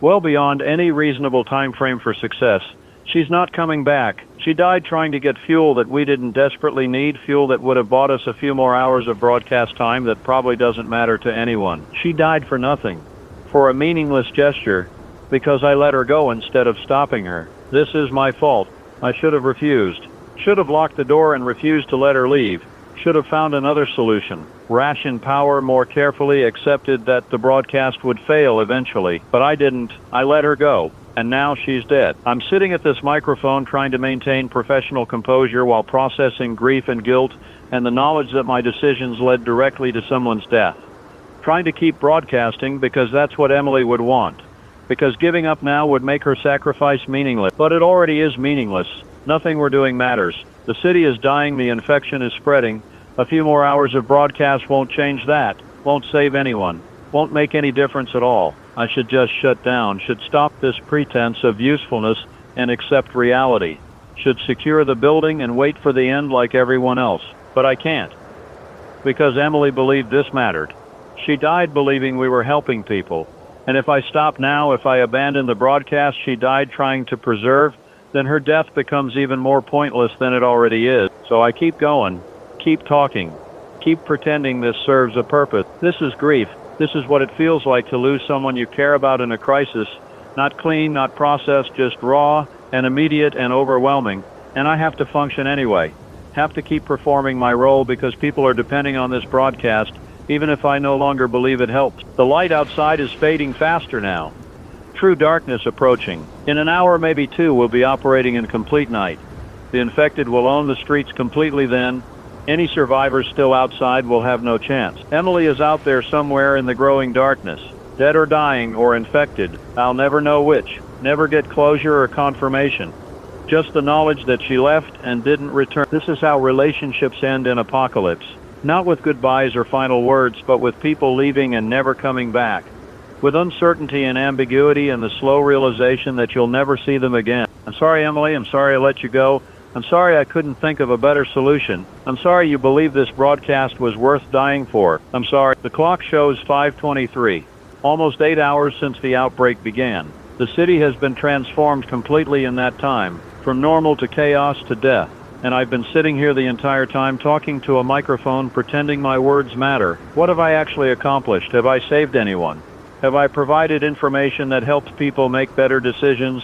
Well beyond any reasonable time frame for success. She's not coming back. She died trying to get fuel that we didn't desperately need, fuel that would have bought us a few more hours of broadcast time that probably doesn't matter to anyone. She died for nothing, for a meaningless gesture, because I let her go instead of stopping her. This is my fault. I should have refused. Should have locked the door and refused to let her leave. Should have found another solution. Ration power more carefully accepted that the broadcast would fail eventually, but I didn't. I let her go. And now she's dead. I'm sitting at this microphone trying to maintain professional composure while processing grief and guilt and the knowledge that my decisions led directly to someone's death. Trying to keep broadcasting because that's what Emily would want. Because giving up now would make her sacrifice meaningless. But it already is meaningless. Nothing we're doing matters. The city is dying, the infection is spreading. A few more hours of broadcast won't change that, won't save anyone, won't make any difference at all. I should just shut down, should stop this pretense of usefulness and accept reality, should secure the building and wait for the end like everyone else. But I can't, because Emily believed this mattered. She died believing we were helping people. And if I stop now, if I abandon the broadcast she died trying to preserve, then her death becomes even more pointless than it already is. So I keep going, keep talking, keep pretending this serves a purpose. This is grief. This is what it feels like to lose someone you care about in a crisis. Not clean, not processed, just raw and immediate and overwhelming. And I have to function anyway. Have to keep performing my role because people are depending on this broadcast, even if I no longer believe it helps. The light outside is fading faster now. True darkness approaching. In an hour, maybe two, we'll be operating in complete night. The infected will own the streets completely then. Any survivors still outside will have no chance. Emily is out there somewhere in the growing darkness, dead or dying or infected. I'll never know which, never get closure or confirmation. Just the knowledge that she left and didn't return. This is how relationships end in apocalypse. Not with goodbyes or final words, but with people leaving and never coming back. With uncertainty and ambiguity and the slow realization that you'll never see them again. I'm sorry, Emily, I'm sorry I let you go. I'm sorry I couldn't think of a better solution. I'm sorry you believe this broadcast was worth dying for. I'm sorry. The clock shows 5:23. Almost 8 hours since the outbreak began. The city has been transformed completely in that time, from normal to chaos to death. And I've been sitting here the entire time talking to a microphone pretending my words matter. What have I actually accomplished? Have I saved anyone? Have I provided information that helps people make better decisions?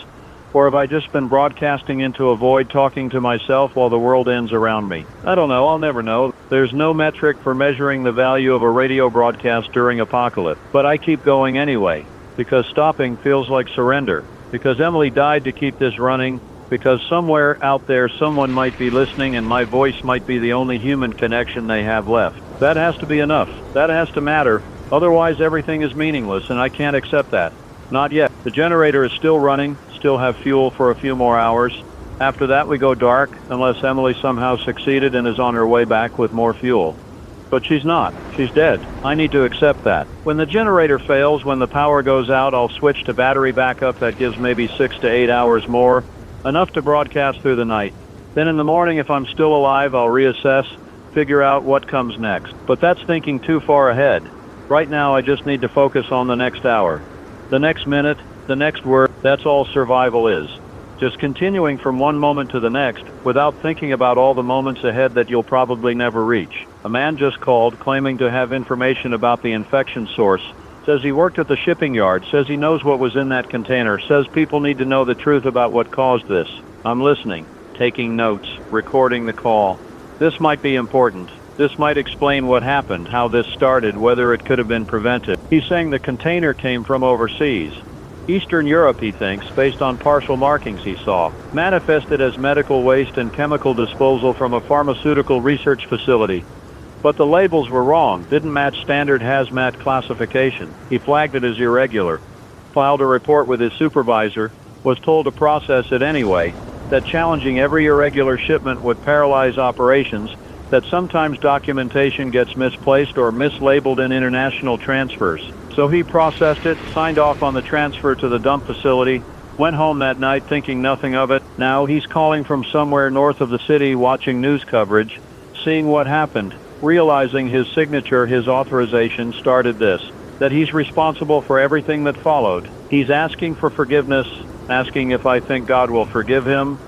Or have I just been broadcasting into a void, talking to myself while the world ends around me? I don't know. I'll never know. There's no metric for measuring the value of a radio broadcast during apocalypse. But I keep going anyway, because stopping feels like surrender. Because Emily died to keep this running. Because somewhere out there someone might be listening and my voice might be the only human connection they have left. That has to be enough. That has to matter. Otherwise everything is meaningless, and I can't accept that. Not yet. The generator is still running. Still have fuel for a few more hours. After that we go dark, unless Emily somehow succeeded and is on her way back with more fuel. But she's not. She's dead. I need to accept that. When the generator fails, when the power goes out, I'll switch to battery backup. That gives maybe 6 to 8 hours more, enough to broadcast through the night. Then in the morning, if I'm still alive, I'll reassess, figure out what comes next. But that's thinking too far ahead. Right now I just need to focus on the next hour, the next minute, the next word. That's all survival is. Just continuing from one moment to the next without thinking about all the moments ahead that you'll probably never reach. A man just called claiming to have information about the infection source. Says he worked at the shipping yard, says he knows what was in that container, says people need to know the truth about what caused this. I'm listening. taking notes, recording the call. This might be important. This might explain what happened, how this started, whether it could have been prevented. He's saying the container came from overseas. Eastern Europe, he thinks, based on partial markings he saw, manifested as medical waste and chemical disposal from a pharmaceutical research facility. But the labels were wrong, didn't match standard hazmat classification. He flagged it as irregular, filed a report with his supervisor, was told to process it anyway, that challenging every irregular shipment would paralyze operations, that sometimes documentation gets misplaced or mislabeled in international transfers. So he processed it, signed off on the transfer to the dump facility, went home that night thinking nothing of it. Now he's calling from somewhere north of the city, watching news coverage, seeing what happened, realizing his signature, his authorization started this, that he's responsible for everything that followed. He's asking for forgiveness, asking if I think God will forgive him,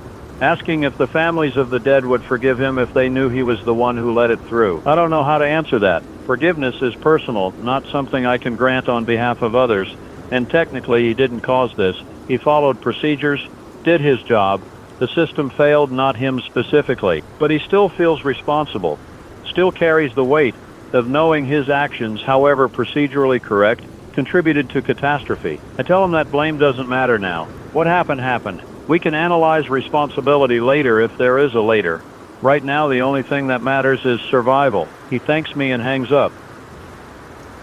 asking if the families of the dead would forgive him if they knew he was the one who let it through. I don't know how to answer that. Forgiveness is personal, not something I can grant on behalf of others, and technically he didn't cause this. He followed procedures, did his job. The system failed, not him specifically. But he still feels responsible, still carries the weight of knowing his actions, however procedurally correct, contributed to catastrophe. I tell him that blame doesn't matter now. What happened happened. We can analyze responsibility later if there is a later. Right now, the only thing that matters is survival. He thanks me and hangs up.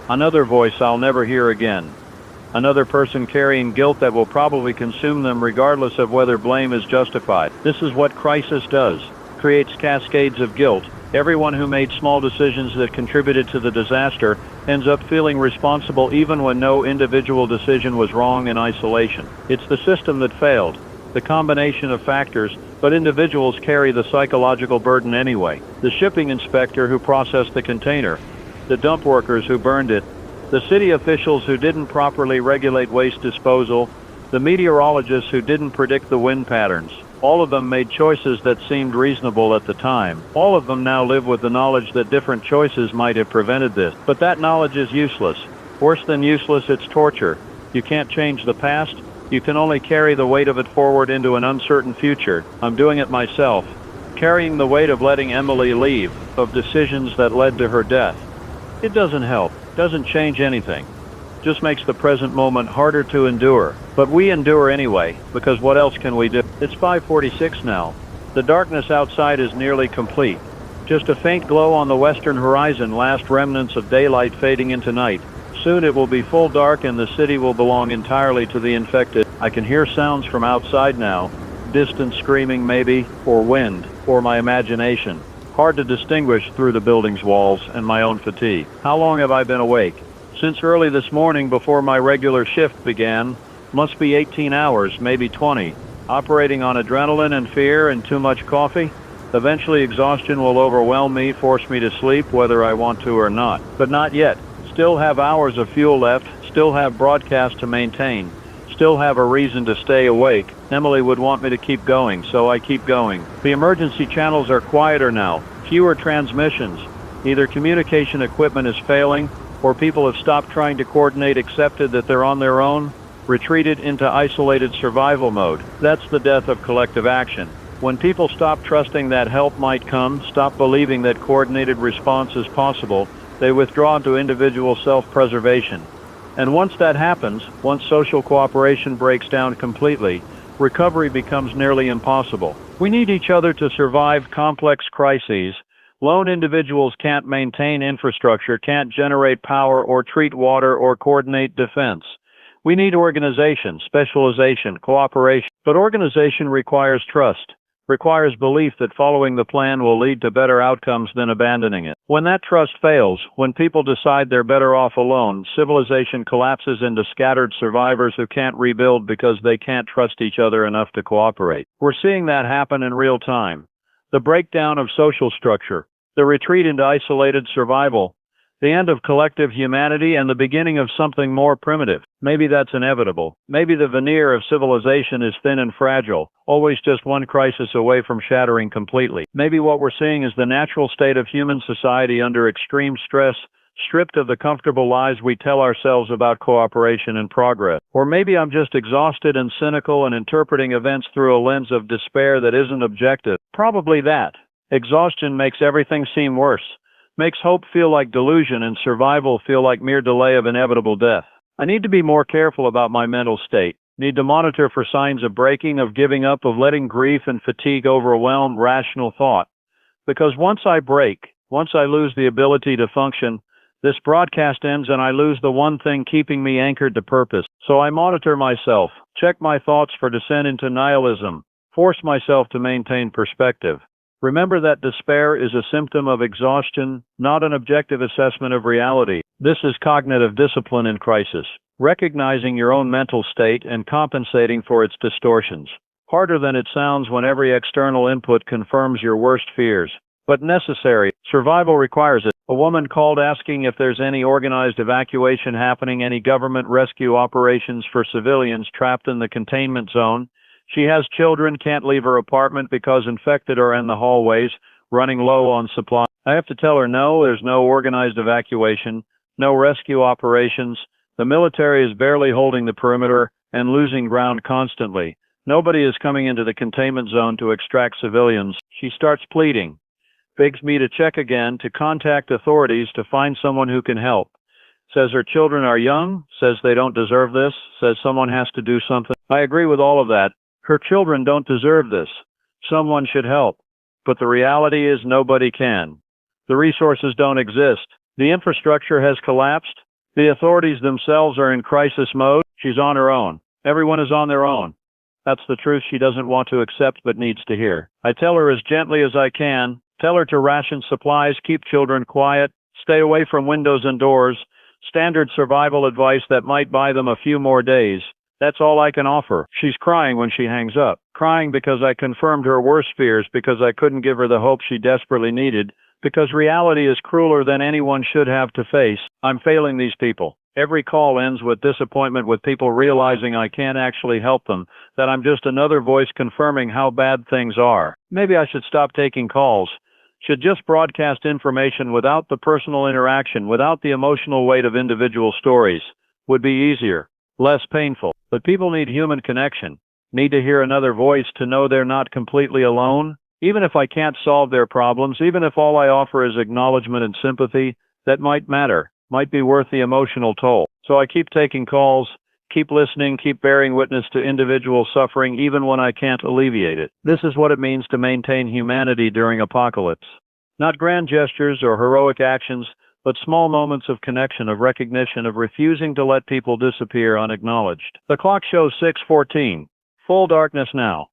Another voice I'll never hear again. Another person carrying guilt that will probably consume them regardless of whether blame is justified. This is what crisis does. Creates cascades of guilt. Everyone who made small decisions that contributed to the disaster ends up feeling responsible even when no individual decision was wrong in isolation. It's the system that failed. The combination of factors, but individuals carry the psychological burden anyway. The shipping inspector who processed the container, the dump workers who burned it, the city officials who didn't properly regulate waste disposal, the meteorologists who didn't predict the wind patterns. All of them made choices that seemed reasonable at the time. All of them now live with the knowledge that different choices might have prevented this. But that knowledge is useless. Worse than useless, it's torture. You can't change the past. You can only carry the weight of it forward into an uncertain future. I'm doing it myself. Carrying the weight of letting Emily leave, of decisions that led to her death. It doesn't help, doesn't change anything. Just makes the present moment harder to endure. But we endure anyway, because what else can we do? It's 5:46 now. The darkness outside is nearly complete. Just a faint glow on the western horizon, last remnants of daylight fading into night. Soon it will be full dark and the city will belong entirely to the infected. I can hear sounds from outside now. Distant screaming maybe, or wind, or my imagination. Hard to distinguish through the building's walls and my own fatigue. How long have I been awake? Since early this morning before my regular shift began. Must be 18 hours, maybe 20. Operating on adrenaline and fear and too much coffee. Eventually exhaustion will overwhelm me, force me to sleep whether I want to or not. But not yet. Still have hours of fuel left, still have broadcast to maintain, still have a reason to stay awake. Emily would want me to keep going, so I keep going. The emergency channels are quieter now, fewer transmissions. Either communication equipment is failing, or people have stopped trying to coordinate, accepted that they're on their own, retreated into isolated survival mode. That's the death of collective action. When people stop trusting that help might come, stop believing that coordinated response is possible, they withdraw into individual self-preservation. And once that happens, once social cooperation breaks down completely, recovery becomes nearly impossible. We need each other to survive complex crises. Lone individuals can't maintain infrastructure, can't generate power or treat water or coordinate defense. We need organization, specialization, cooperation. But organization requires trust, requires belief that following the plan will lead to better outcomes than abandoning it. When that trust fails, when people decide they're better off alone, civilization collapses into scattered survivors who can't rebuild because they can't trust each other enough to cooperate. We're seeing that happen in real time. The breakdown of social structure, the retreat into isolated survival, the end of collective humanity and the beginning of something more primitive. Maybe that's inevitable. Maybe the veneer of civilization is thin and fragile, always just one crisis away from shattering completely. Maybe what we're seeing is the natural state of human society under extreme stress, stripped of the comfortable lies we tell ourselves about cooperation and progress. Or maybe I'm just exhausted and cynical and interpreting events through a lens of despair that isn't objective. Probably that. Exhaustion makes everything seem worse, makes hope feel like delusion and survival feel like mere delay of inevitable death. I need to be more careful about my mental state. Need to monitor for signs of breaking, of giving up, of letting grief and fatigue overwhelm rational thought. Because once I break, once I lose the ability to function, this broadcast ends and I lose the one thing keeping me anchored to purpose. So I monitor myself, check my thoughts for descent into nihilism, force myself to maintain perspective. Remember that despair is a symptom of exhaustion, not an objective assessment of reality. This is cognitive discipline in crisis, recognizing your own mental state and compensating for its distortions. Harder than it sounds when every external input confirms your worst fears. But necessary. Survival requires it. A woman called asking if there's any organized evacuation happening, any government rescue operations for civilians trapped in the containment zone. She has children, can't leave her apartment because infected are in the hallways, running low on supplies. I have to tell her no, there's no organized evacuation, no rescue operations. The military is barely holding the perimeter and losing ground constantly. Nobody is coming into the containment zone to extract civilians. She starts pleading, begs me to check again, to contact authorities to find someone who can help. Says her children are young, says they don't deserve this, says someone has to do something. I agree with all of that. Her children don't deserve this. Someone should help. But the reality is nobody can. The resources don't exist. The infrastructure has collapsed. The authorities themselves are in crisis mode. She's on her own. Everyone is on their own. That's the truth she doesn't want to accept but needs to hear. I tell her as gently as I can. Tell her to ration supplies, keep children quiet, stay away from windows and doors. Standard survival advice that might buy them a few more days. That's all I can offer. She's crying when she hangs up. Crying because I confirmed her worst fears, because I couldn't give her the hope she desperately needed, because reality is crueler than anyone should have to face. I'm failing these people. Every call ends with disappointment, with people realizing I can't actually help them, that I'm just another voice confirming how bad things are. Maybe I should stop taking calls. Should just broadcast information without the personal interaction, without the emotional weight of individual stories. Would be easier, less painful. But people need human connection, need to hear another voice to know they're not completely alone. Even if I can't solve their problems, even if all I offer is acknowledgement and sympathy, that might matter, might be worth the emotional toll. So I keep taking calls, keep listening, keep bearing witness to individual suffering even when I can't alleviate it. This is what it means to maintain humanity during apocalypse. Not grand gestures or heroic actions, but small moments of connection, of recognition, of refusing to let people disappear unacknowledged. The clock shows 6:14. Full darkness now.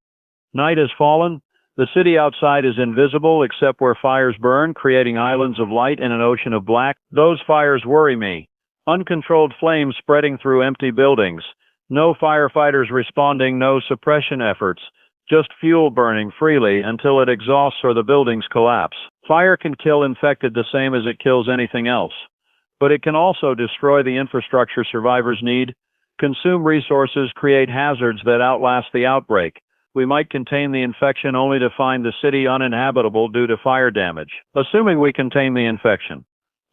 Night has fallen. The city outside is invisible except where fires burn, creating islands of light in an ocean of black. Those fires worry me. Uncontrolled flames spreading through empty buildings. No firefighters responding, no suppression efforts. Just fuel burning freely until it exhausts or the buildings collapse. Fire can kill infected the same as it kills anything else. But it can also destroy the infrastructure survivors need, consume resources, create hazards that outlast the outbreak. We might contain the infection only to find the city uninhabitable due to fire damage. Assuming we contain the infection.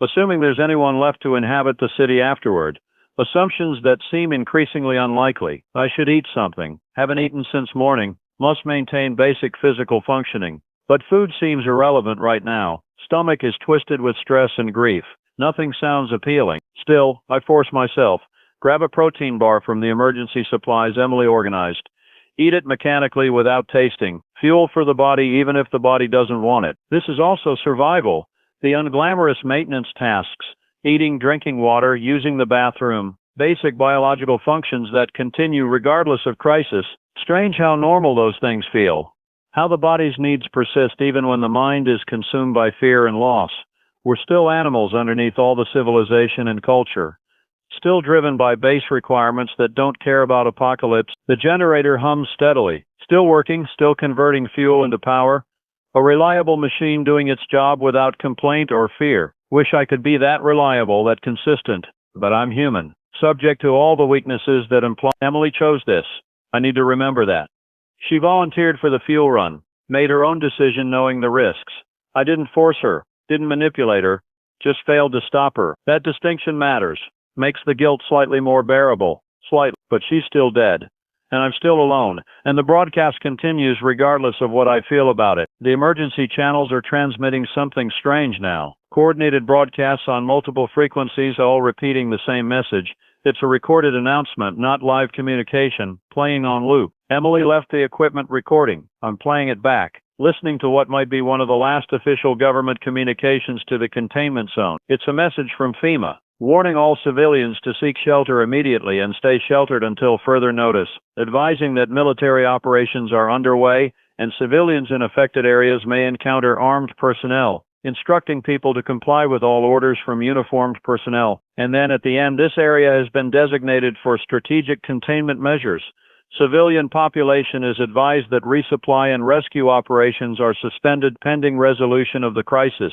Assuming there's anyone left to inhabit the city afterward. Assumptions that seem increasingly unlikely. I should eat something. Haven't eaten since morning. Must maintain basic physical functioning. But food seems irrelevant right now. Stomach is twisted with stress and grief. Nothing sounds appealing. Still, I force myself. Grab a protein bar from the emergency supplies Emily organized. Eat it mechanically without tasting. Fuel for the body even if the body doesn't want it. This is also survival. The unglamorous maintenance tasks. Eating, drinking water, using the bathroom. Basic biological functions that continue regardless of crisis. Strange how normal those things feel. How the body's needs persist even when the mind is consumed by fear and loss. We're still animals underneath all the civilization and culture. Still driven by base requirements that don't care about apocalypse. The generator hums steadily. Still working, still converting fuel into power. A reliable machine doing its job without complaint or fear. Wish I could be that reliable, that consistent. But I'm human. Subject to all the weaknesses that imply. Emily chose this. I need to remember that. She volunteered for the fuel run, made her own decision knowing the risks. I didn't force her, didn't manipulate her, just failed to stop her. That distinction matters. Makes the guilt slightly more bearable. Slightly, but she's still dead. And I'm still alone, and the broadcast continues regardless of what I feel about it. The emergency channels are transmitting something strange now. Coordinated broadcasts on multiple frequencies, all repeating the same message. It's a recorded announcement, not live communication, playing on loop. Emily left the equipment recording. I'm playing it back, listening to what might be one of the last official government communications to the containment zone. It's a message from FEMA, warning all civilians to seek shelter immediately and stay sheltered until further notice, advising that military operations are underway and civilians in affected areas may encounter armed personnel, instructing people to comply with all orders from uniformed personnel. And then at the end, this area has been designated for strategic containment measures. Civilian population is advised that resupply and rescue operations are suspended pending resolution of the crisis.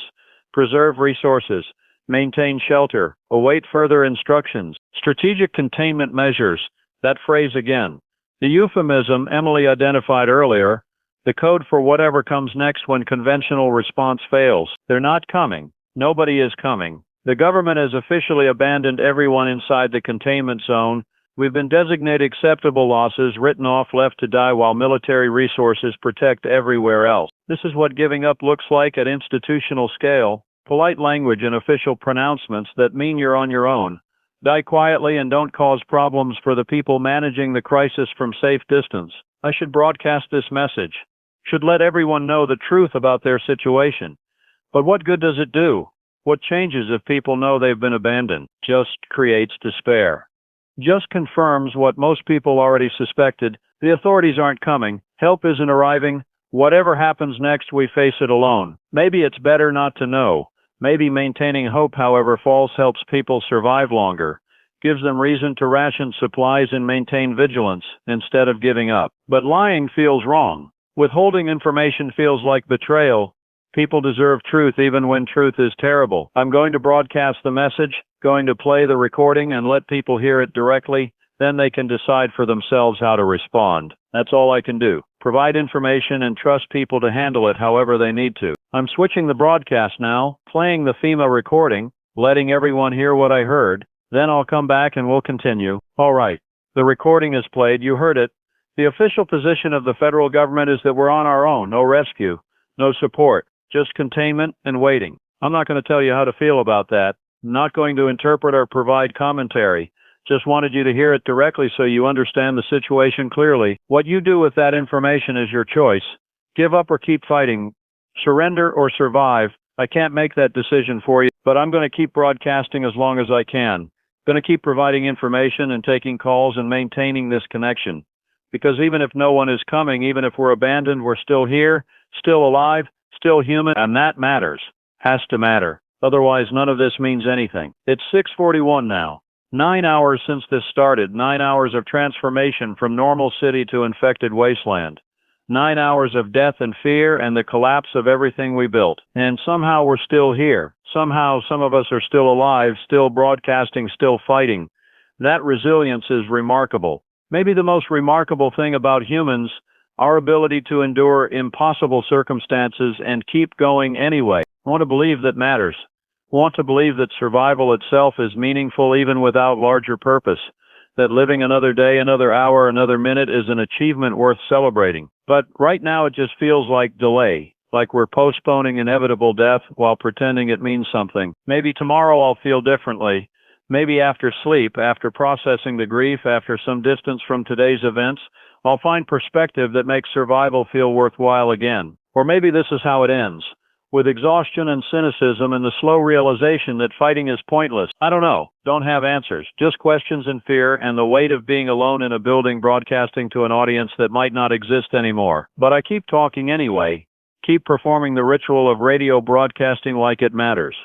Preserve resources. Maintain shelter. Await further instructions. Strategic containment measures. That phrase again. The euphemism Emily identified earlier, the code for whatever comes next when conventional response fails. They're not coming. Nobody is coming. The government has officially abandoned everyone inside the containment zone. We've been designated acceptable losses, written off, left to die while military resources protect everywhere else. This is what giving up looks like at institutional scale. Polite language and official pronouncements that mean you're on your own. Die quietly and don't cause problems for the people managing the crisis from safe distance. I should broadcast this message. Should let everyone know the truth about their situation. But what good does it do? What changes if people know they've been abandoned? Just creates despair. Just confirms what most people already suspected. The authorities aren't coming. Help isn't arriving. Whatever happens next, we face it alone. Maybe it's better not to know. Maybe maintaining hope, however false, helps people survive longer. Gives them reason to ration supplies and maintain vigilance instead of giving up. But lying feels wrong. Withholding information feels like betrayal. People deserve truth even when truth is terrible. I'm going to broadcast the message, going to play the recording and let people hear it directly. Then they can decide for themselves how to respond. That's all I can do. Provide information and trust people to handle it however they need to. I'm switching the broadcast now, playing the FEMA recording, letting everyone hear what I heard. Then I'll come back and we'll continue. All right. The recording is played. You heard it. The official position of the federal government is that we're on our own. No rescue. No support. Just containment and waiting. I'm not going to tell you how to feel about that. I'm not going to interpret or provide commentary. Just wanted you to hear it directly so you understand the situation clearly. What you do with that information is your choice. Give up or keep fighting. Surrender or survive. I can't make that decision for you, but I'm going to keep broadcasting as long as I can. Going to keep providing information and taking calls and maintaining this connection. Because even if no one is coming, even if we're abandoned, we're still here, still alive, still human, and that matters. Has to matter. Otherwise, none of this means anything. It's 6:41 now. 9 hours since this started. 9 hours of transformation from normal city to infected wasteland. 9 hours of death and fear and the collapse of everything we built. And somehow we're still here. Somehow some of us are still alive, still broadcasting, still fighting. That resilience is remarkable. Maybe the most remarkable thing about humans, our ability to endure impossible circumstances and keep going anyway. I want to believe that matters. I want to believe that survival itself is meaningful even without larger purpose. That living another day, another hour, another minute is an achievement worth celebrating. But right now it just feels like delay. Like we're postponing inevitable death while pretending it means something. Maybe tomorrow I'll feel differently. Maybe after sleep, after processing the grief, after some distance from today's events, I'll find perspective that makes survival feel worthwhile again. Or maybe this is how it ends, with exhaustion and cynicism and the slow realization that fighting is pointless. I don't know. Don't have answers. Just questions and fear and the weight of being alone in a building broadcasting to an audience that might not exist anymore. But I keep talking anyway. Keep performing the ritual of radio broadcasting like it matters.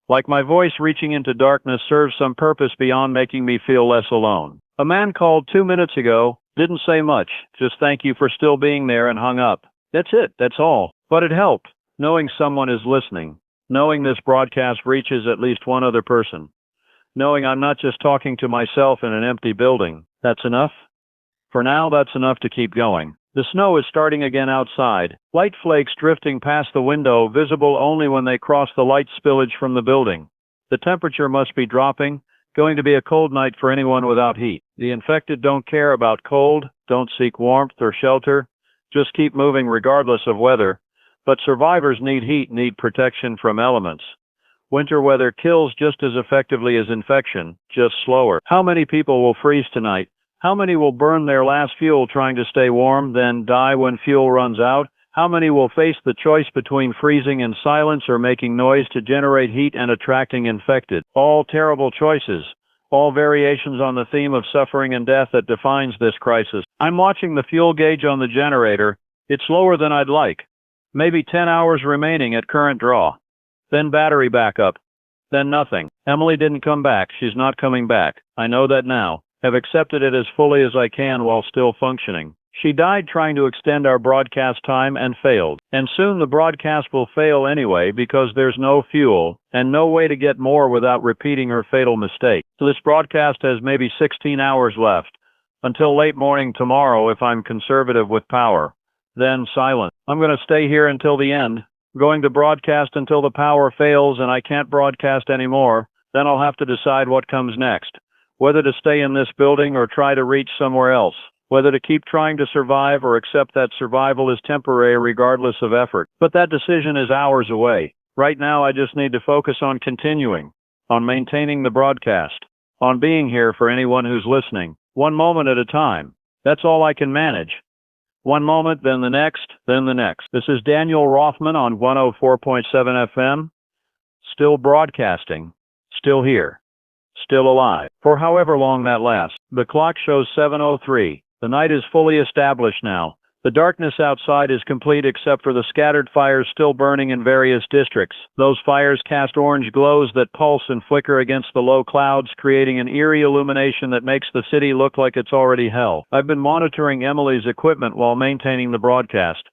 Like my voice reaching into darkness serves some purpose beyond making me feel less alone. A man called 2 minutes ago, didn't say much, just thank you for still being there, and hung up. That's it, that's all. But it helped, knowing someone is listening, knowing this broadcast reaches at least one other person, knowing I'm not just talking to myself in an empty building. That's enough? For now, that's enough to keep going. The snow is starting again outside, light flakes drifting past the window, visible only when they cross the light spillage from the building. The temperature must be dropping, going to be a cold night for anyone without heat. The infected don't care about cold, don't seek warmth or shelter, just keep moving regardless of weather. But survivors need heat, need protection from elements. Winter weather kills just as effectively as infection, just slower. How many people will freeze tonight? How many will burn their last fuel trying to stay warm, then die when fuel runs out? How many will face the choice between freezing in silence or making noise to generate heat and attracting infected? All terrible choices. All variations on the theme of suffering and death that defines this crisis. I'm watching the fuel gauge on the generator. It's lower than I'd like. Maybe 10 hours remaining at current draw. Then battery backup. Then nothing. Emily didn't come back. She's not coming back. I know that now. Have accepted it as fully as I can while still functioning. She died trying to extend our broadcast time and failed. And soon the broadcast will fail anyway because there's no fuel and no way to get more without repeating her fatal mistake. So this broadcast has maybe 16 hours left. Until late morning tomorrow if I'm conservative with power. Then silent. I'm going to stay here until the end. I'm going to broadcast until the power fails and I can't broadcast anymore. Then I'll have to decide what comes next. Whether to stay in this building or try to reach somewhere else. Whether to keep trying to survive or accept that survival is temporary regardless of effort. But that decision is hours away. Right now I just need to focus on continuing, on maintaining the broadcast, on being here for anyone who's listening, one moment at a time. That's all I can manage. One moment, then the next, then the next. This is Daniel Rothman on 104.7 FM. Still broadcasting, still here, still alive. For however long that lasts. The clock shows 7:03. The night is fully established now. The darkness outside is complete except for the scattered fires still burning in various districts. Those fires cast orange glows that pulse and flicker against the low clouds, creating an eerie illumination that makes the city look like it's already hell. I've been monitoring Emily's equipment while maintaining the broadcast.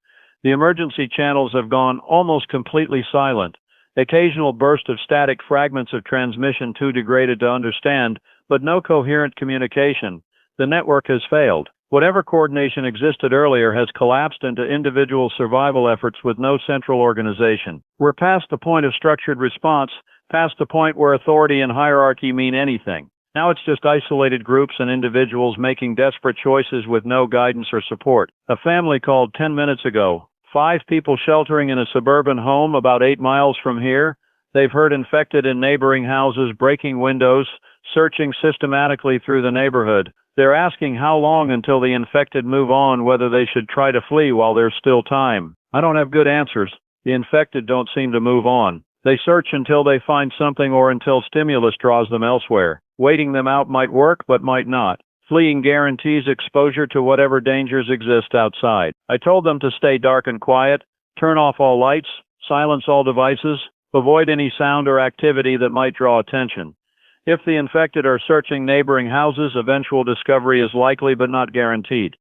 The emergency channels have gone almost completely silent. Occasional burst of static fragments of transmission too degraded to understand, but no coherent communication. The network has failed. Whatever coordination existed earlier has collapsed into individual survival efforts with no central organization. We're past the point of structured response, past the point where authority and hierarchy mean anything. Now it's just isolated groups and individuals making desperate choices with no guidance or support. A family called 10 minutes ago. 5 people sheltering in a suburban home about 8 miles from here. They've heard infected in neighboring houses breaking windows, searching systematically through the neighborhood. They're asking how long until the infected move on, whether they should try to flee while there's still time. I don't have good answers. The infected don't seem to move on. They search until they find something or until stimulus draws them elsewhere. Waiting them out might work, but might not. Fleeing guarantees exposure to whatever dangers exist outside. I told them to stay dark and quiet, turn off all lights, silence all devices, avoid any sound or activity that might draw attention. If the infected are searching neighboring houses, eventual discovery is likely but not guaranteed.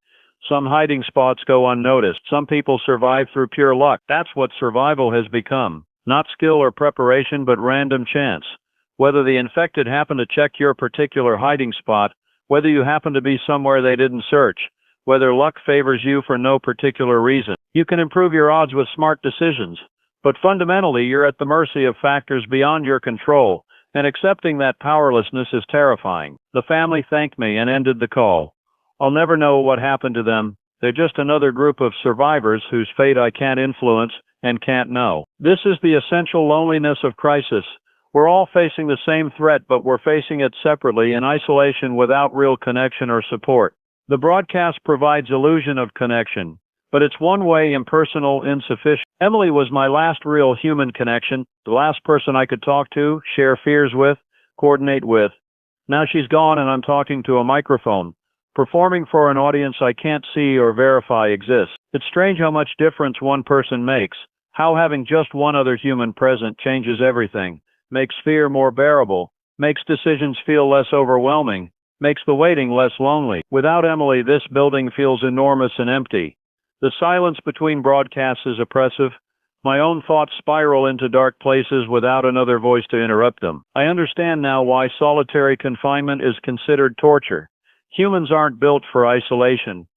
Some hiding spots go unnoticed. Some people survive through pure luck. That's what survival has become. Not skill or preparation, but random chance. Whether the infected happen to check your particular hiding spot, whether you happen to be somewhere they didn't search, whether luck favors you for no particular reason. You can improve your odds with smart decisions, but fundamentally you're at the mercy of factors beyond your control. And accepting that powerlessness is terrifying. The family thanked me and ended the call. I'll never know what happened to them. They're just another group of survivors whose fate I can't influence and can't know. This is the essential loneliness of crisis. We're all facing the same threat, but we're facing it separately in isolation without real connection or support. The broadcast provides illusion of connection, but it's one-way, impersonal, insufficient. Emily was my last real human connection, the last person I could talk to, share fears with, coordinate with. Now she's gone and I'm talking to a microphone, performing for an audience I can't see or verify exists. It's strange how much difference one person makes, how having just one other human present changes everything, makes fear more bearable, makes decisions feel less overwhelming, makes the waiting less lonely. Without Emily, this building feels enormous and empty. The silence between broadcasts is oppressive. My own thoughts spiral into dark places without another voice to interrupt them. I understand now why solitary confinement is considered torture. Humans aren't built for isolation.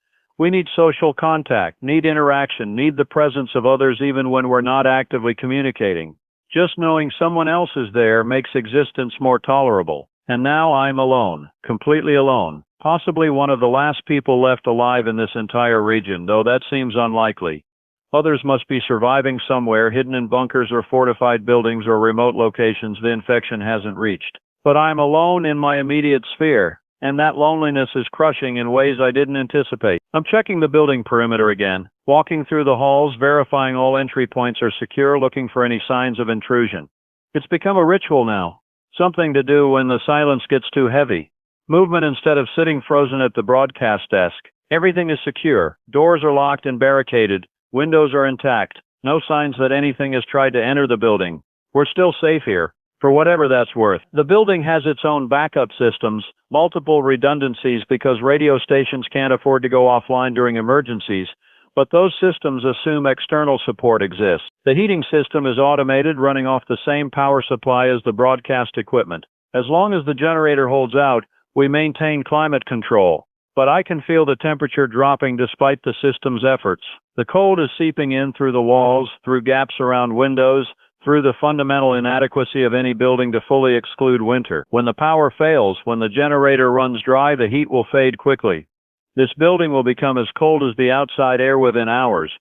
We need social contact, need interaction, need the presence of others even when we're not actively communicating. Just knowing someone else is there makes existence more tolerable. And now I'm alone, completely alone. Possibly one of the last people left alive in this entire region, though that seems unlikely. Others must be surviving somewhere, hidden in bunkers or fortified buildings or remote locations the infection hasn't reached. But I'm alone in my immediate sphere, and that loneliness is crushing in ways I didn't anticipate. I'm checking the building perimeter again, walking through the halls, verifying all entry points are secure, looking for any signs of intrusion. It's become a ritual now, something to do when the silence gets too heavy. Movement instead of sitting frozen at the broadcast desk. Everything is secure. Doors are locked and barricaded. Windows are intact. No signs that anything has tried to enter the building. We're still safe here, for whatever that's worth. The building has its own backup systems, multiple redundancies because radio stations can't afford to go offline during emergencies, but those systems assume external support exists. The heating system is automated, running off the same power supply as the broadcast equipment. As long as the generator holds out, we maintain climate control. But I can feel the temperature dropping despite the system's efforts. The cold is seeping in through the walls, through gaps around windows, through the fundamental inadequacy of any building to fully exclude winter. When the power fails, when the generator runs dry, the heat will fade quickly. This building will become as cold as the outside air within hours.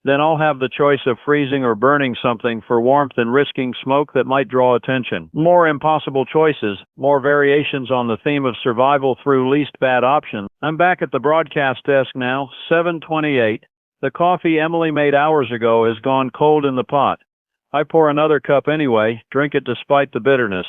Then I'll have the choice of freezing or burning something for warmth and risking smoke that might draw attention. More impossible choices, more variations on the theme of survival through least bad option. I'm back at the broadcast desk now, 7:28. The coffee Emily made hours ago has gone cold in the pot. I pour another cup anyway, drink it despite the bitterness.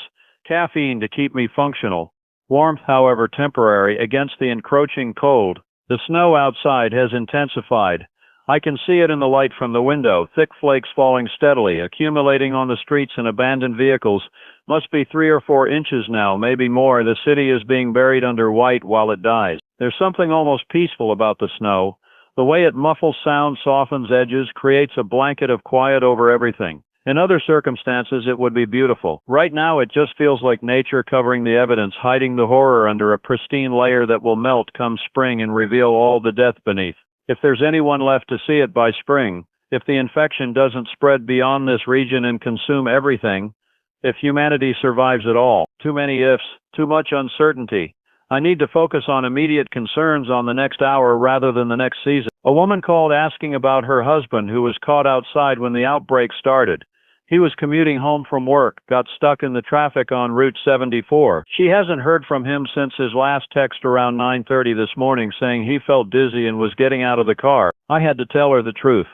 Caffeine to keep me functional. Warmth, however temporary, against the encroaching cold. The snow outside has intensified. I can see it in the light from the window, thick flakes falling steadily, accumulating on the streets and abandoned vehicles. Must be 3 or 4 inches now, maybe more. The city is being buried under white while it dies. There's something almost peaceful about the snow. The way it muffles sound, softens edges, creates a blanket of quiet over everything. In other circumstances, it would be beautiful. Right now, it just feels like nature covering the evidence, hiding the horror under a pristine layer that will melt come spring and reveal all the death beneath. If there's anyone left to see it by spring, if the infection doesn't spread beyond this region and consume everything, if humanity survives at all. Too many ifs, too much uncertainty. I need to focus on immediate concerns on the next hour rather than the next season. A woman called asking about her husband who was caught outside when the outbreak started. He was commuting home from work, got stuck in the traffic on Route 74. She hasn't heard from him since his last text around 9:30 this morning saying he felt dizzy and was getting out of the car. I had to tell her the truth.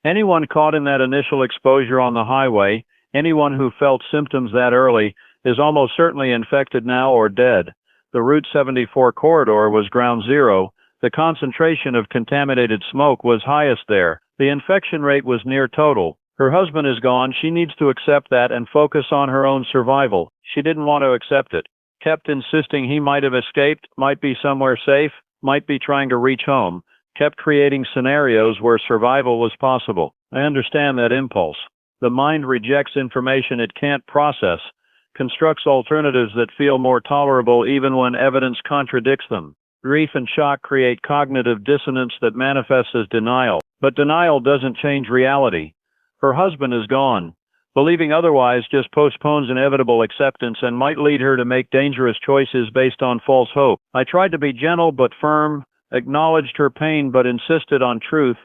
Anyone caught in that initial exposure on the highway, anyone who felt symptoms that early, is almost certainly infected now or dead. The Route 74 corridor was ground zero. The concentration of contaminated smoke was highest there. The infection rate was near total. Her husband is gone. She needs to accept that and focus on her own survival. She didn't want to accept it. Kept insisting he might have escaped, might be somewhere safe, might be trying to reach home. Kept creating scenarios where survival was possible. I understand that impulse. The mind rejects information it can't process, constructs alternatives that feel more tolerable even when evidence contradicts them. Grief and shock create cognitive dissonance that manifests as denial. But denial doesn't change reality. Her husband is gone. Believing otherwise just postpones inevitable acceptance and might lead her to make dangerous choices based on false hope. I tried to be gentle but firm, acknowledged her pain but insisted on truth,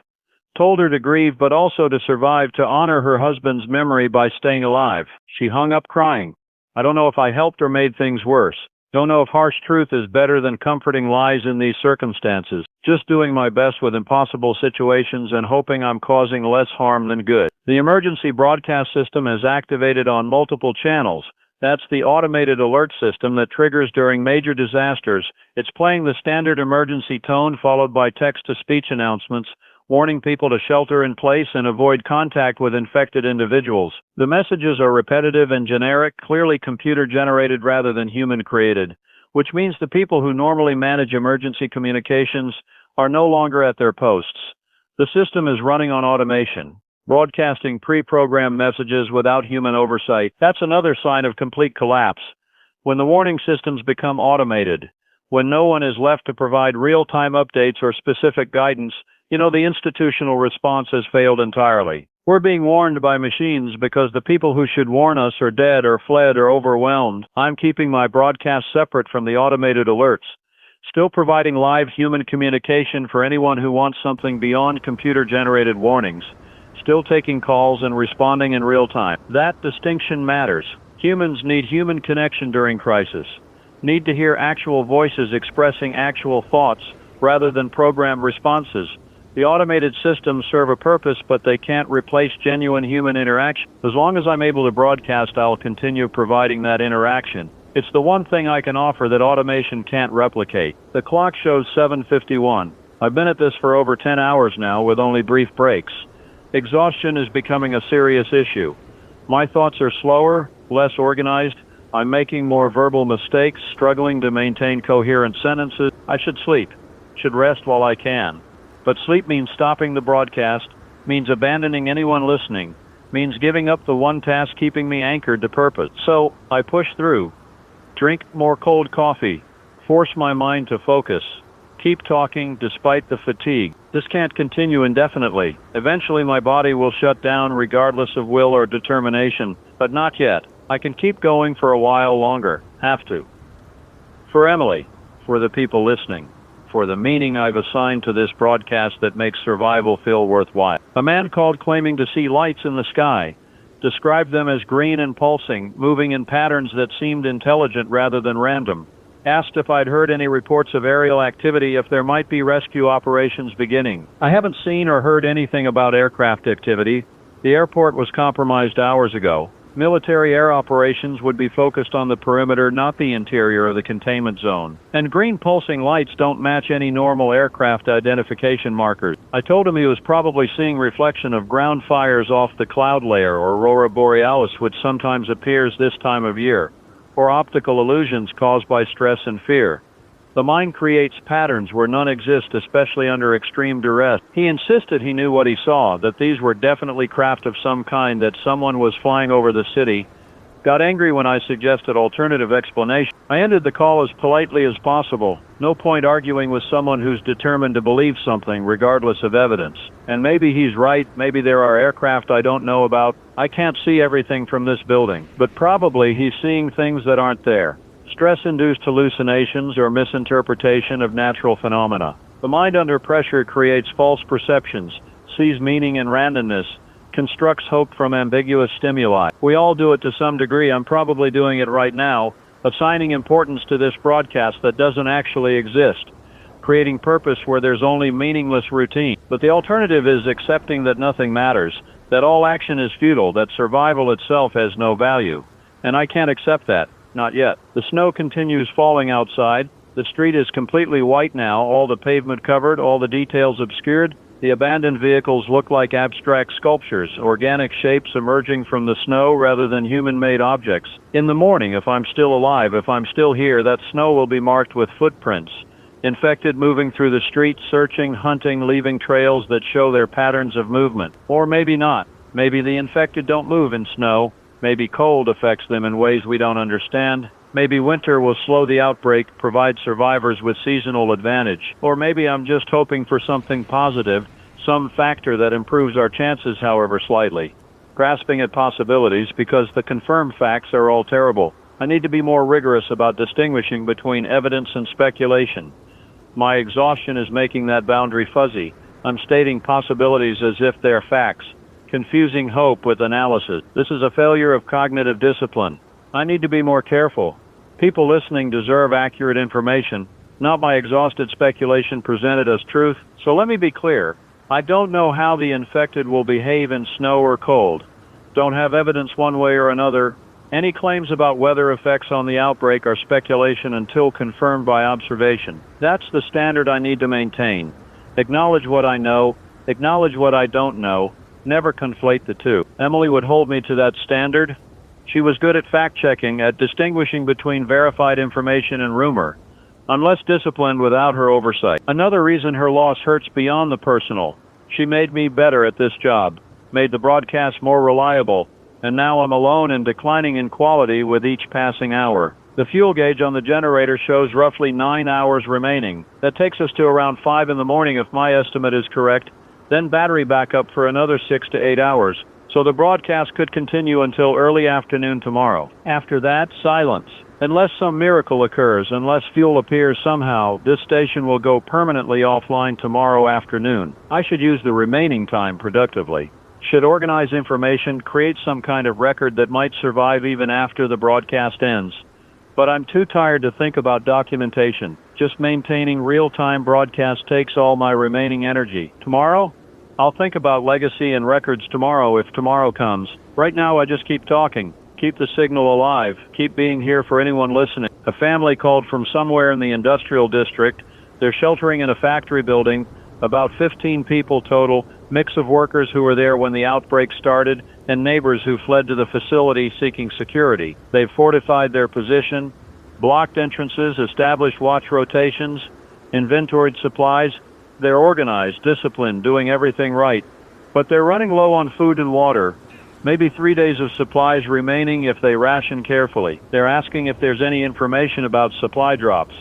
told her to grieve but also to survive, to honor her husband's memory by staying alive. She hung up crying. I don't know if I helped or made things worse. Don't know if harsh truth is better than comforting lies in these circumstances. Just doing my best with impossible situations and hoping I'm causing less harm than good. The emergency broadcast system is activated on multiple channels. That's the automated alert system that triggers during major disasters. It's playing the standard emergency tone followed by text-to-speech announcements, warning people to shelter in place and avoid contact with infected individuals. The messages are repetitive and generic, clearly computer-generated rather than human-created, which means the people who normally manage emergency communications are no longer at their posts. The system is running on automation, broadcasting pre-programmed messages without human oversight. That's another sign of complete collapse. When the warning systems become automated, when no one is left to provide real-time updates or specific guidance, the institutional response has failed entirely. We're being warned by machines because the people who should warn us are dead or fled or overwhelmed. I'm keeping my broadcast separate from the automated alerts, still providing live human communication for anyone who wants something beyond computer-generated warnings, still taking calls and responding in real time. That distinction matters. Humans need human connection during crisis, need to hear actual voices expressing actual thoughts rather than programmed responses. The automated systems serve a purpose, but they can't replace genuine human interaction. As long as I'm able to broadcast, I'll continue providing that interaction. It's the one thing I can offer that automation can't replicate. The clock shows 7:51. I've been at this for over 10 hours now with only brief breaks. Exhaustion is becoming a serious issue. My thoughts are slower, less organized. I'm making more verbal mistakes, struggling to maintain coherent sentences. I should sleep, should rest while I can. But sleep means stopping the broadcast, means abandoning anyone listening, means giving up the one task keeping me anchored to purpose. So, I push through. Drink more cold coffee. Force my mind to focus. Keep talking despite the fatigue. This can't continue indefinitely. Eventually my body will shut down regardless of will or determination, but not yet. I can keep going for a while longer. Have to. For Emily, for the people listening, for the meaning I've assigned to this broadcast that makes survival feel worthwhile. A man called claiming to see lights in the sky, described them as green and pulsing, moving in patterns that seemed intelligent rather than random. Asked if I'd heard any reports of aerial activity, if there might be rescue operations beginning. I haven't seen or heard anything about aircraft activity. The airport was compromised hours ago. Military air operations would be focused on the perimeter, not the interior of the containment zone. And green pulsing lights don't match any normal aircraft identification markers. I told him he was probably seeing reflection of ground fires off the cloud layer, or aurora borealis, which sometimes appears this time of year, or optical illusions caused by stress and fear. The mind creates patterns where none exist, especially under extreme duress. He insisted he knew what he saw, that these were definitely craft of some kind, that someone was flying over the city. Got angry when I suggested alternative explanation. I ended the call as politely as possible. No point arguing with someone who's determined to believe something regardless of evidence. And maybe he's right, maybe there are aircraft I don't know about. I can't see everything from this building, but probably he's seeing things that aren't there. Stress-induced hallucinations or misinterpretation of natural phenomena. The mind under pressure creates false perceptions, sees meaning in randomness, constructs hope from ambiguous stimuli. We all do it to some degree. I'm probably doing it right now, assigning importance to this broadcast that doesn't actually exist, creating purpose where there's only meaningless routine. But the alternative is accepting that nothing matters, that all action is futile, that survival itself has no value. And I can't accept that. Not yet. The snow continues falling outside. The street is completely white now, all the pavement covered, all the details obscured. The abandoned vehicles look like abstract sculptures, organic shapes emerging from the snow rather than human-made objects. In the morning, if I'm still alive, if I'm still here, that snow will be marked with footprints. Infected moving through the streets, searching, hunting, leaving trails that show their patterns of movement. Or maybe not. Maybe the infected don't move in snow. Maybe cold affects them in ways we don't understand. Maybe winter will slow the outbreak, provide survivors with seasonal advantage. Or maybe I'm just hoping for something positive, some factor that improves our chances, however slightly. Grasping at possibilities because the confirmed facts are all terrible. I need to be more rigorous about distinguishing between evidence and speculation. My exhaustion is making that boundary fuzzy. I'm stating possibilities as if they're facts, confusing hope with analysis. This is a failure of cognitive discipline. I need to be more careful. People listening deserve accurate information, not my exhausted speculation presented as truth. So let me be clear. I don't know how the infected will behave in snow or cold. Don't have evidence one way or another. Any claims about weather effects on the outbreak are speculation until confirmed by observation. That's the standard I need to maintain. Acknowledge what I know, acknowledge what I don't know, never conflate the two. Emily would hold me to that standard. She was good at fact-checking, at distinguishing between verified information and rumor. I'm less disciplined without her oversight. Another reason her loss hurts beyond the personal. She made me better at this job, made the broadcast more reliable, and now I'm alone and declining in quality with each passing hour. The fuel gauge on the generator shows roughly 9 hours remaining. That takes us to around 5 in the morning if my estimate is correct, then battery backup for another 6 to 8 hours. So the broadcast could continue until early afternoon tomorrow. After that, silence. Unless some miracle occurs, unless fuel appears somehow, this station will go permanently offline tomorrow afternoon. I should use the remaining time productively. Should organize information, create some kind of record that might survive even after the broadcast ends. But I'm too tired to think about documentation. Just maintaining real-time broadcast takes all my remaining energy. Tomorrow? I'll think about legacy and records tomorrow if tomorrow comes. Right now I just keep talking. Keep the signal alive. Keep being here for anyone listening. A family called from somewhere in the industrial district. They're sheltering in a factory building. About 15 people total. Mix of workers who were there when the outbreak started and neighbors who fled to the facility seeking security. They've fortified their position, blocked entrances, established watch rotations, inventoried supplies. They're organized, disciplined, doing everything right. But they're running low on food and water. Maybe 3 days of supplies remaining if they ration carefully. They're asking if there's any information about supply drops,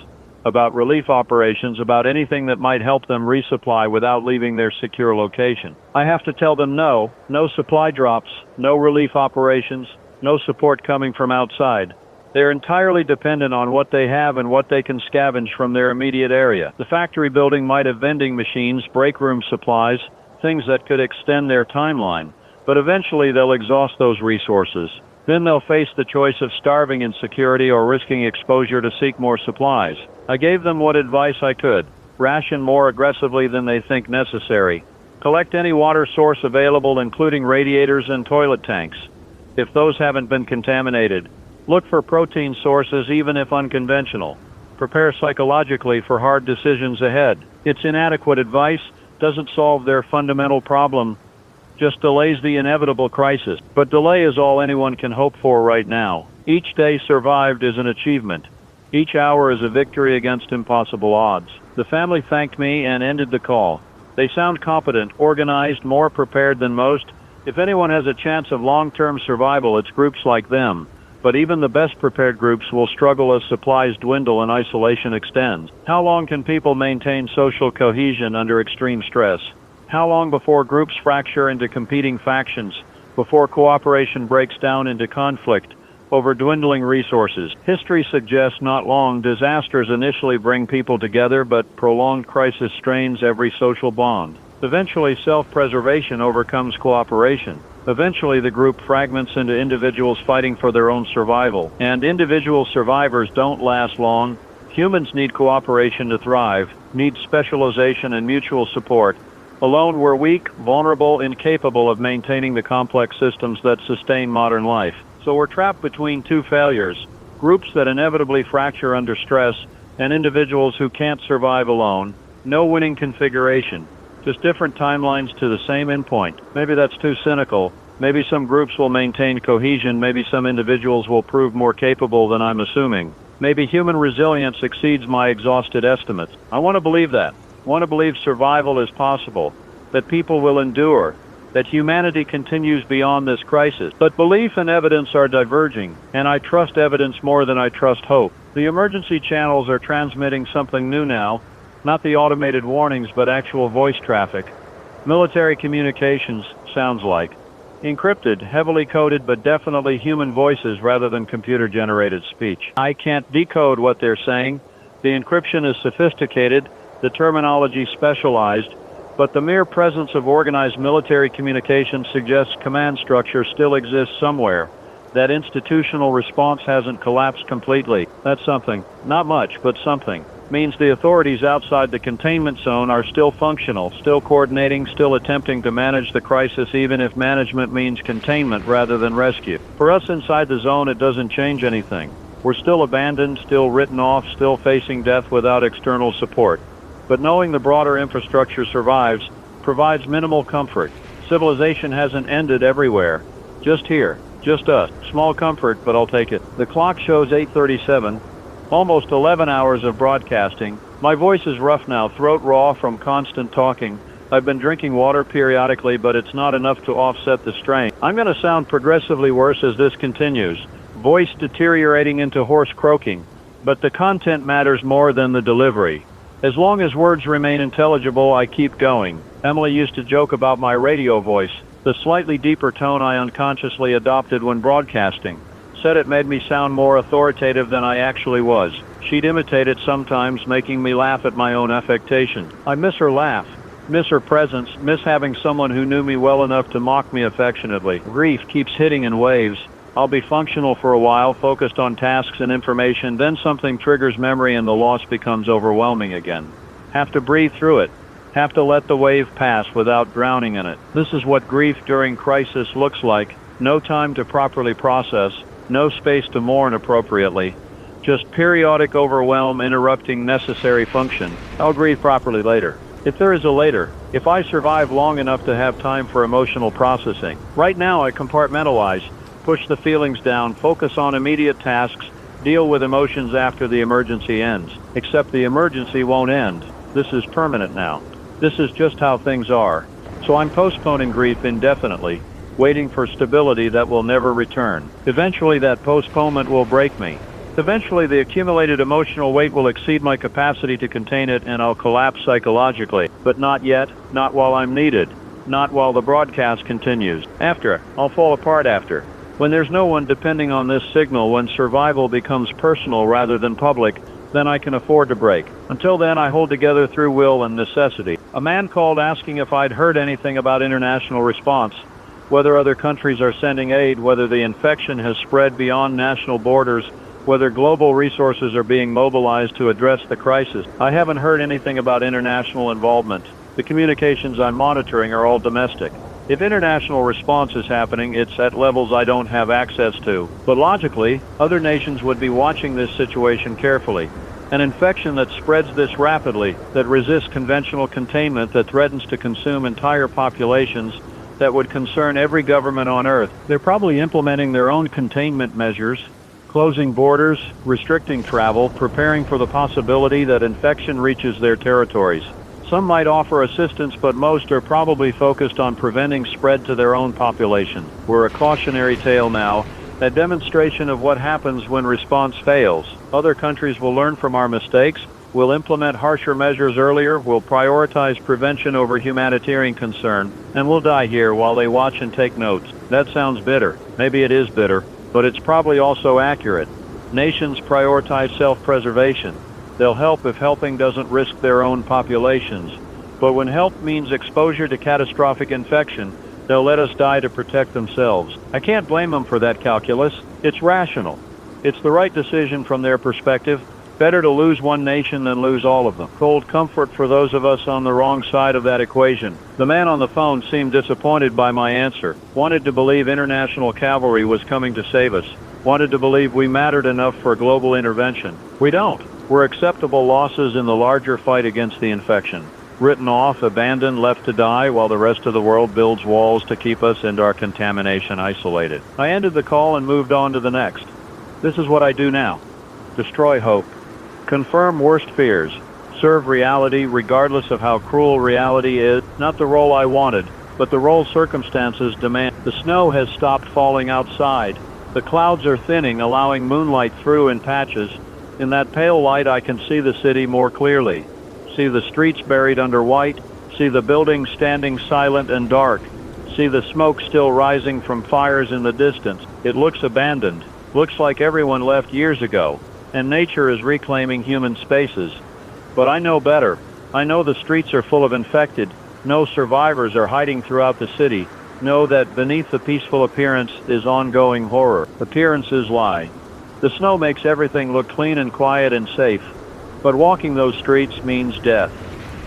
about relief operations, about anything that might help them resupply without leaving their secure location. I have to tell them no supply drops, no relief operations, no support coming from outside. They're entirely dependent on what they have and what they can scavenge from their immediate area. The factory building might have vending machines, break room supplies, things that could extend their timeline, but eventually they'll exhaust those resources. Then they'll face the choice of starving in security or risking exposure to seek more supplies. I gave them what advice I could. Ration more aggressively than they think necessary. Collect any water source available, including radiators and toilet tanks, if those haven't been contaminated. Look for protein sources even if unconventional. Prepare psychologically for hard decisions ahead. It's inadequate advice, doesn't solve their fundamental problem, just delays the inevitable crisis. But delay is all anyone can hope for right now. Each day survived is an achievement. Each hour is a victory against impossible odds. The family thanked me and ended the call. They sound competent, organized, more prepared than most. If anyone has a chance of long-term survival, it's groups like them. But even the best prepared groups will struggle as supplies dwindle and isolation extends. How long can people maintain social cohesion under extreme stress? How long before groups fracture into competing factions, before cooperation breaks down into conflict over dwindling resources? History suggests not long. Disasters initially bring people together, but prolonged crisis strains every social bond. Eventually, self-preservation overcomes cooperation. Eventually, the group fragments into individuals fighting for their own survival. And individual survivors don't last long. Humans need cooperation to thrive, need specialization and mutual support. Alone, we're weak, vulnerable, incapable of maintaining the complex systems that sustain modern life. So we're trapped between two failures: groups that inevitably fracture under stress, and individuals who can't survive alone. No winning configuration. Just different timelines to the same endpoint. Maybe that's too cynical. Maybe some groups will maintain cohesion. Maybe some individuals will prove more capable than I'm assuming. Maybe human resilience exceeds my exhausted estimates. I want to believe that. I want to believe survival is possible, that people will endure, that humanity continues beyond this crisis. But belief and evidence are diverging, and I trust evidence more than I trust hope. The emergency channels are transmitting something new now. Not the automated warnings, but actual voice traffic. Military communications, sounds like. Encrypted, heavily coded, but definitely human voices rather than computer-generated speech. I can't decode what they're saying. The encryption is sophisticated, the terminology specialized, but the mere presence of organized military communication suggests command structure still exists somewhere. That institutional response hasn't collapsed completely. That's something. Not much, but something. Means the authorities outside the containment zone are still functional, still coordinating, still attempting to manage the crisis, even if management means containment rather than rescue. For us inside the zone, it doesn't change anything. We're still abandoned, still written off, still facing death without external support. But knowing the broader infrastructure survives provides minimal comfort. Civilization hasn't ended everywhere. Just here, just us. Small comfort, but I'll take it. The clock shows 8:37. Almost 11 hours of broadcasting. My voice is rough now, throat raw from constant talking. I've been drinking water periodically, but it's not enough to offset the strain. I'm going to sound progressively worse as this continues. voice deteriorating into hoarse croaking. But the content matters more than the delivery. As long as words remain intelligible, I keep going. Emily used to joke about my radio voice, the slightly deeper tone I unconsciously adopted when broadcasting. Said it made me sound more authoritative than I actually was. She'd imitate it sometimes, making me laugh at my own affectation. I miss her laugh, miss her presence, miss having someone who knew me well enough to mock me affectionately. Grief keeps hitting in waves. I'll be functional for a while, focused on tasks and information, then something triggers memory and the loss becomes overwhelming again. Have to breathe through it. Have to let the wave pass without drowning in it. This is what grief during crisis looks like. No time to properly process, no space to mourn appropriately. Just periodic overwhelm interrupting necessary function. I'll grieve properly later. If there is a later, if I survive long enough to have time for emotional processing. Right now I compartmentalize, push the feelings down, focus on immediate tasks, deal with emotions after the emergency ends. Except the emergency won't end. This is permanent now. This is just how things are. So I'm postponing grief indefinitely, waiting for stability that will never return. Eventually that postponement will break me. Eventually the accumulated emotional weight will exceed my capacity to contain it and I'll collapse psychologically. But not yet, not while I'm needed, not while the broadcast continues. After, I'll fall apart after. When there's no one depending on this signal, when survival becomes personal rather than public, then I can afford to break. Until then, I hold together through will and necessity. A man called asking if I'd heard anything about international response, whether other countries are sending aid, whether the infection has spread beyond national borders, whether global resources are being mobilized to address the crisis. I haven't heard anything about international involvement. The communications I'm monitoring are all domestic. If international response is happening, it's at levels I don't have access to. But logically, other nations would be watching this situation carefully. An infection that spreads this rapidly, that resists conventional containment, that threatens to consume entire populations, that would concern every government on Earth. They're probably implementing their own containment measures, closing borders, restricting travel, preparing for the possibility that infection reaches their territories. Some might offer assistance, but most are probably focused on preventing spread to their own population. We're a cautionary tale now, a demonstration of what happens when response fails. Other countries will learn from our mistakes, will implement harsher measures earlier, will prioritize prevention over humanitarian concern, and will die here while they watch and take notes. That sounds bitter. Maybe it is bitter, but it's probably also accurate. Nations prioritize self-preservation. They'll help if helping doesn't risk their own populations. But when help means exposure to catastrophic infection, they'll let us die to protect themselves. I can't blame them for that calculus. It's rational. It's the right decision from their perspective. Better to lose one nation than lose all of them. Cold comfort for those of us on the wrong side of that equation. The man on the phone seemed disappointed by my answer. Wanted to believe international cavalry was coming to save us. Wanted to believe we mattered enough for global intervention. We don't. We're acceptable losses in the larger fight against the infection. Written off, abandoned, left to die, while the rest of the world builds walls to keep us and our contamination isolated. I ended the call and moved on to the next. This is what I do now. Destroy hope. Confirm worst fears. Serve reality regardless of how cruel reality is. Not the role I wanted, but the role circumstances demand. The snow has stopped falling outside. The clouds are thinning, allowing moonlight through in patches. In that pale light I can see the city more clearly. See the streets buried under white. See the buildings standing silent and dark. See the smoke still rising from fires in the distance. It looks abandoned. Looks like everyone left years ago. And nature is reclaiming human spaces. But I know better. I know the streets are full of infected. No survivors are hiding throughout the city. Know that beneath the peaceful appearance is ongoing horror. Appearances lie. The snow makes everything look clean and quiet and safe. But walking those streets means death.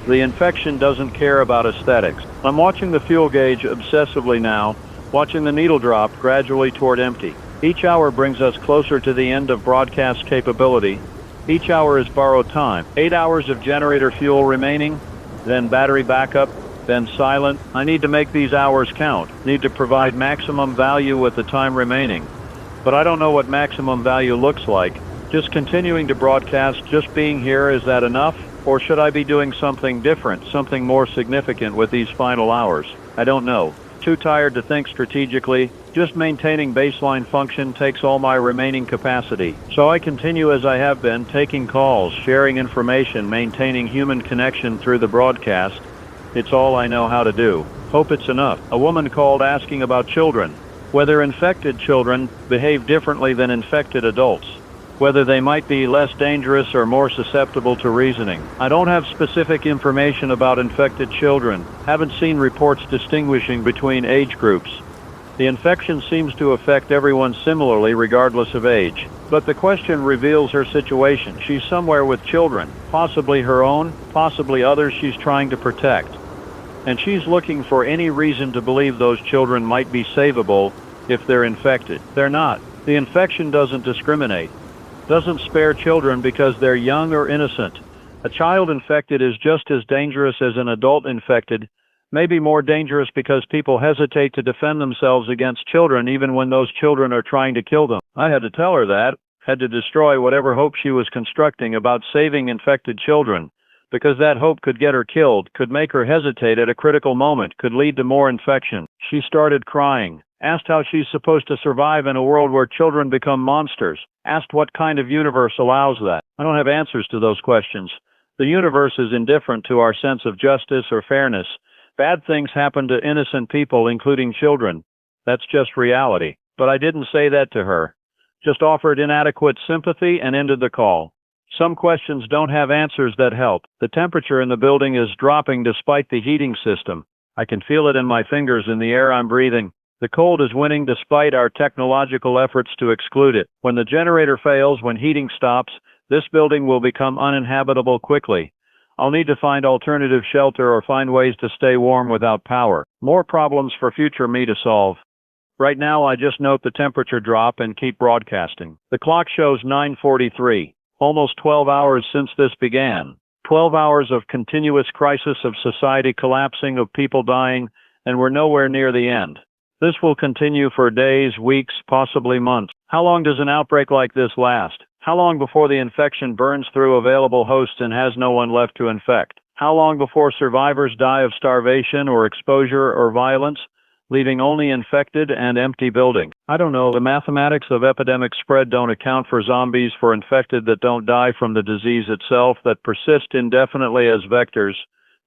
The infection doesn't care about aesthetics. I'm watching the fuel gauge obsessively now, watching the needle drop gradually toward empty. Each hour brings us closer to the end of broadcast capability. Each hour is borrowed time. 8 hours of generator fuel remaining, then battery backup, then silent. I need to make these hours count. Need to provide maximum value with the time remaining. But I don't know what maximum value looks like. Just continuing to broadcast, just being here, is that enough? Or should I be doing something different, something more significant with these final hours? I don't know. Too tired to think strategically, Just maintaining baseline function takes all my remaining capacity. So I continue as I have been, taking calls, sharing information, maintaining human connection through the broadcast. It's all I know how to do. Hope it's enough. A woman called asking about children. Whether infected children behave differently than infected adults. Whether they might be less dangerous or more susceptible to reasoning. I don't have specific information about infected children. Haven't seen reports distinguishing between age groups. The infection seems to affect everyone similarly regardless of age. But the question reveals her situation. She's somewhere with children, possibly her own, possibly others she's trying to protect. And she's looking for any reason to believe those children might be savable if they're infected. They're not. The infection doesn't discriminate. Doesn't spare children because they're young or innocent. A child infected is just as dangerous as an adult infected, maybe more dangerous because people hesitate to defend themselves against children even when those children are trying to kill them. I had to tell her that, had to destroy whatever hope she was constructing about saving infected children, because that hope could get her killed, could make her hesitate at a critical moment, could lead to more infection. She started crying. Asked how she's supposed to survive in a world where children become monsters. Asked what kind of universe allows that. I don't have answers to those questions. The universe is indifferent to our sense of justice or fairness. Bad things happen to innocent people, including children. That's just reality. But I didn't say that to her. Just offered inadequate sympathy and ended the call. Some questions don't have answers that help. The temperature in the building is dropping despite the heating system. I can feel it in my fingers in the air I'm breathing. The cold is winning despite our technological efforts to exclude it. When the generator fails, when heating stops, this building will become uninhabitable quickly. I'll need to find alternative shelter or find ways to stay warm without power. More problems for future me to solve. Right now, I just note the temperature drop and keep broadcasting. The clock shows 9:43. Almost 12 hours since this began. 12 hours of continuous crisis, of society collapsing, of people dying, and we're nowhere near the end. This will continue for days, weeks, possibly months. How long does an outbreak like this last? How long before the infection burns through available hosts and has no one left to infect? How long before survivors die of starvation or exposure or violence, leaving only infected and empty buildings? I don't know. The mathematics of epidemic spread don't account for zombies, for infected that don't die from the disease itself, that persist indefinitely as vectors.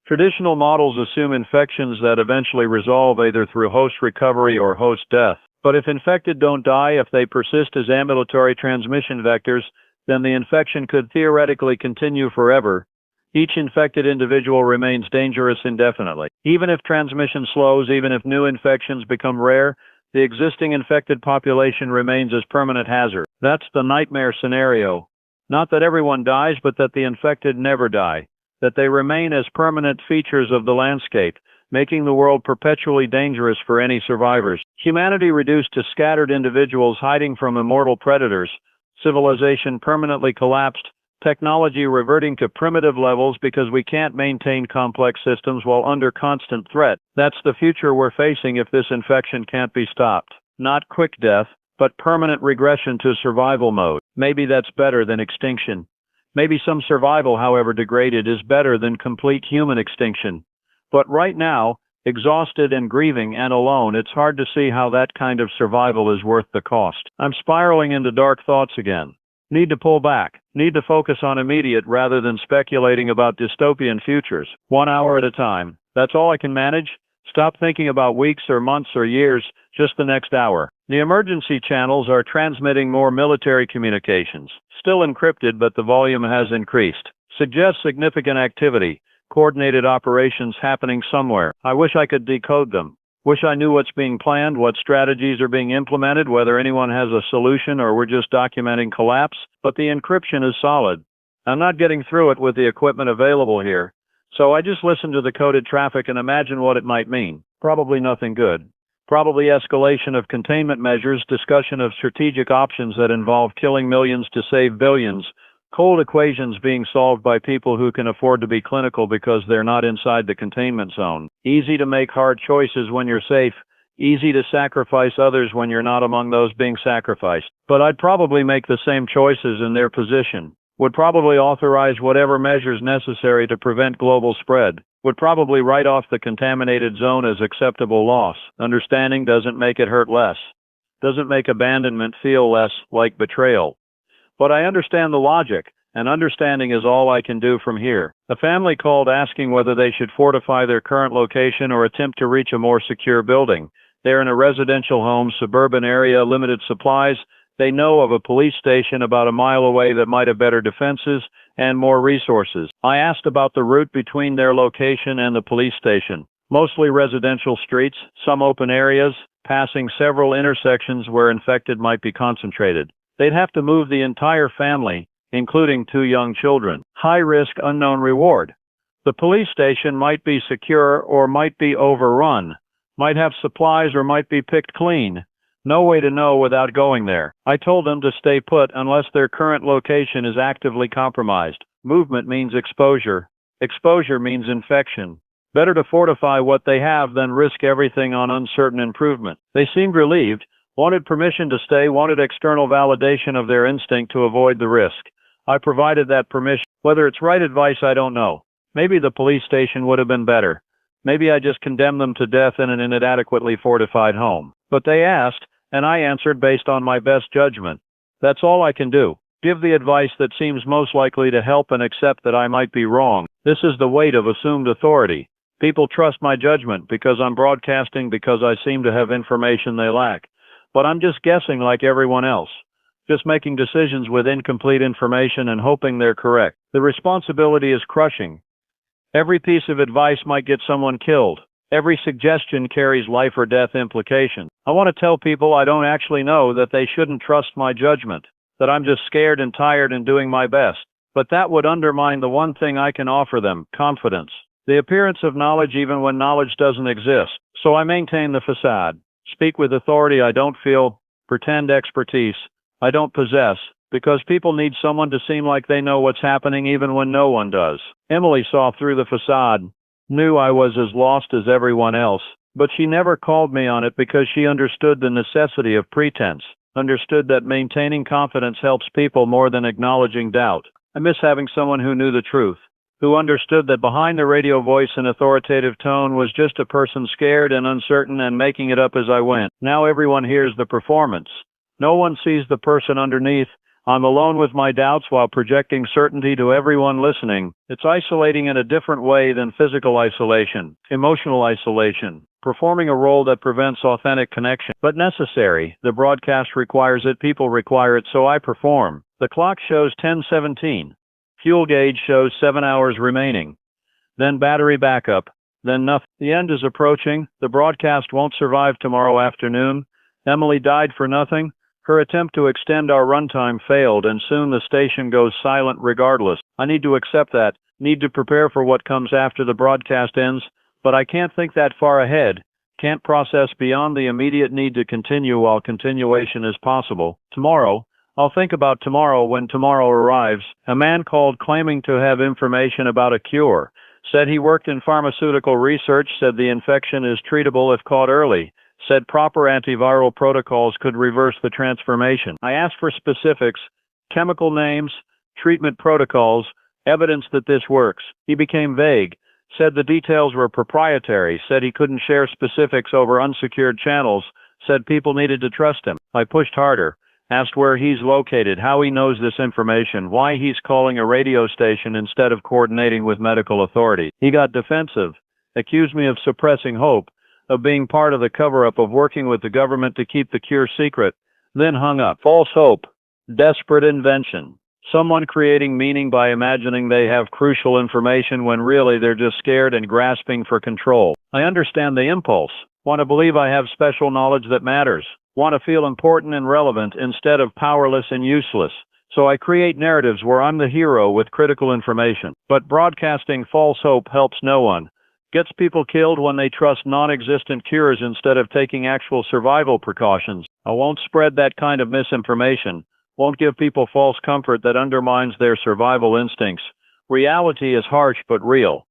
Traditional models assume infections that eventually resolve either through host recovery or host death. But if infected don't die, if they persist as ambulatory transmission vectors, then the infection could theoretically continue forever. Each infected individual remains dangerous indefinitely. Even if transmission slows, even if new infections become rare, the existing infected population remains as permanent hazard. That's the nightmare scenario. Not that everyone dies, but that the infected never die. That they remain as permanent features of the landscape, making the world perpetually dangerous for any survivors. Humanity reduced to scattered individuals hiding from immortal predators. Civilization permanently collapsed. Technology reverting to primitive levels because we can't maintain complex systems while under constant threat. That's the future we're facing if this infection can't be stopped. Not quick death, but permanent regression to survival mode. Maybe that's better than extinction. Maybe some survival, however degraded, is better than complete human extinction. But right now, exhausted and grieving and alone, it's hard to see how that kind of survival is worth the cost. I'm spiraling into dark thoughts again. Need to pull back. Need to focus on immediate rather than speculating about dystopian futures. 1 hour at a time. That's all I can manage. Stop thinking about weeks or months or years, just the next hour. The emergency channels are transmitting more military communications. Still encrypted, but the volume has increased. Suggests significant activity, coordinated operations happening somewhere. I wish I could decode them. Wish I knew what's being planned, what strategies are being implemented, whether anyone has a solution or we're just documenting collapse. But the encryption is solid. I'm not getting through it with the equipment available here. So I just listen to the coded traffic and imagine what it might mean. Probably nothing good. Probably escalation of containment measures, discussion of strategic options that involve killing millions to save billions, cold equations being solved by people who can afford to be clinical because they're not inside the containment zone. Easy to make hard choices when you're safe. Easy to sacrifice others when you're not among those being sacrificed. But I'd probably make the same choices in their position. Would probably authorize whatever measures necessary to prevent global spread. Would probably write off the contaminated zone as acceptable loss. Understanding doesn't make it hurt less. doesn't make abandonment feel less like betrayal. But I understand the logic, and understanding is all I can do from here. A family called asking whether they should fortify their current location or attempt to reach a more secure building. They're in a residential home, suburban area, limited supplies. They know of a police station about a mile away that might have better defenses and more resources. I asked about the route between their location and the police station. Mostly residential streets, some open areas, passing several intersections where infected might be concentrated. They'd have to move the entire family, including 2 young children. High risk, unknown reward. The police station might be secure or might be overrun, might have supplies or might be picked clean. No way to know without going there. I told them to stay put unless their current location is actively compromised. Movement means exposure. Exposure means infection. Better to fortify what they have than risk everything on uncertain improvement. They seemed relieved, wanted permission to stay, wanted external validation of their instinct to avoid the risk. I provided that permission. Whether it's right advice, I don't know. Maybe the police station would have been better. Maybe I just condemned them to death in an inadequately fortified home. But they asked, and I answered based on my best judgment. That's all I can do. Give the advice that seems most likely to help and accept that I might be wrong. This is the weight of assumed authority. People trust my judgment because I'm broadcasting, because I seem to have information they lack. But I'm just guessing like everyone else. Just making decisions with incomplete information and hoping they're correct. The responsibility is crushing. Every piece of advice might get someone killed. Every suggestion carries life or death implications. I want to tell people I don't actually know, that they shouldn't trust my judgment, that I'm just scared and tired and doing my best. But that would undermine the one thing I can offer them, confidence. The appearance of knowledge even when knowledge doesn't exist. So I maintain the facade. Speak with authority I don't feel, pretend expertise I don't possess, because people need someone to seem like they know what's happening even when no one does. Emily saw through the facade, knew I was as lost as everyone else, but she never called me on it because she understood the necessity of pretense, understood that maintaining confidence helps people more than acknowledging doubt. I miss having someone who knew the truth, who understood that behind the radio voice and authoritative tone was just a person scared and uncertain and making it up as I went. Now everyone hears the performance. No one sees the person underneath. I'm alone with my doubts while projecting certainty to everyone listening. It's isolating in a different way than physical isolation, emotional isolation, performing a role that prevents authentic connection. But necessary. The broadcast requires it, people require it, so I perform. The clock shows 10:17. Fuel gauge shows 7 hours remaining. Then battery backup. Then nothing. The end is approaching. The broadcast won't survive tomorrow afternoon. Emily died for nothing. Her attempt to extend our runtime failed, and soon the station goes silent regardless. I need to accept that, need to prepare for what comes after the broadcast ends, but I can't think that far ahead, can't process beyond the immediate need to continue while continuation is possible. Tomorrow, I'll think about tomorrow when tomorrow arrives. A man called claiming to have information about a cure, said he worked in pharmaceutical research, said the infection is treatable if caught early, said proper antiviral protocols could reverse the transformation. I asked for specifics, chemical names, treatment protocols, evidence that this works. He became vague, said the details were proprietary, said he couldn't share specifics over unsecured channels, said people needed to trust him. I pushed harder, asked where he's located, how he knows this information, why he's calling a radio station instead of coordinating with medical authorities. He got defensive, accused me of suppressing hope, of being part of the cover-up, of working with the government to keep the cure secret, then hung up. False hope. Desperate invention. Someone creating meaning by imagining they have crucial information when really they're just scared and grasping for control. I understand the impulse. Want to believe I have special knowledge that matters. Want to feel important and relevant instead of powerless and useless. So I create narratives where I'm the hero with critical information. But broadcasting false hope helps no one. Gets people killed when they trust non-existent cures instead of taking actual survival precautions. I won't spread that kind of misinformation. Won't give people false comfort that undermines their survival instincts. Reality is harsh but real.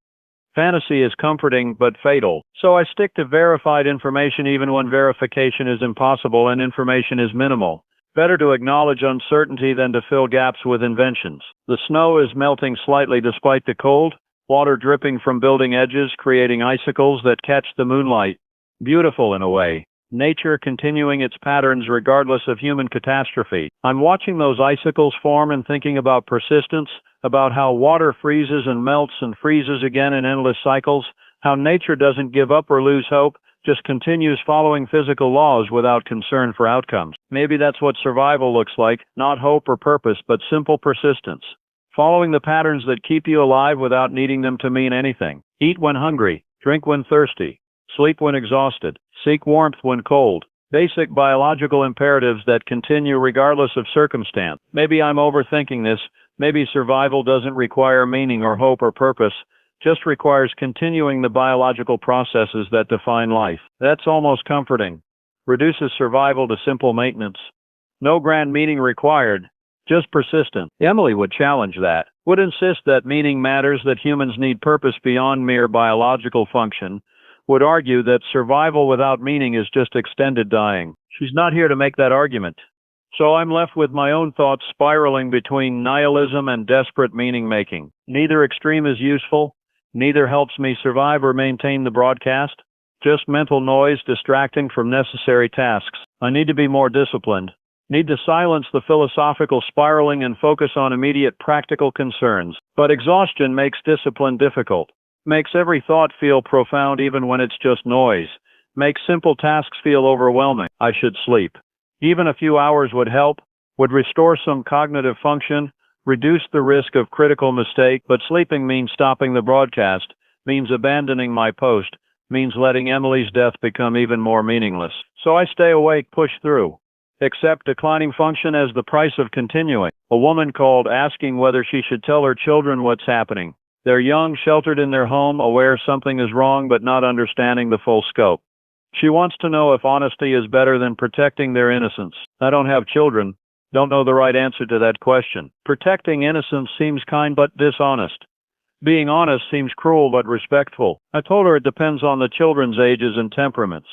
Fantasy is comforting but fatal. So I stick to verified information even when verification is impossible and information is minimal. Better to acknowledge uncertainty than to fill gaps with inventions. The snow is melting slightly despite the cold. Water dripping from building edges, creating icicles that catch the moonlight. Beautiful in a way. nature continuing its patterns regardless of human catastrophe. I'm watching those icicles form and thinking about persistence, about how water freezes and melts and freezes again in endless cycles, how nature doesn't give up or lose hope, just continues following physical laws without concern for outcomes. Maybe that's what survival looks like, not hope or purpose, but simple persistence. Following the patterns that keep you alive without needing them to mean anything. Eat when hungry, drink when thirsty, sleep when exhausted, seek warmth when cold. Basic biological imperatives that continue regardless of circumstance. Maybe I'm overthinking this. Maybe survival doesn't require meaning or hope or purpose, just requires continuing the biological processes that define life. That's almost comforting. Reduces survival to simple maintenance. No grand meaning required, just persistent. Emily would challenge that, would insist that meaning matters, that humans need purpose beyond mere biological function, would argue that survival without meaning is just extended dying. She's not here to make that argument. So I'm left with my own thoughts spiraling between nihilism and desperate meaning-making. Neither extreme is useful. Neither helps me survive or maintain the broadcast. Just mental noise distracting from necessary tasks. I need to be more disciplined. Need to silence the philosophical spiraling and focus on immediate practical concerns. But exhaustion makes discipline difficult. Makes every thought feel profound even when it's just noise. Makes simple tasks feel overwhelming. I should sleep. Even a few hours would help, would restore some cognitive function, reduce the risk of critical mistake, but sleeping means stopping the broadcast, means abandoning my post, means letting Emily's death become even more meaningless. So I stay awake, push through. Accept declining function as the price of continuing. A woman called asking whether she should tell her children what's happening. They're young, sheltered in their home, aware something is wrong but not understanding the full scope. She wants to know if honesty is better than protecting their innocence. I don't have children. Don't know the right answer to that question. Protecting innocence seems kind but dishonest. Being honest seems cruel but respectful. I told her it depends on the children's ages and temperaments.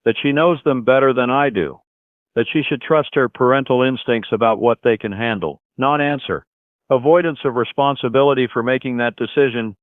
That she knows them better than I do. That she should trust her parental instincts about what they can handle. Non-answer. Avoidance of responsibility for making that decision,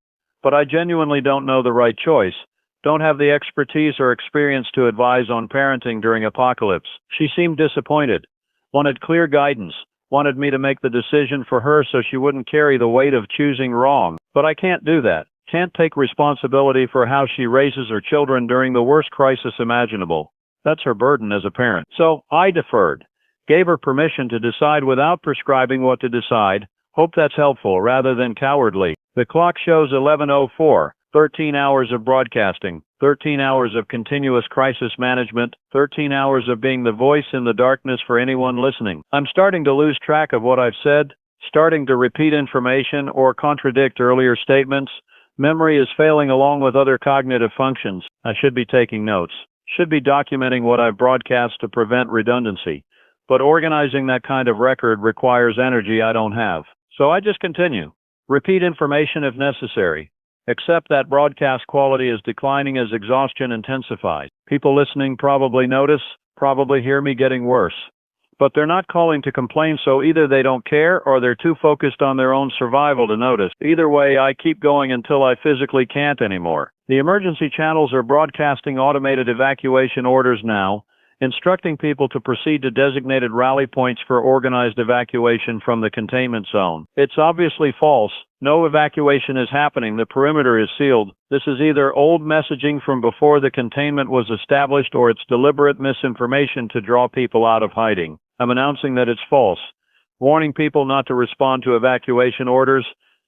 but I genuinely don't know the right choice. Don't have the expertise or experience to advise on parenting during apocalypse. She seemed disappointed. Wanted clear guidance. Wanted me to make the decision for her so she wouldn't carry the weight of choosing wrong. But I can't do that. Can't take responsibility for how she raises her children during the worst crisis imaginable. That's her burden as a parent. So I deferred. Gave her permission to decide without prescribing what to decide. Hope that's helpful rather than cowardly. The clock shows 11:04. 13 hours of broadcasting, 13 hours of continuous crisis management, 13 hours of being the voice in the darkness for anyone listening. I'm starting to lose track of what I've said, starting to repeat information or contradict earlier statements. Memory is failing along with other cognitive functions. I should be taking notes. Should be documenting what I've broadcast to prevent redundancy. But organizing that kind of record requires energy I don't have. So I just continue. Repeat information if necessary. Except that broadcast quality is declining as exhaustion intensifies. People listening probably notice, probably hear me getting worse. But they're not calling to complain, so either they don't care or they're too focused on their own survival to notice. Either way, I keep going until I physically can't anymore. The emergency channels are broadcasting automated evacuation orders now, instructing people to proceed to designated rally points for organized evacuation from the containment zone. It's obviously false. No evacuation is happening. The perimeter is sealed. This is either old messaging from before the containment was established or it's deliberate misinformation to draw people out of hiding. I'm announcing that it's false. Warning people not to respond to evacuation orders.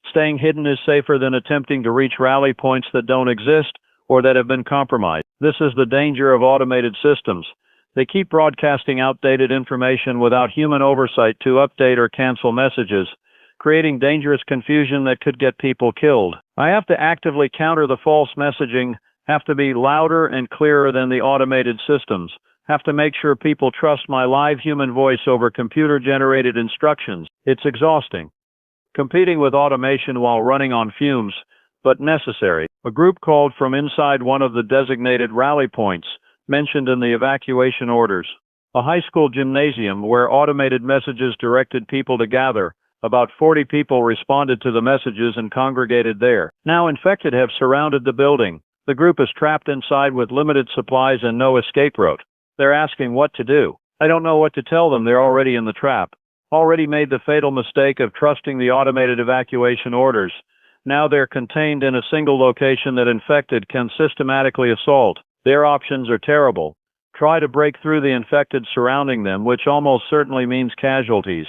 Staying hidden is safer than attempting to reach rally points that don't exist or that have been compromised. This is the danger of automated systems. They keep broadcasting outdated information without human oversight to update or cancel messages, creating dangerous confusion that could get people killed. I have to actively counter the false messaging, have to be louder and clearer than the automated systems, have to make sure people trust my live human voice over computer-generated instructions. It's exhausting. Competing with automation while running on fumes, but necessary. A group called from inside one of the designated rally points, mentioned in the evacuation orders. A high school gymnasium where automated messages directed people to gather. About 40 people responded to the messages and congregated there. Now infected have surrounded the building. The group is trapped inside with limited supplies and no escape route. They're asking what to do. I don't know what to tell them. They're already in the trap. Already made the fatal mistake of trusting the automated evacuation orders. Now they're contained in a single location that infected can systematically assault. Their options are terrible. Try to break through the infected surrounding them, which almost certainly means casualties.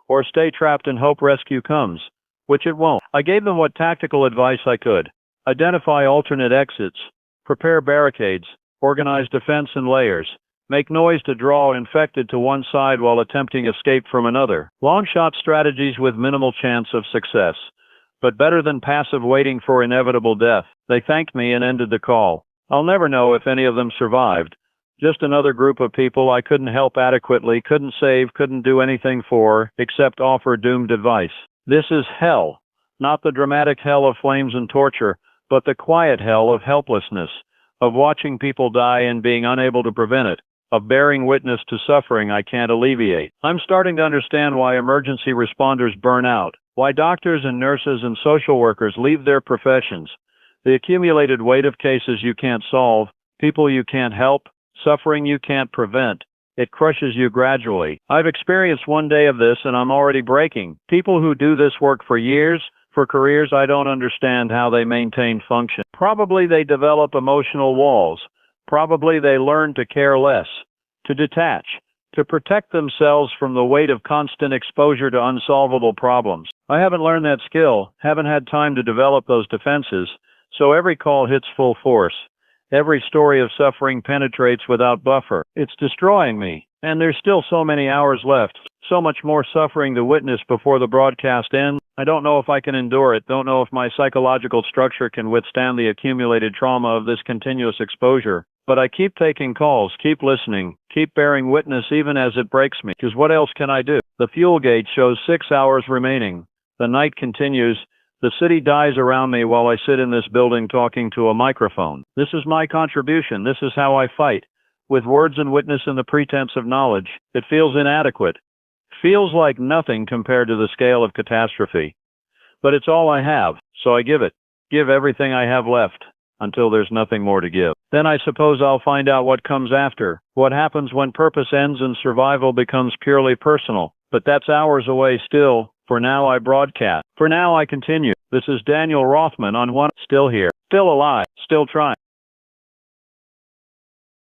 Or stay trapped and hope rescue comes, which it won't. I gave them what tactical advice I could. Identify alternate exits. Prepare barricades. Organize defense in layers. Make noise to draw infected to one side while attempting escape from another. Long-shot strategies with minimal chance of success, but better than passive waiting for inevitable death. They thanked me and ended the call. I'll never know if any of them survived. Just another group of people I couldn't help adequately, couldn't save, couldn't do anything for, except offer doomed advice. This is hell. Not the dramatic hell of flames and torture, but the quiet hell of helplessness, of watching people die and being unable to prevent it, of bearing witness to suffering I can't alleviate. I'm starting to understand why emergency responders burn out, why doctors and nurses and social workers leave their professions. The accumulated weight of cases you can't solve, people you can't help, suffering you can't prevent. It crushes you gradually. I've experienced one day of this and I'm already breaking. People who do this work for years, for careers I don't understand how they maintain function. Probably they develop emotional walls. Probably they learn to care less, to detach, to protect themselves from the weight of constant exposure to unsolvable problems. I haven't learned that skill, haven't had time to develop those defenses, so every call hits full force. Every story of suffering penetrates without buffer. It's destroying me, and there's still so many hours left, so much more suffering to witness before the broadcast ends. I don't know if I can endure it, don't know if my psychological structure can withstand the accumulated trauma of this continuous exposure. But I keep taking calls, keep listening, keep bearing witness even as it breaks me. Because what else can I do? The fuel gauge shows 6 hours remaining. The night continues. The city dies around me while I sit in this building talking to a microphone. This is my contribution. This is how I fight. With words and witness and the pretense of knowledge. It feels inadequate. Feels like nothing compared to the scale of catastrophe. But it's all I have, so I give it. Give everything I have left, until there's nothing more to give. Then I suppose I'll find out what comes after. What happens when purpose ends and survival becomes purely personal. But that's hours away still. For now I broadcast. For now I continue. This is Daniel Rothman on One. Still here. Still alive. Still trying.